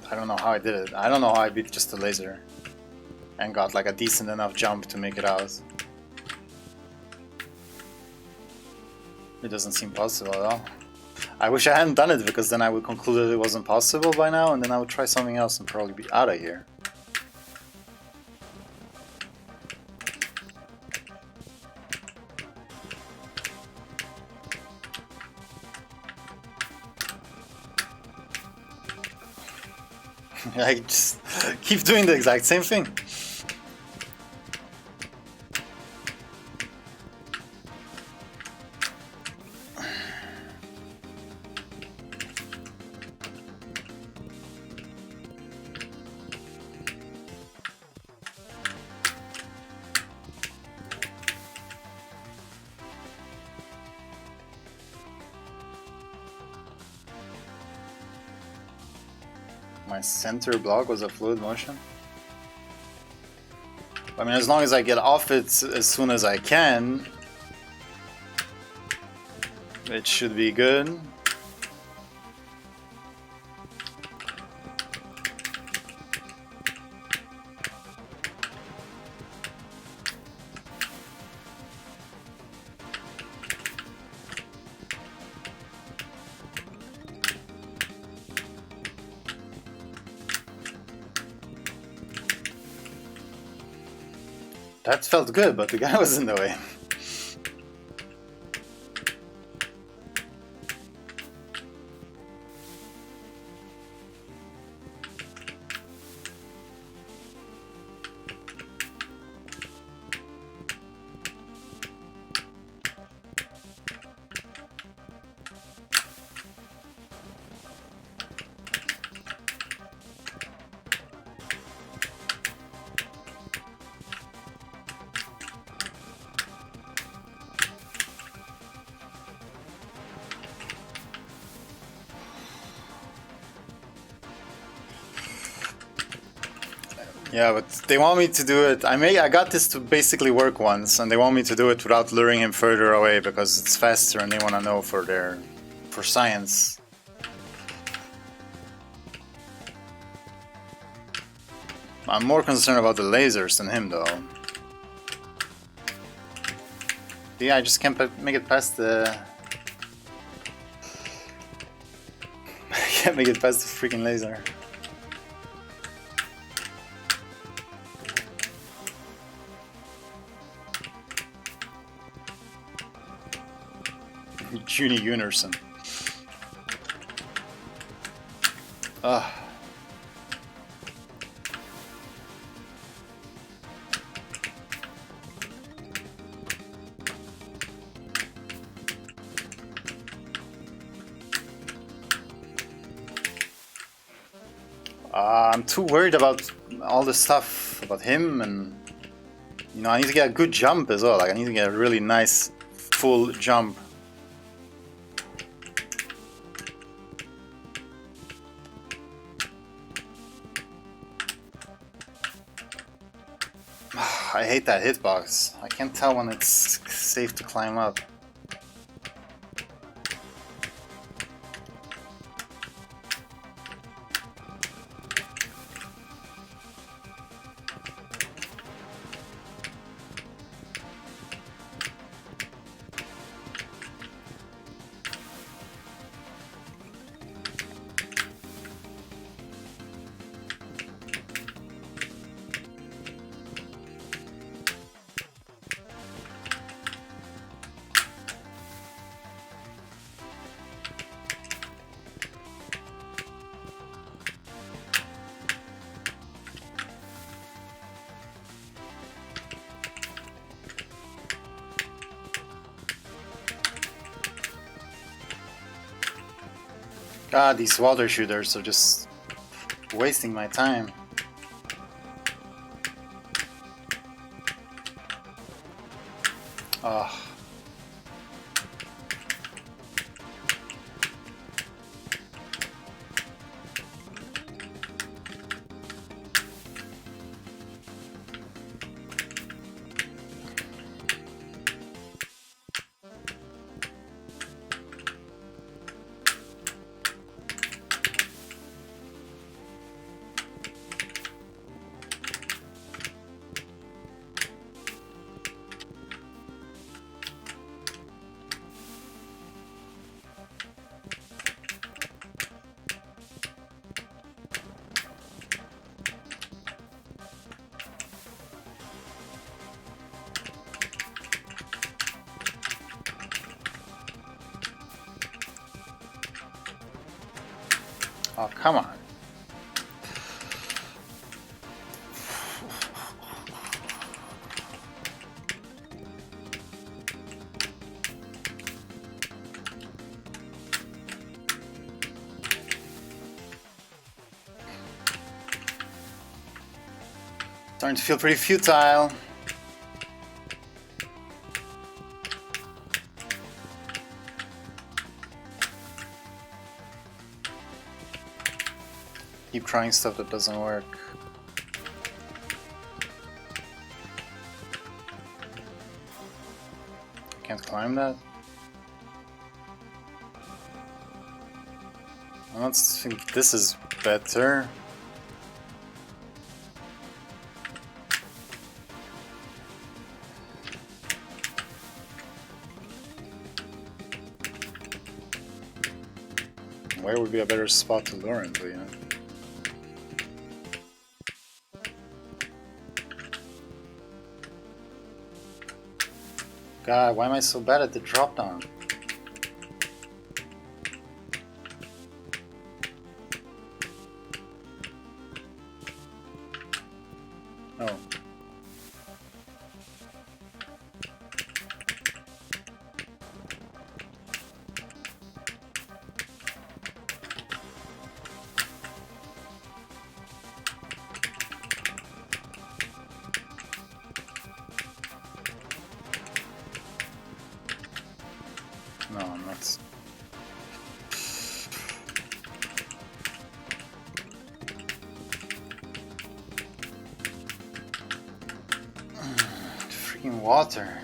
I don't know how I did it. I don't know how I beat just the laser and got like a decent enough jump to make it out. It doesn't seem possible at all. I wish I hadn't done it, because then I would conclude that it wasn't possible by now, and then I would try something else and probably be out of here. I just keep doing the exact same thing. My center block was a fluid motion. I mean, as long as I get off it as soon as I can, it should be good. That felt good, but the guy was in the way. Yeah, but they want me to do it. I got this to basically work once, and they want me to do it without luring him further away because it's faster, and they want to know for science. I'm more concerned about the lasers than him, though. Yeah, I just can't make it past the. I can't make it past the freaking laser. Junie Unison. Ugh. I'm too worried about all the stuff about him, and you know, I need to get a good jump as well. Like I need to get a really nice full jump. I hate that hitbox. I can't tell when it's safe to climb up. God, these water shooters are just wasting my time. Ugh. Oh, come on. Starting to feel pretty futile. Keep trying stuff that doesn't work. Can't climb that? I think this is better. Where would be a better spot to lure him to, you know? God, why am I so bad at the drop down? Oh. No, I'm not. Freaking water.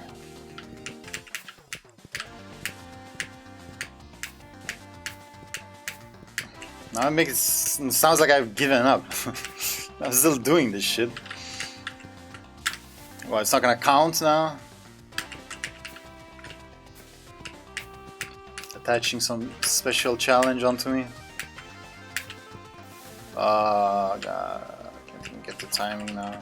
Now it sounds like I've given up. I'm still doing this shit. Well, it's not gonna count now. Attaching some special challenge onto me. Oh god, I can't even get the timing now.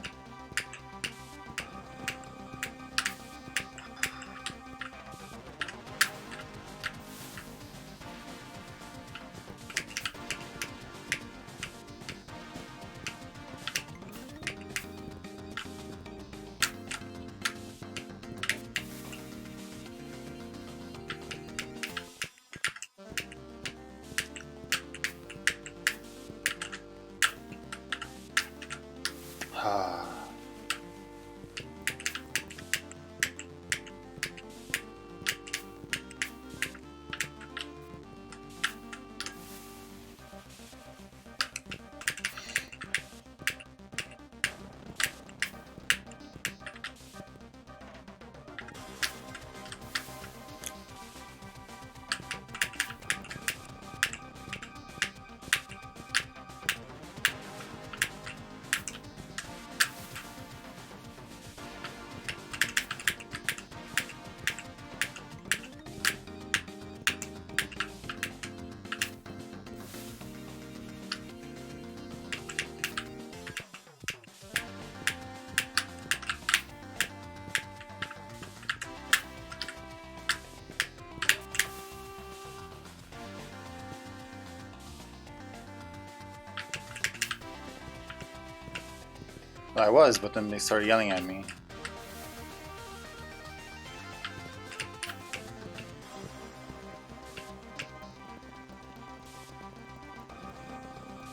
I was, but then they started yelling at me.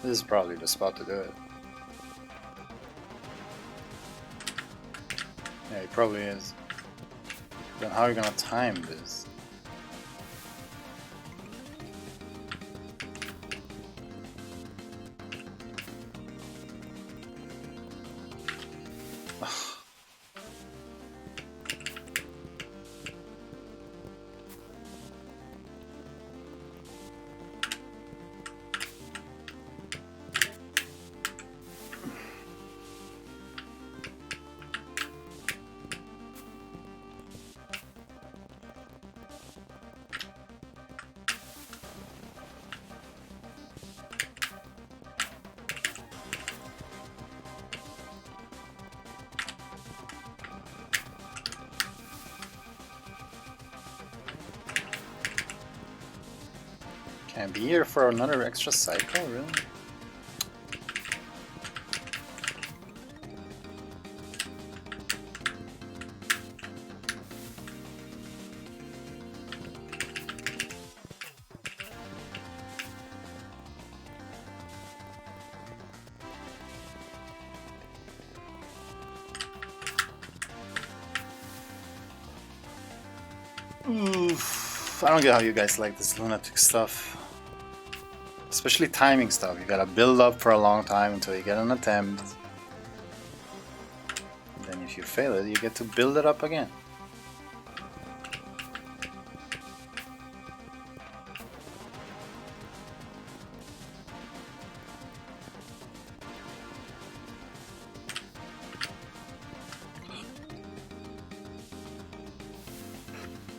This is probably the spot to do it. Yeah, it probably is. Then how are you gonna time this? Can I be here for another extra cycle, really? Oof, I don't get how you guys like this lunatic stuff. Especially timing stuff. You gotta build up for a long time until you get an attempt. Then if you fail it, you get to build it up again.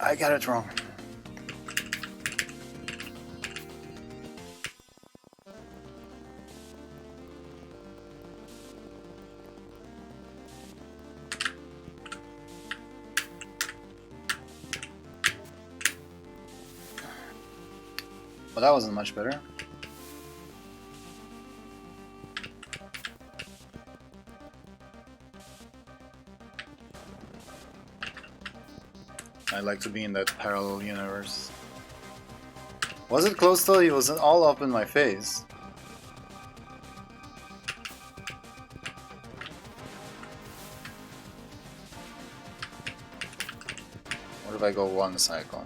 I got it wrong. Well, that wasn't much better. I like to be in that parallel universe. Was it close though? He was all up in my face. What if I go one cycle?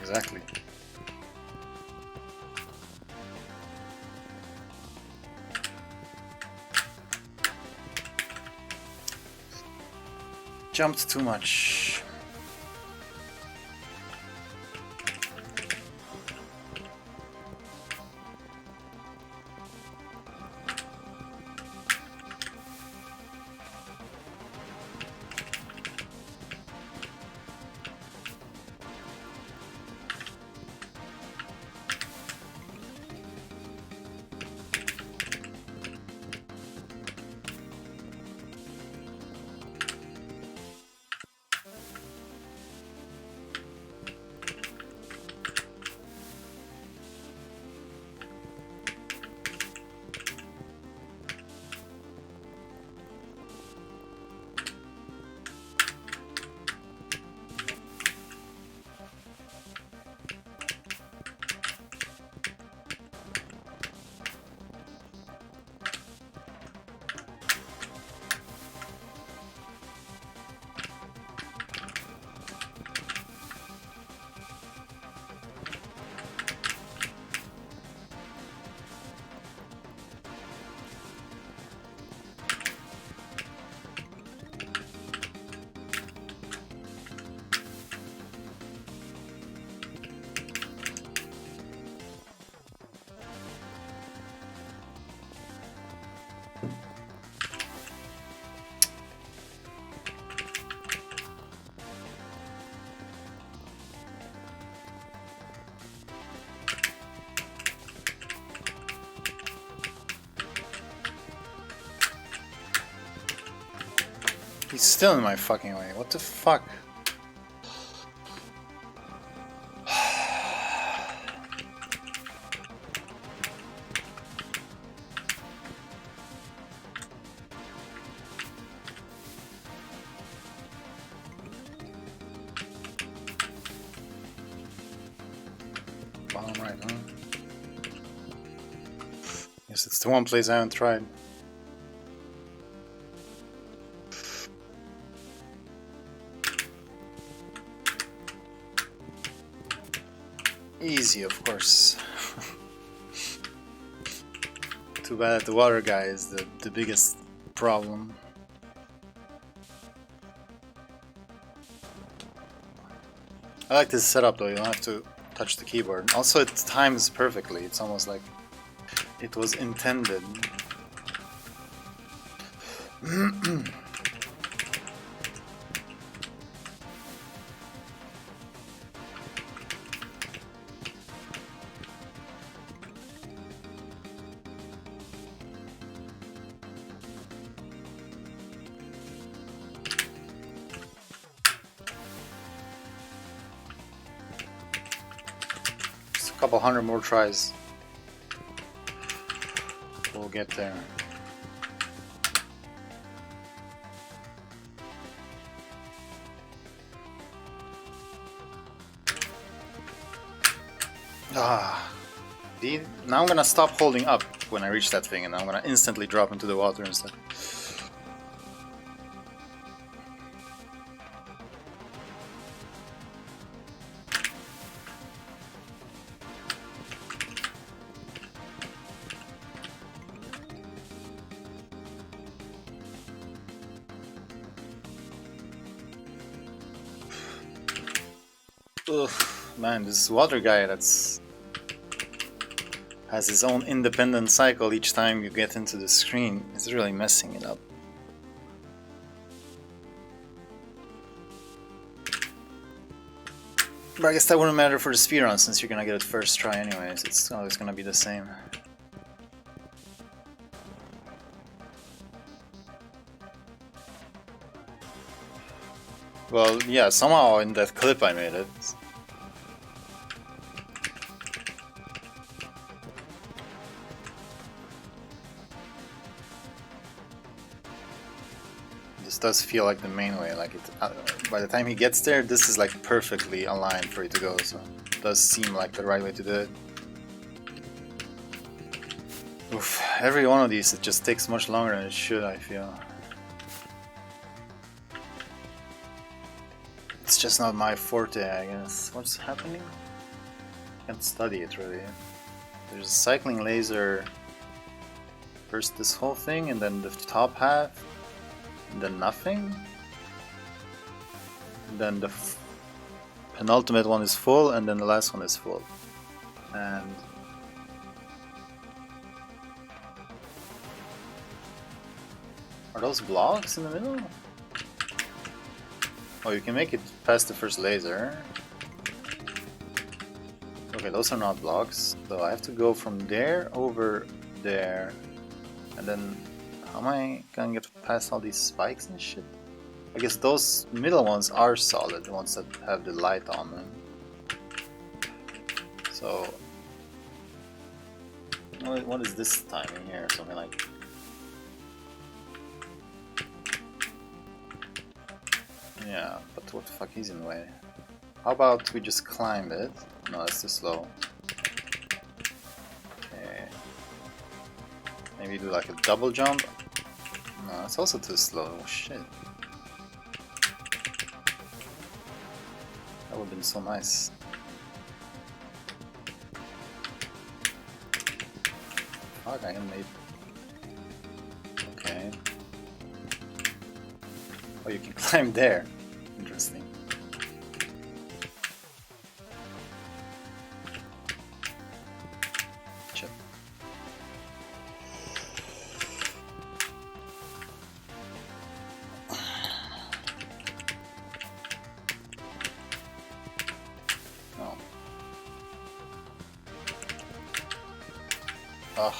Exactly. Jumped too much. He's still in my fucking way. What the fuck? Bottom right, huh? Yes, it's the one place I haven't tried. Easy, of course. Too bad the water guy is the biggest problem. I like this setup though, you don't have to touch the keyboard. Also it times perfectly, it's almost like it was intended. Couple hundred more tries. We'll get there. See? Now I'm gonna stop holding up when I reach that thing and I'm gonna instantly drop into the water instead. Ugh, man, this water guy has his own independent cycle each time you get into the screen. It's really messing it up. But I guess that wouldn't matter for the speedrun since you're gonna get it first try anyways. It's always gonna be the same. Well, yeah, somehow in that clip I made it. This does feel like the main way, like it. By the time he gets there, this is like perfectly aligned for you to go, so it does seem like the right way to do it. Oof, every one of these, it just takes much longer than it should, I feel. It's just not my forte, I guess. What's happening? I can't study it really. There's a cycling laser. First this whole thing, and then the top half, and then nothing. And then the penultimate one is full, and then the last one is full. And are those blocks in the middle? Oh, you can make it past the first laser. Okay, those are not blocks. So I have to go from there over there. And then, how am I gonna get past all these spikes and shit? I guess those middle ones are solid, the ones that have the light on them. So, what is this timing here? Something like... Yeah, but what the fuck is in the way? How about we just climb it? No, that's too slow. Okay. Maybe do like a double jump? No, that's also too slow. Shit. That would have been so nice. Fuck, I can make... Okay. Oh, you can climb there. Interesting. Shit. Oh. Ugh.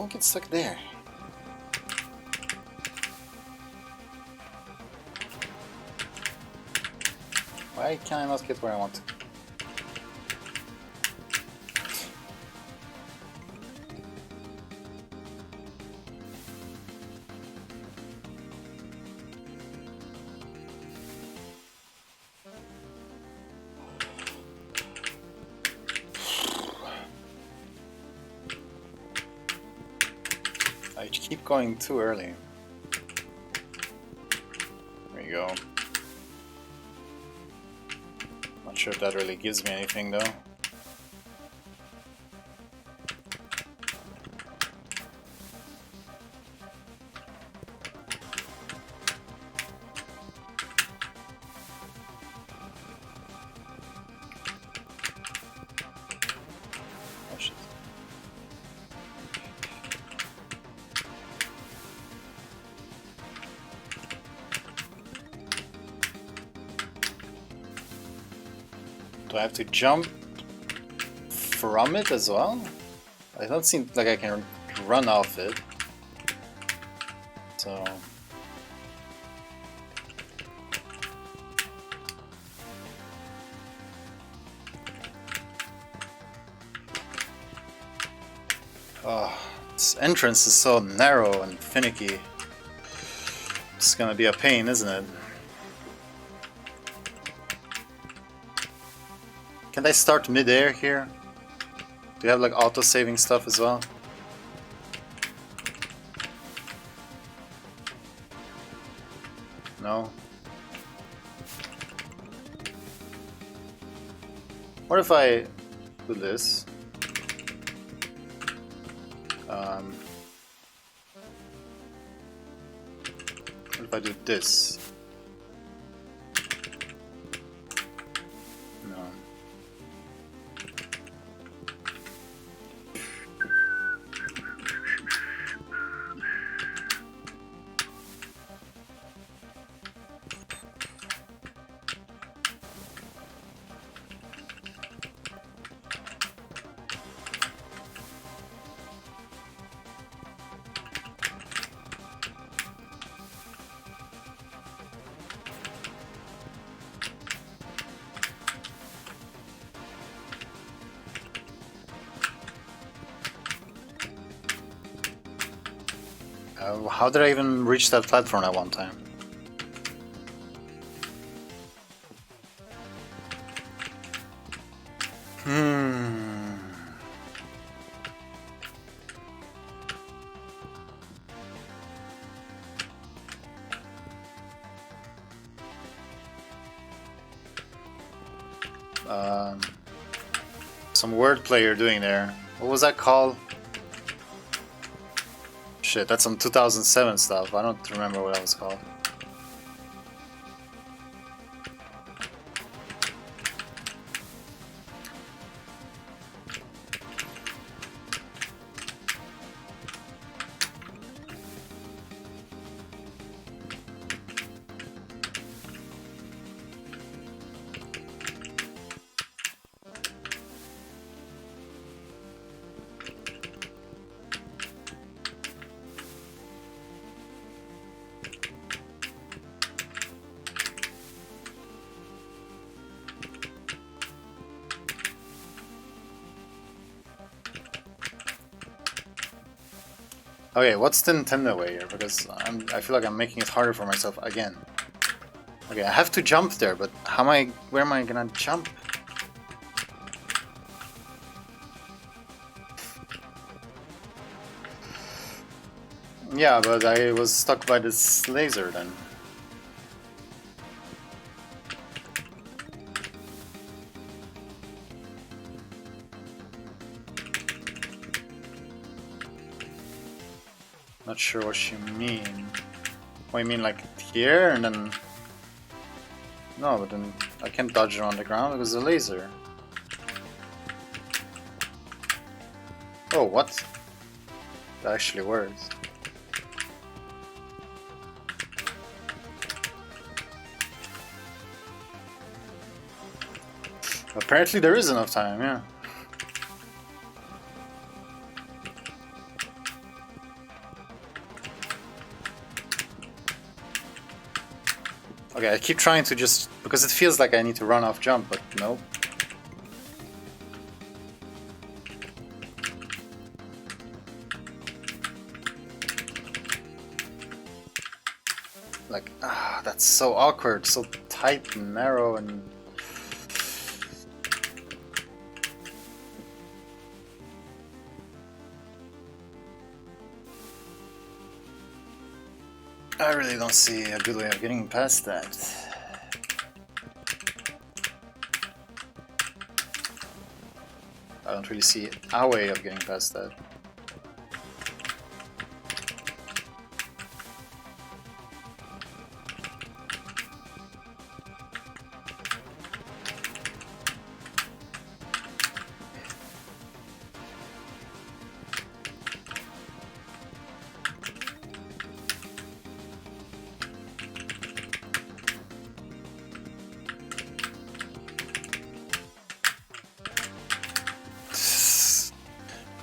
Don't get stuck there. Why can I not get where I want to? I keep going too early. There you go. Not sure if that really gives me anything though. Oh shit. Do I have to jump from it as well? I don't seem like I can run off it. So... oh, this entrance is so narrow and finicky. It's gonna be a pain, isn't it? Can I start mid-air here? Do you have like auto-saving stuff as well? No? What if I do this? What if I do this? No. How did I even reach that platform at one time? Some wordplay you're doing there. What was that called? Shit, that's some 2007 stuff. I don't remember what that was called. Okay, what's the Nintendo way here? Because I feel like I'm making it harder for myself again. Okay, I have to jump there, but how am I? Where am I gonna jump? Yeah, but I was stuck by this laser then. Not sure what you mean. What you mean, like here and then? No, but then I can't dodge it on the ground because of the laser. Oh, what? That actually works. Apparently there is enough time, yeah. Okay, I keep trying to just... because it feels like I need to run off jump, but no. Like, that's so awkward, so tight and narrow and... I really don't see a good way of getting past that. I don't really see a way of getting past that.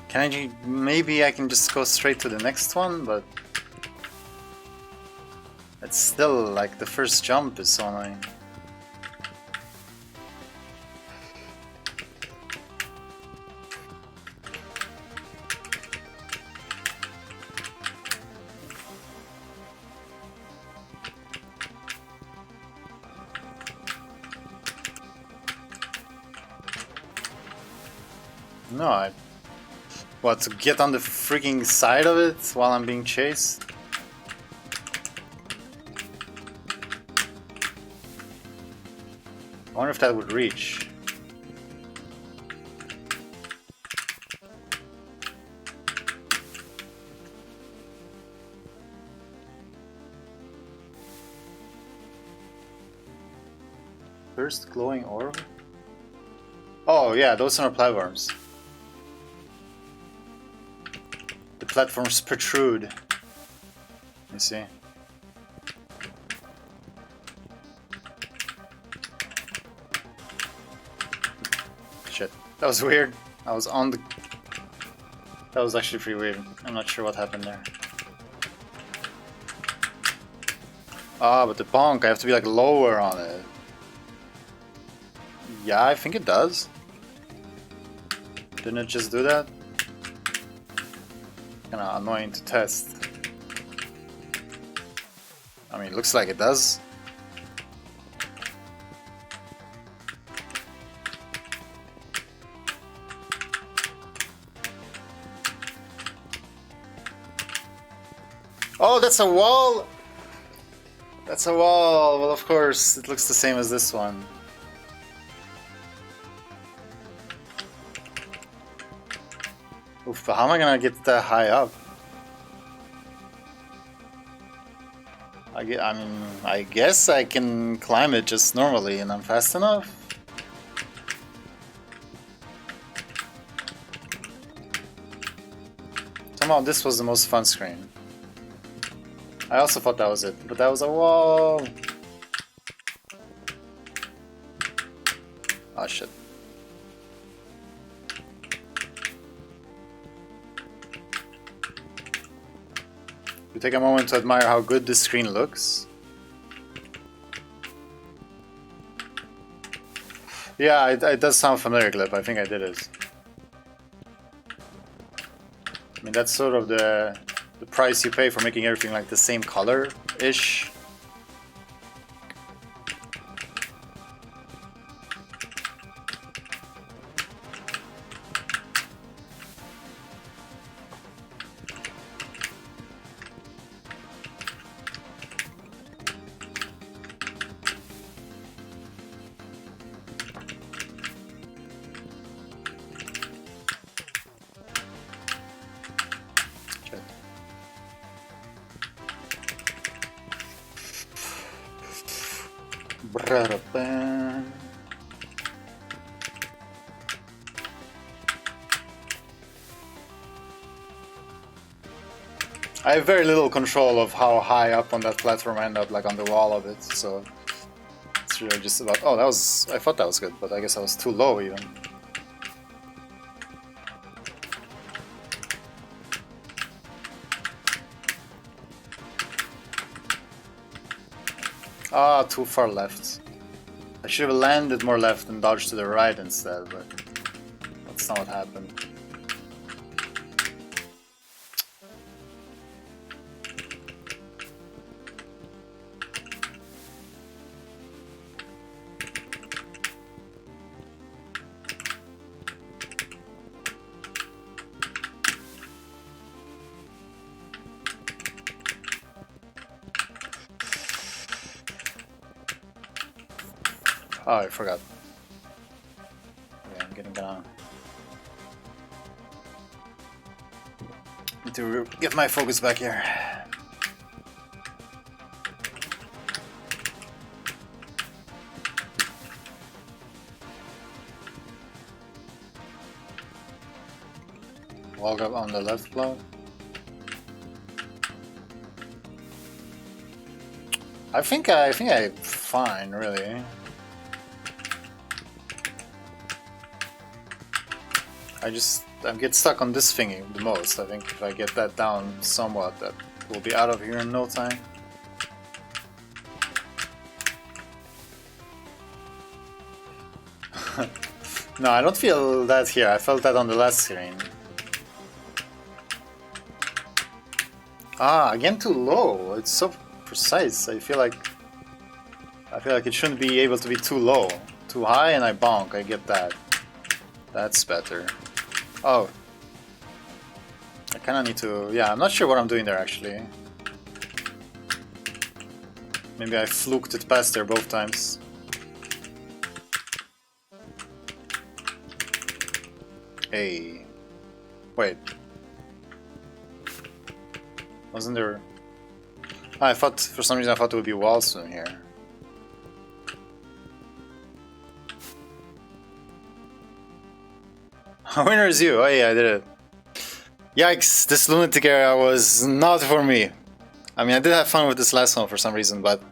Can I... maybe I can just go straight to the next one, but... it's still like the first jump is so annoying. No, what, to get on the freaking side of it while I'm being chased? I wonder if that would reach. First glowing orb? Oh yeah, those are platforms. The platforms protrude. Let me see. Shit, that was weird. I was on the... that was actually pretty weird. I'm not sure what happened there. Ah, but the bonk, I have to be like lower on it. Yeah, I think it does. Didn't it just do that? Kinda annoying to test. I mean, it looks like it does. Oh, that's a wall! That's a wall! Well, of course, it looks the same as this one. Oof, but how am I gonna get that high up? I mean, I guess I can climb it just normally and I'm fast enough. Somehow this was the most fun screen. I also thought that was it, but that was a wall. Oh shit. We take a moment to admire how good this screen looks. Yeah, it does sound familiar, Clip. I think I did it. I mean, that's sort of the price you pay for making everything like the same color-ish. I have very little control of how high up on that platform I end up, like on the wall of it, so it's really just about... oh, that was... I thought that was good, but I guess I was too low even. Ah, too far left. I should have landed more left and dodged to the right instead, but that's not what happened. Oh, I forgot. Yeah, I'm getting down. Need to get my focus back here. Walk up on the left block. I think I'm fine, really. I get stuck on this thingy the most. I think if I get that down somewhat, that will be out of here in no time. No, I don't feel that here. I felt that on the last screen. Ah, again too low. It's so precise. I feel like it shouldn't be able to be too low. Too high and I bonk. I get that. That's better. Oh. I kinda need to... Yeah, I'm not sure what I'm doing there actually. Maybe I fluked it past there both times. Hey. Wait. Wasn't there... I thought, for some reason I thought there would be walls in here. Winner is you. Oh yeah, I did it. Yikes, this lunatic area was not for me. I mean, I did have fun with this last one for some reason, but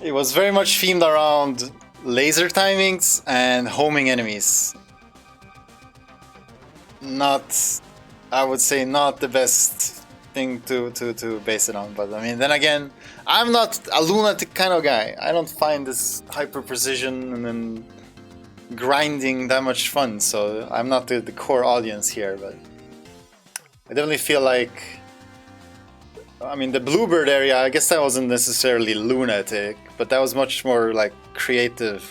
it was very much themed around laser timings and homing enemies. Not, I would say, not the best thing to base it on, but I mean, then again, I'm not a lunatic kind of guy. I don't find this hyper precision and then grinding that much fun, so I'm not the core audience here, but I definitely feel like, I mean, the Bluebird area, I guess that wasn't necessarily lunatic, but that was much more like creative.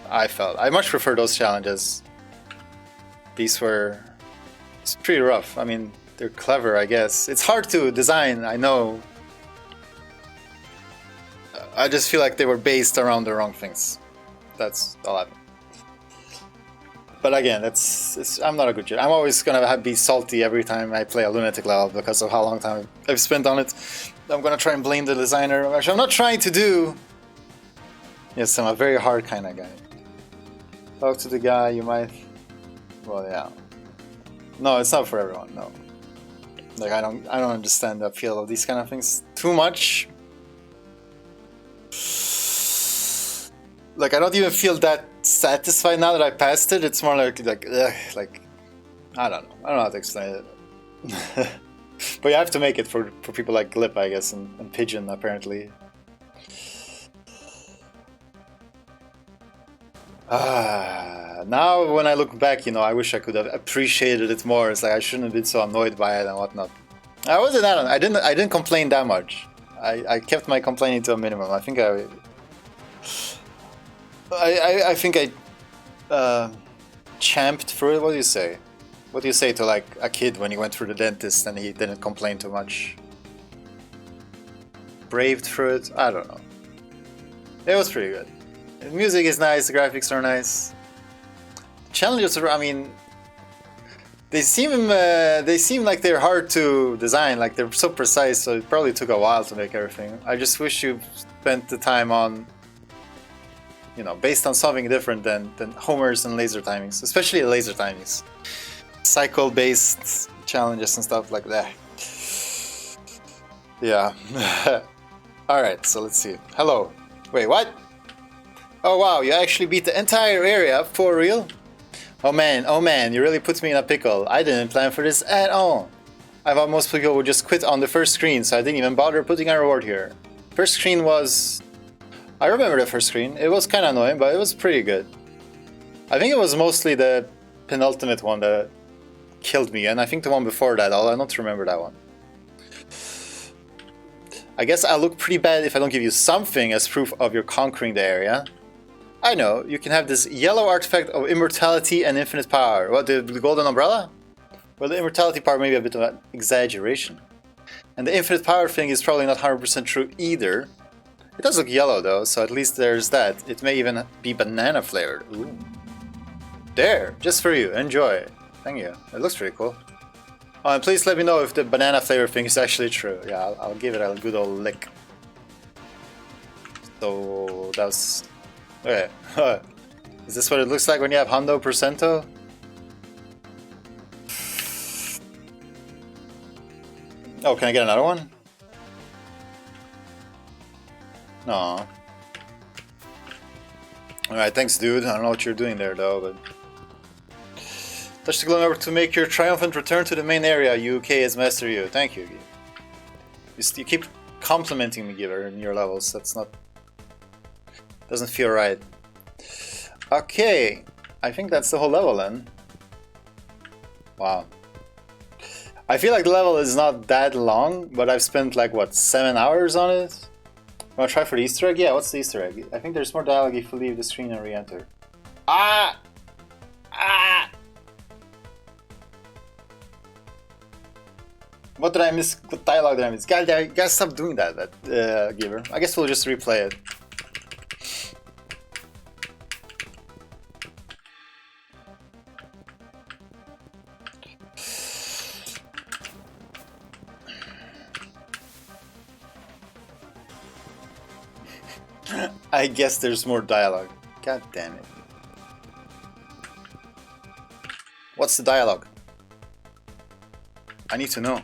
I felt I much prefer those challenges. These were, it's pretty rough. I mean, they're clever, I guess. It's hard to design, I know. I just feel like they were based around the wrong things. That's all I mean. But again, I'm not a good judge. I'm always gonna be salty every time I play a lunatic level because of how long time I've spent on it. I'm gonna try and blame the designer. Actually, I'm not trying to do... Yes, I'm a very hard kind of guy. Talk to the guy, you might... Well, yeah. No, it's not for everyone, no. Like, I don't understand the appeal of these kind of things too much. Like, I don't even feel that satisfied now that I passed it. It's more like ugh, like, I don't know. I don't know how to explain it. But you have to make it for people like Glip, I guess, and Pigeon, apparently. Now when I look back, you know, I wish I could have appreciated it more. It's like I shouldn't have been so annoyed by it and whatnot. I wasn't that. I didn't complain that much. I kept my complaining to a minimum. I think I champed through it. What do you say? What do you say to like a kid when he went through the dentist and he didn't complain too much? Braved through it? I don't know. It was pretty good. The music is nice, the graphics are nice. Challenges are, I mean, they seem like they're hard to design, like they're so precise, so it probably took a while to make everything. I just wish you spent the time on, you know, based on something different than homers and laser timings, especially laser timings. Cycle-based challenges and stuff like that. Yeah. Alright, so let's see. Hello. Wait, what? Oh wow, you actually beat the entire area, for real? Oh man, you really put me in a pickle. I didn't plan for this at all. I thought most people would just quit on the first screen, so I didn't even bother putting a reward here. First screen was... I remember the first screen. It was kind of annoying, but it was pretty good. I think it was mostly the penultimate one that killed me, and I think the one before that, I don't remember that one. I guess I'll look pretty bad if I don't give you something as proof of your conquering the area. I know, you can have this yellow artifact of immortality and infinite power. What, the golden umbrella? Well, the immortality part may be a bit of an exaggeration. And the infinite power thing is probably not 100% true either. It does look yellow though, so at least there's that. It may even be banana flavored. Ooh. There, just for you, enjoy. Thank you, it looks pretty cool. Oh, and please let me know if the banana flavor thing is actually true. Yeah, I'll give it a good old lick. So, that's... Okay. Is this what it looks like when you have Hundo Percento? Oh, can I get another one? No. Alright, thanks dude. I don't know what you're doing there though, but... Touch the glow number to make your triumphant return to the main area. UK has mastered you. Thank you. You keep complimenting me, Giver, in your levels. That's not... Doesn't feel right. Okay. I think that's the whole level then. Wow. I feel like the level is not that long, but I've spent like, what, 7 hours on it? Wanna try for the Easter egg? Yeah, what's the Easter egg? I think there's more dialogue if you leave the screen and re-enter. Ah! Ah! What did I miss? What dialogue did I miss? Guys, stop doing that, Giver. I guess we'll just replay it. I guess there's more dialogue. God damn it. What's the dialogue? I need to know.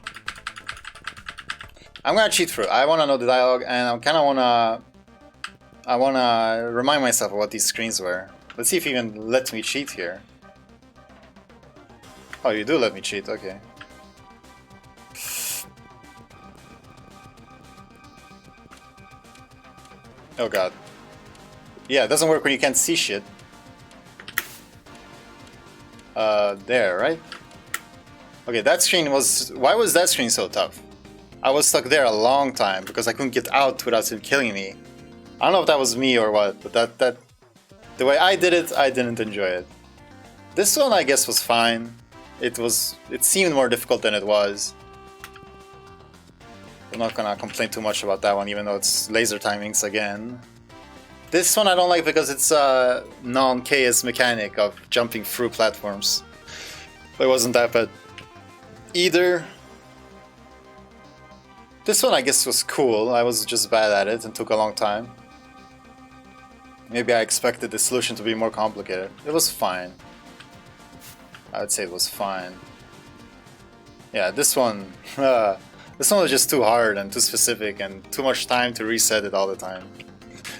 I'm gonna cheat through. I wanna know the dialogue, and I kinda wanna... I wanna remind myself of what these screens were. Let's see if you even let me cheat here. Oh, you do let me cheat, okay. Oh god. Yeah, it doesn't work when you can't see shit. There, right? Okay, that screen was... Why was that screen so tough? I was stuck there a long time because I couldn't get out without him killing me. I don't know if that was me or what, but that... The way I did it, I didn't enjoy it. This one, I guess, was fine. It seemed more difficult than it was. I'm not gonna complain too much about that one, even though it's laser timings again. This one I don't like because it's a non-chaos mechanic of jumping through platforms. But it wasn't that bad either. This one I guess was cool. I was just bad at it and took a long time. Maybe I expected the solution to be more complicated. It was fine. I would say it was fine. Yeah, this one... this one was just too hard and too specific and too much time to reset it all the time.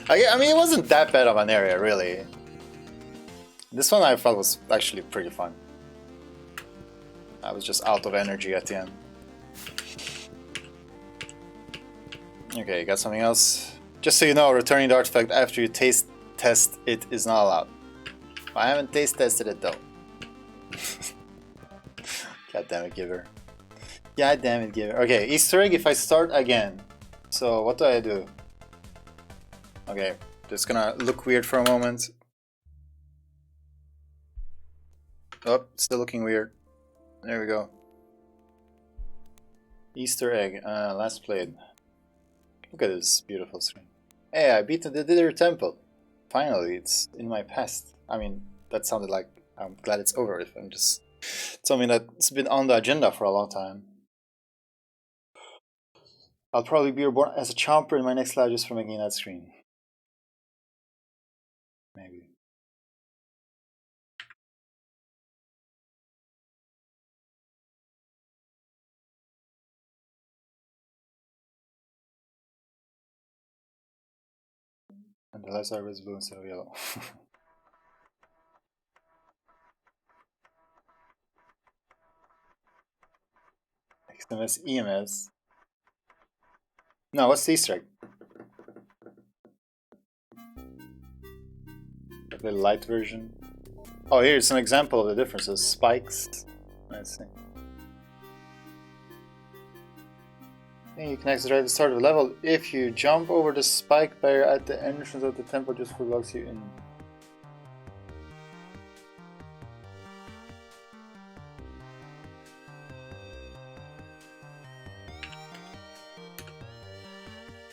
I mean, it wasn't that bad of an area, really. This one I thought was actually pretty fun. I was just out of energy at the end. Okay, got something else? Just so you know, returning the artifact after you taste test it is not allowed. I haven't taste tested it though. God damn it, Giver. God damn it, Giver. Okay, Easter egg if I start again. So, what do I do? Okay, just gonna look weird for a moment. Oh, still looking weird. There we go. Easter egg, last played. Look at this beautiful screen. Hey, I beat the Dithered Temple. Finally, it's in my past. I mean, that sounded like I'm glad it's over with. I'm just something that's been on the agenda for a long time. I'll probably be reborn as a chomper in my next life just for making that screen. Maybe. And the last is blue instead of yellow. XMS EMS. No, what's the Easter egg? The light version. Oh, here's an example of the differences. Spikes. Let's see. You can exit right at the start of the level. If you jump over the spike barrier at the entrance of the temple, just locks you in.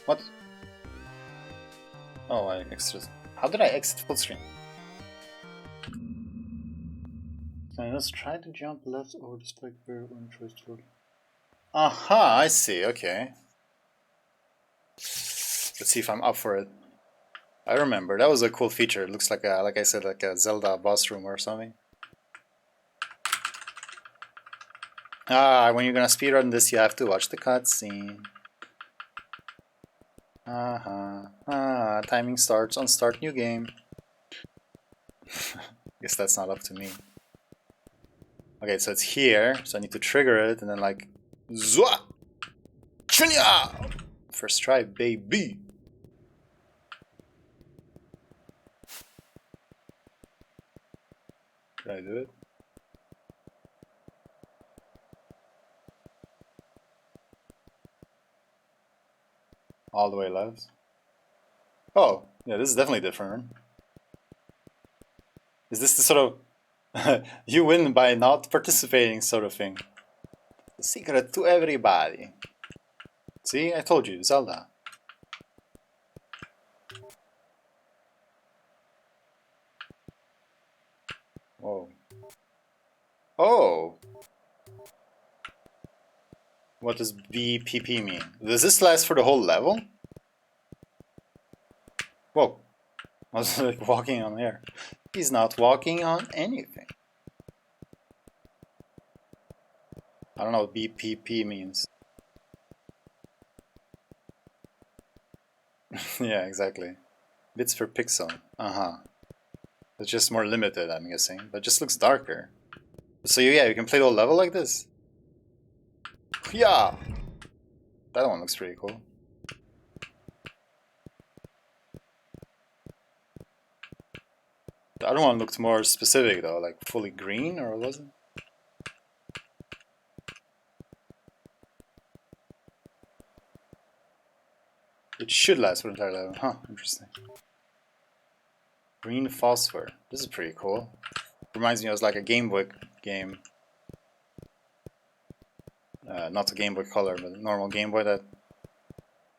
What? Oh, I exited. How did I exit full screen? So let's try to jump left over the spike barrier when choice to look. Aha, I see, okay. Let's see if I'm up for it. I remember, that was a cool feature. It looks like a, like I said, like a Zelda boss room or something. Ah, when you're gonna speedrun this, you have to watch the cutscene. Timing starts on start new game. Guess that's not up to me. Okay, so it's here, so I need to trigger it and then like Zwa! Chunya! First try, baby! Did I do it? All the way left. Oh, yeah, this is definitely different. Is this the sort of you win by not participating sort of thing? The secret to everybody. See, I told you, Zelda. Whoa. Oh! What does BPP mean? Does this last for the whole level? Whoa. I was like walking on air. He's not walking on anything. I don't know what BPP means. Yeah, exactly. Bits per pixel. It's just more limited, I'm guessing, but just looks darker. So yeah, you can play the whole level like this. Yeah, that one looks pretty cool. The other one looked more specific though, like fully green, or was it? It should last for the entire level. Huh, interesting. Green phosphor. This is pretty cool. Reminds me of like a Game Boy game. Not a Game Boy Color, but a normal Game Boy that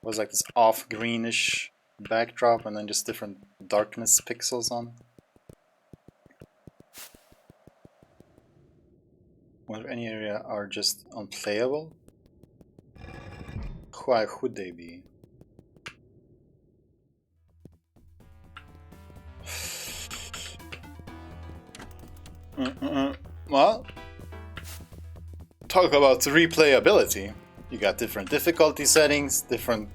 was like this off greenish backdrop and then just different darkness pixels on. Whether any area are just unplayable? Why would they be? Well, talk about replayability. You got different difficulty settings, different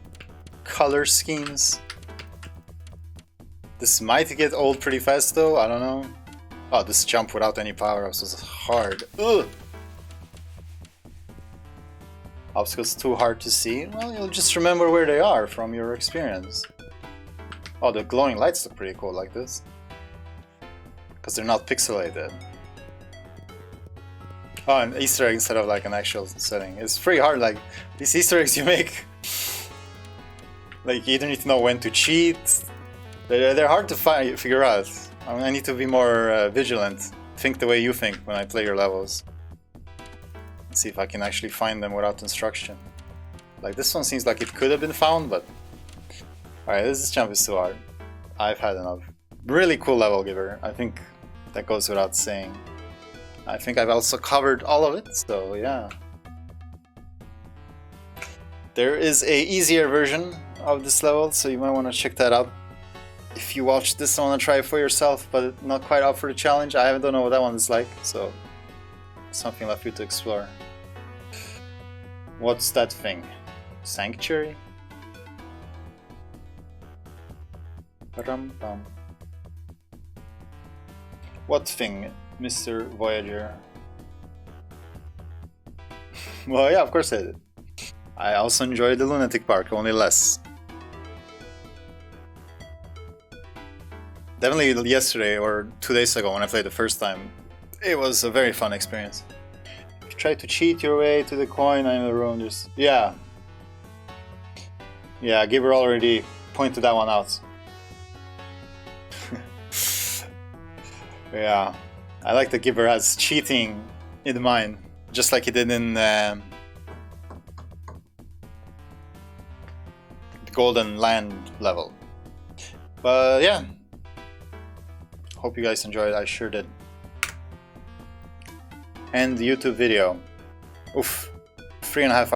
color schemes. This might get old pretty fast though, I don't know. Oh, this jump without any power-ups was hard. Ugh! Obstacles too hard to see? Well, you'll just remember where they are from your experience. Oh, the glowing lights look pretty cool like this. Because they're not pixelated. Oh, an Easter egg instead of like an actual setting. It's pretty hard, like, these Easter eggs you make. Like, you either need to know when to cheat. They're hard to figure out. I mean, I need to be more vigilant. Think the way you think when I play your levels. Let's see if I can actually find them without instruction. Like, this one seems like it could have been found, but... Alright, this jump is too hard. I've had enough. Really cool level giver. I think that goes without saying. I think I've also covered all of it, so yeah. There is a easier version of this level, so you might want to check that out. If you watch this and want to try it for yourself, but not quite up for the challenge, I don't know what that one is like, so something left for you to explore. What's that thing? Sanctuary? Ba-dum-bum. What thing, Mr. Voyager? Well, yeah, of course I did. I also enjoyed the Lunatic Park, only less. definitely yesterday or 2 days ago when I played the first time. It was a very fun experience. If you try to cheat your way to the coin, I'm in the room. Just yeah. Gibber already pointed that one out. Yeah, I like that Gibber has cheating in mind, just like he did in the Golden Land level. But yeah, hope you guys enjoyed. I sure did. And the YouTube video. Oof, 3.5